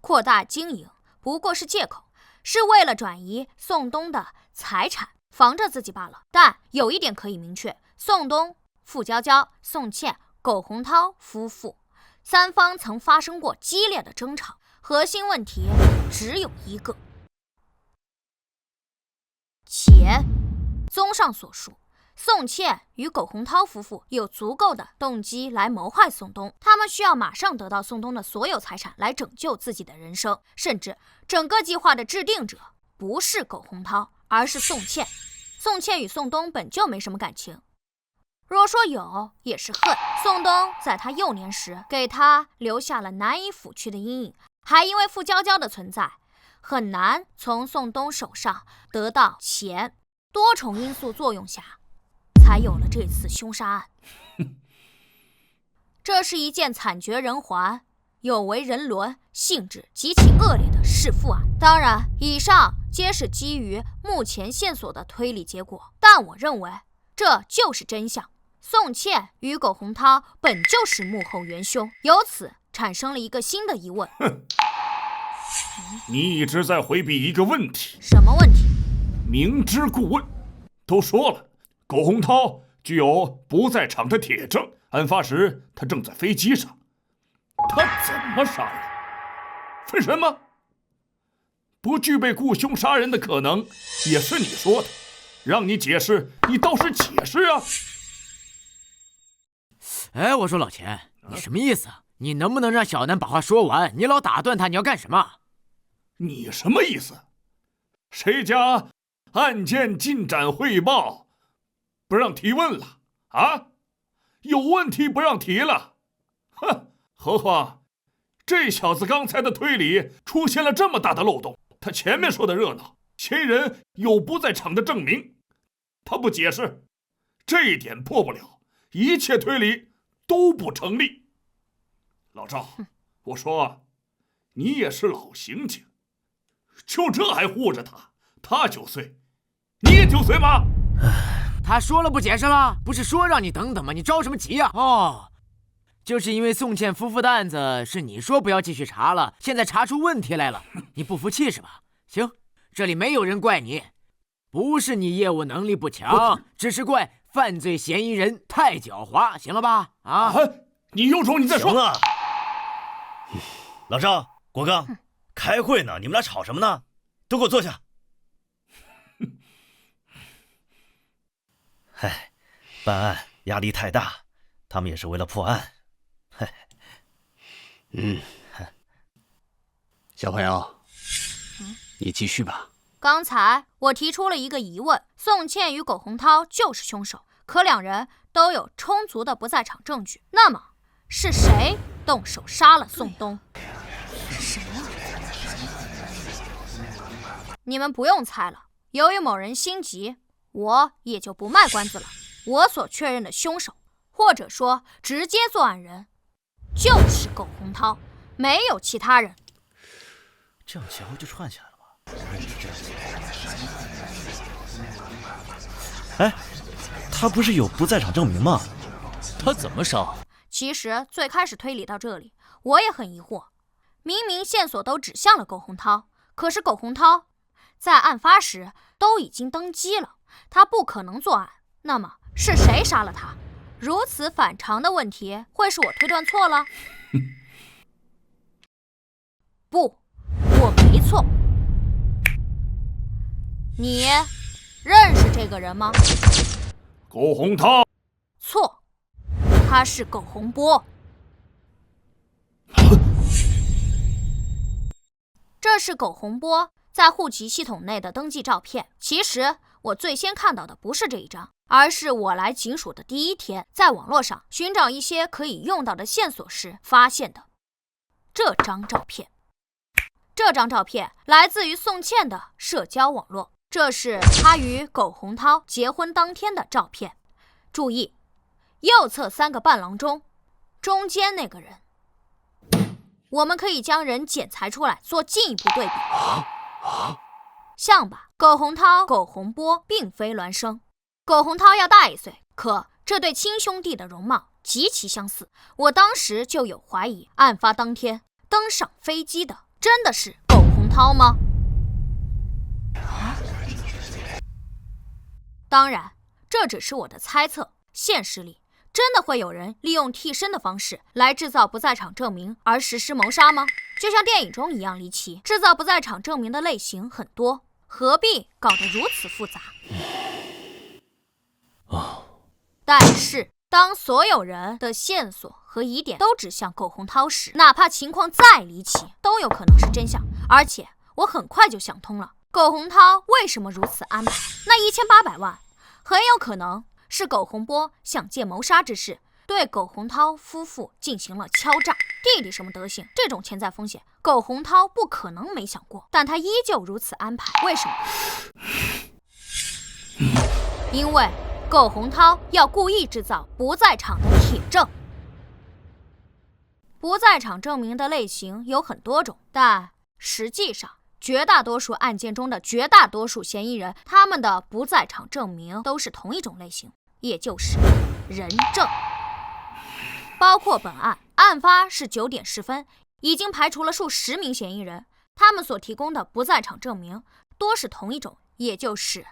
扩大经营，不过是借口，是为了转移宋东的财产，防着自己罢了。但有一点可以明确，宋东、傅娇娇、宋茜、苟洪涛夫妇三方曾发生过激烈的争吵，核心问题只有一个：钱。综上所述，宋茜与苟洪涛夫妇有足够的动机来谋害宋东，他们需要马上得到宋东的所有财产来拯救自己的人生，甚至整个计划的制定者不是苟洪涛，而是宋茜。宋茜与宋东本就没什么感情，若说有，也是恨。宋东在他幼年时给他留下了难以抚去的阴影，还因为傅娇娇的存在，很难从宋东手上得到钱。多重因素作用下，才有了这次凶杀案。这是一件惨绝人寰、有违人伦、性质极其恶劣的弑父案。当然，以上皆是基于目前线索的推理结果，但我认为这就是真相。宋茜与苟洪涛本就是幕后元凶，由此产生了一个新的疑问。你一直在回避一个问题。什么问题？明知故问。都说了，苟洪涛具有不在场的铁证，案发时他正在飞机上，他怎么杀人？分神吗？不具备雇凶杀人的可能，也是你说的。让你解释，你倒是解释啊！哎，我说老钱，你什么意思啊？你能不能让小南把话说完？你老打断他，你要干什么？你什么意思？谁家案件进展汇报不让提问了啊？有问题不让提了？哼！何况这小子刚才的推理出现了这么大的漏洞。他前面说的热闹，嫌疑人有不在场的证明，他不解释，这一点破不了，一切推理都不成立。老赵，我说你也是老刑警，就这还护着他？他9岁，你也9岁吗？他说了不解释了，不是说让你等等吗？你着什么急呀？哦，就是因为宋茜夫妇的案子是你说不要继续查了，现在查出问题来了，你不服气是吧？行，这里没有人怪你，不是你业务能力不强，只是怪犯罪嫌疑人太狡猾，行了吧？啊，你有种你再说。行了，老赵、国刚，开会呢，你们俩吵什么呢？都给我坐下。唉，办案压力太大，他们也是为了破案。小朋友，你继续吧。刚才我提出了一个疑问，宋茜与苟洪涛就是凶手，可两人都有充足的不在场证据，那么是谁动手杀了宋东？谁啊？你们不用猜了，由于某人心急，我也就不卖关子了。我所确认的凶手，或者说直接作案人，就是苟洪涛，没有其他人。这样前后就串起来了吧？哎，他不是有不在场证明吗？他怎么杀？其实最开始推理到这里，我也很疑惑，明明线索都指向了苟洪涛，可是苟洪涛在案发时都已经登机了，他不可能作案，那么是谁杀了他？如此反常的问题，会是我推断错了？不，我没错。你认识这个人吗？苟洪涛。错，他是苟洪波。这是苟洪波在户籍系统内的登记照片。其实我最先看到的不是这一张，而是我来警署的第一天，在网络上寻找一些可以用到的线索时发现的这张照片。这张照片来自于宋茜的社交网络，这是她与苟洪涛结婚当天的照片。注意，右侧3个伴郎中，中间那个人，我们可以将人剪裁出来做进一步对比。像吧，苟洪涛、苟洪波并非孪生，苟洪涛要大1岁，可这对亲兄弟的容貌极其相似。我当时就有怀疑，案发当天登上飞机的真的是苟洪涛吗？当然，这只是我的猜测。现实里真的会有人利用替身的方式来制造不在场证明而实施谋杀吗？就像电影中一样离奇，制造不在场证明的类型很多，何必搞得如此复杂？但是当所有人的线索和疑点都指向苟洪涛时，哪怕情况再离奇，都有可能是真相。而且我很快就想通了，苟洪涛为什么如此安排？那1800万很有可能是苟洪波想借谋杀之事对苟洪涛夫妇进行了敲诈。弟弟什么德行，这种潜在风险苟洪涛不可能没想过，但他依旧如此安排。为什么？因为苟洪涛要故意制造不在场的铁证。不在场证明的类型有很多种，但实际上绝大多数案件中的绝大多数嫌疑人，他们的不在场证明都是同一种类型，也就是人证。包括本案，案发是9点10分，已经排除了数10名嫌疑人，他们所提供的不在场证明多是同一种，也就是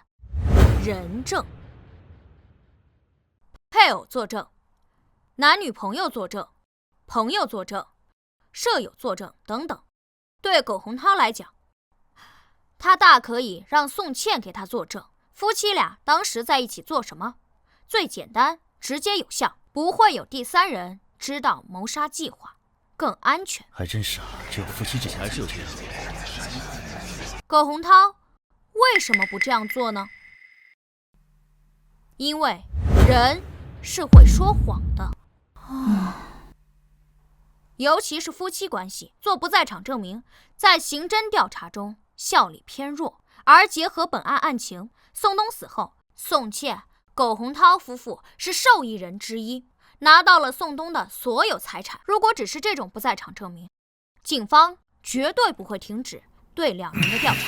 人证。配偶作证、男女朋友作证、朋友作证、舍友作证等等。对苟洪涛来讲，他大可以让宋茜给他作证，夫妻俩当时在一起做什么，最简单、直接有效，不会有第三人知道谋杀计划，更安全。还真是啊，只有夫妻之间还是有这样。苟洪涛为什么不这样做呢？因为人是会说谎的。尤其是夫妻关系，做不在场证明在刑侦调查中效力偏弱。而结合本案案情，宋东死后，宋茜、苟洪涛夫妇是受益人之一，拿到了宋东的所有财产。如果只是这种不在场证明，警方绝对不会停止对2人的调查。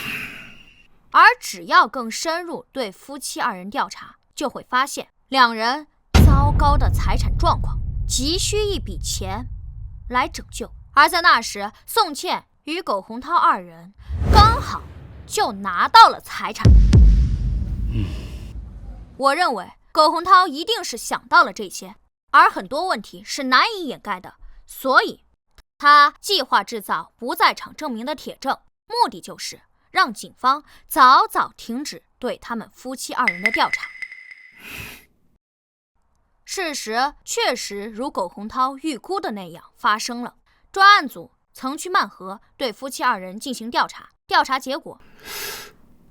而只要更深入对夫妻2人调查，就会发现2人糟糕的财产状况，急需一笔钱来拯救。而在那时，宋茜与苟洪涛2人刚好就拿到了财产。我认为苟洪涛一定是想到了这些，而很多问题是难以掩盖的，所以他计划制造不在场证明的铁证，目的就是让警方早早停止对他们夫妻2人的调查。事实确实如苟洪涛预估的那样发生了。专案组曾去曼河对夫妻2人进行调查，调查结果，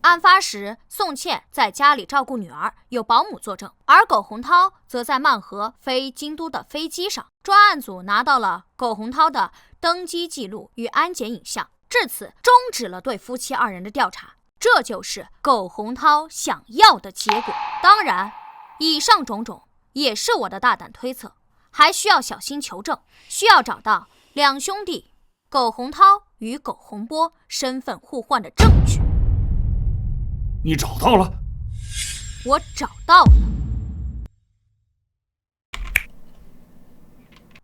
案发时宋茜在家里照顾女儿，有保姆作证，而苟洪涛则在曼河飞京都的飞机上。专案组拿到了苟洪涛的登机记录与安检影像，至此终止了对夫妻2人的调查。这就是苟洪涛想要的结果。当然，以上种种也是我的大胆推测，还需要小心求证，需要找到2兄弟苟洪涛与苟洪波身份互换的证据。你找到了？我找到了。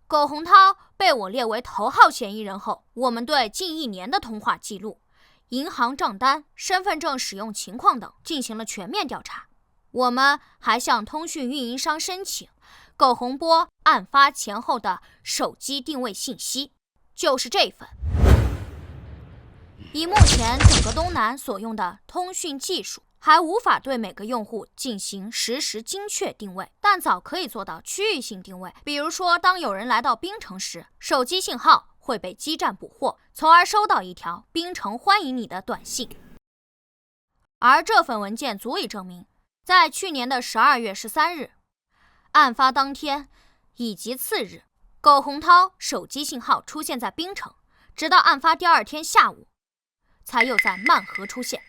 苟洪涛被我列为头号嫌疑人后，我们对近1年的通话记录、银行账单、身份证使用情况等进行了全面调查。我们还向通讯运营商申请苟洪波案发前后的手机定位信息，就是这份。以目前整个东南所用的通讯技术，还无法对每个用户进行实时精确定位，但早可以做到区域性定位。比如说，当有人来到槟城时，手机信号会被基站捕获，从而收到一条槟城欢迎你的短信。而这份文件足以证明，在去年的12月13日，案发当天以及次日，苟洪涛手机信号出现在槟城，直到案发第2天下午，才又在曼河出现。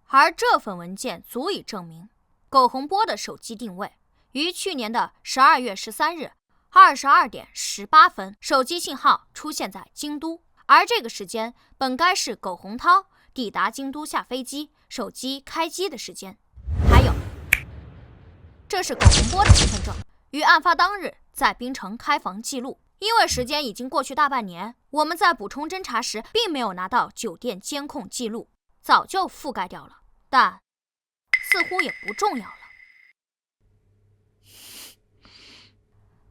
而这份文件足以证明，苟洪波的手机定位于去年的12月13日22点18分，手机信号出现在京都，而这个时间本该是苟洪涛抵达京都下飞机、手机开机的时间。还有，这是苟洪波的身份证，于案发当日在槟城开房记录。因为时间已经过去大半年，我们在补充侦查时并没有拿到酒店监控记录，早就覆盖掉了，但似乎也不重要了。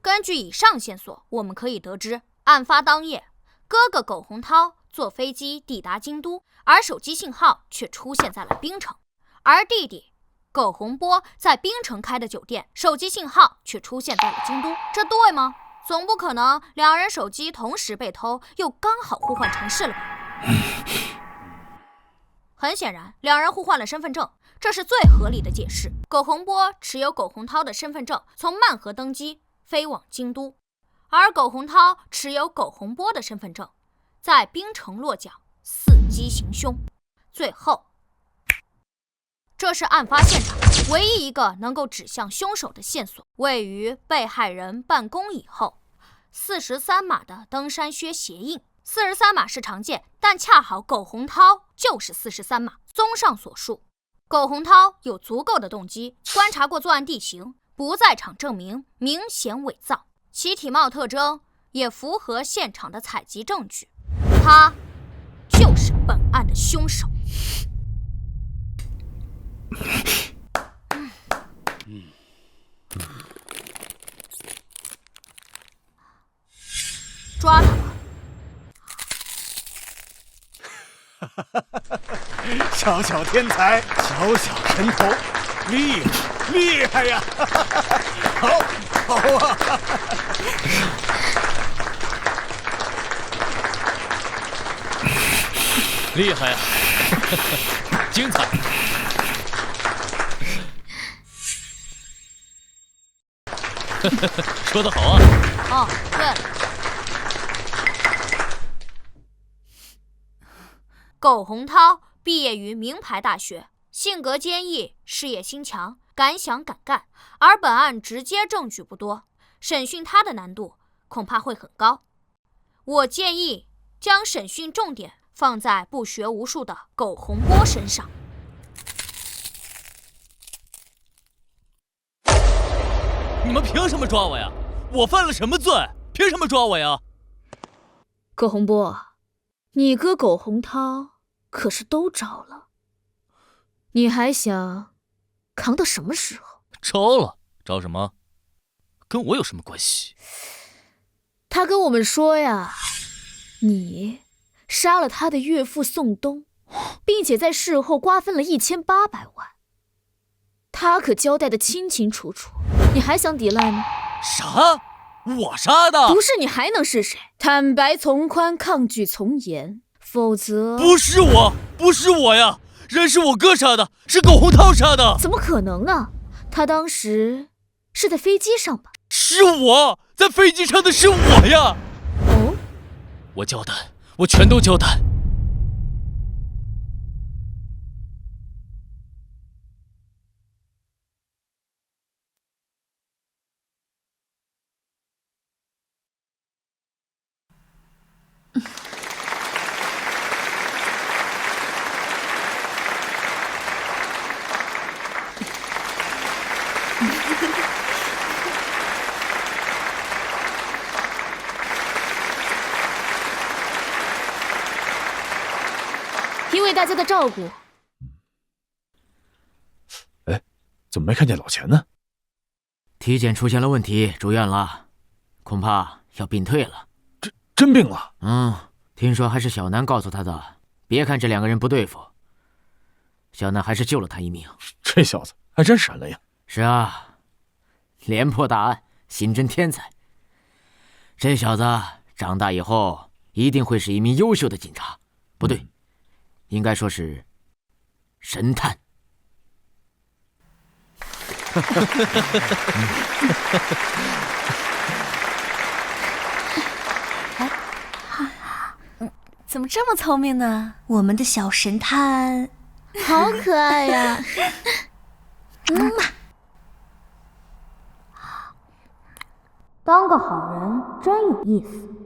根据以上线索，我们可以得知，案发当夜，哥哥苟洪涛坐飞机抵达京都，而手机信号却出现在了槟城；而弟弟苟洪波在槟城开的酒店，手机信号却出现在了京都，这对吗？总不可能两人手机同时被偷，又刚好互换城市了吧？很显然，两人互换了身份证，这是最合理的解释。苟洪波持有苟洪涛的身份证，从曼河登机飞往京都，而苟洪涛持有苟洪波的身份证，在槟城落脚，伺机行凶。最后，这是案发现场唯一一个能够指向凶手的线索，位于被害人办公以后43码的登山靴鞋印。43码是常见，但恰好苟洪涛就是43码。综上所述，苟洪涛有足够的动机，观察过作案地形，不在场证明明显伪造，其体貌特征也符合现场的采集证据，他就是本案的凶手。抓他吧！小小天才，小小神头，厉害呀！好啊！厉害呀！精彩！说得好啊！哦，对了，苟洪涛毕业于名牌大学，性格坚毅，事业心强，敢想敢干。而本案直接证据不多，审讯他的难度恐怕会很高。我建议将审讯重点放在不学无术的苟洪波身上。你们凭什么抓我呀？我犯了什么罪？凭什么抓我呀？苟洪波，你哥苟洪涛可是都招了，你还想扛到什么时候？招了？招什么？跟我有什么关系？他跟我们说呀，你杀了他的岳父宋东，并且在事后瓜分了1800万，他可交代得清清楚楚，你还想抵赖吗？啥？我杀的？不是你还能是谁？坦白从宽，抗拒从严，否则……不是我呀！人是我哥杀的，是苟洪涛杀的。怎么可能啊？他当时是在飞机上吧？是我在飞机上的，是我呀！哦，我交代，我全都交代。因为大家的照顾。哎，怎么没看见老钱呢？体检出现了问题，住院了，恐怕要病退了。真病了？听说还是小南告诉他的。别看这2个人不对付，小南还是救了他一命。这小子还真神了呀！是啊，连破大案，心真天才。这小子长大以后一定会是一名优秀的警察，不对，应该说是神探。怎么这么聪明呢？我们的小神探，好可爱呀！当个好人真有意思。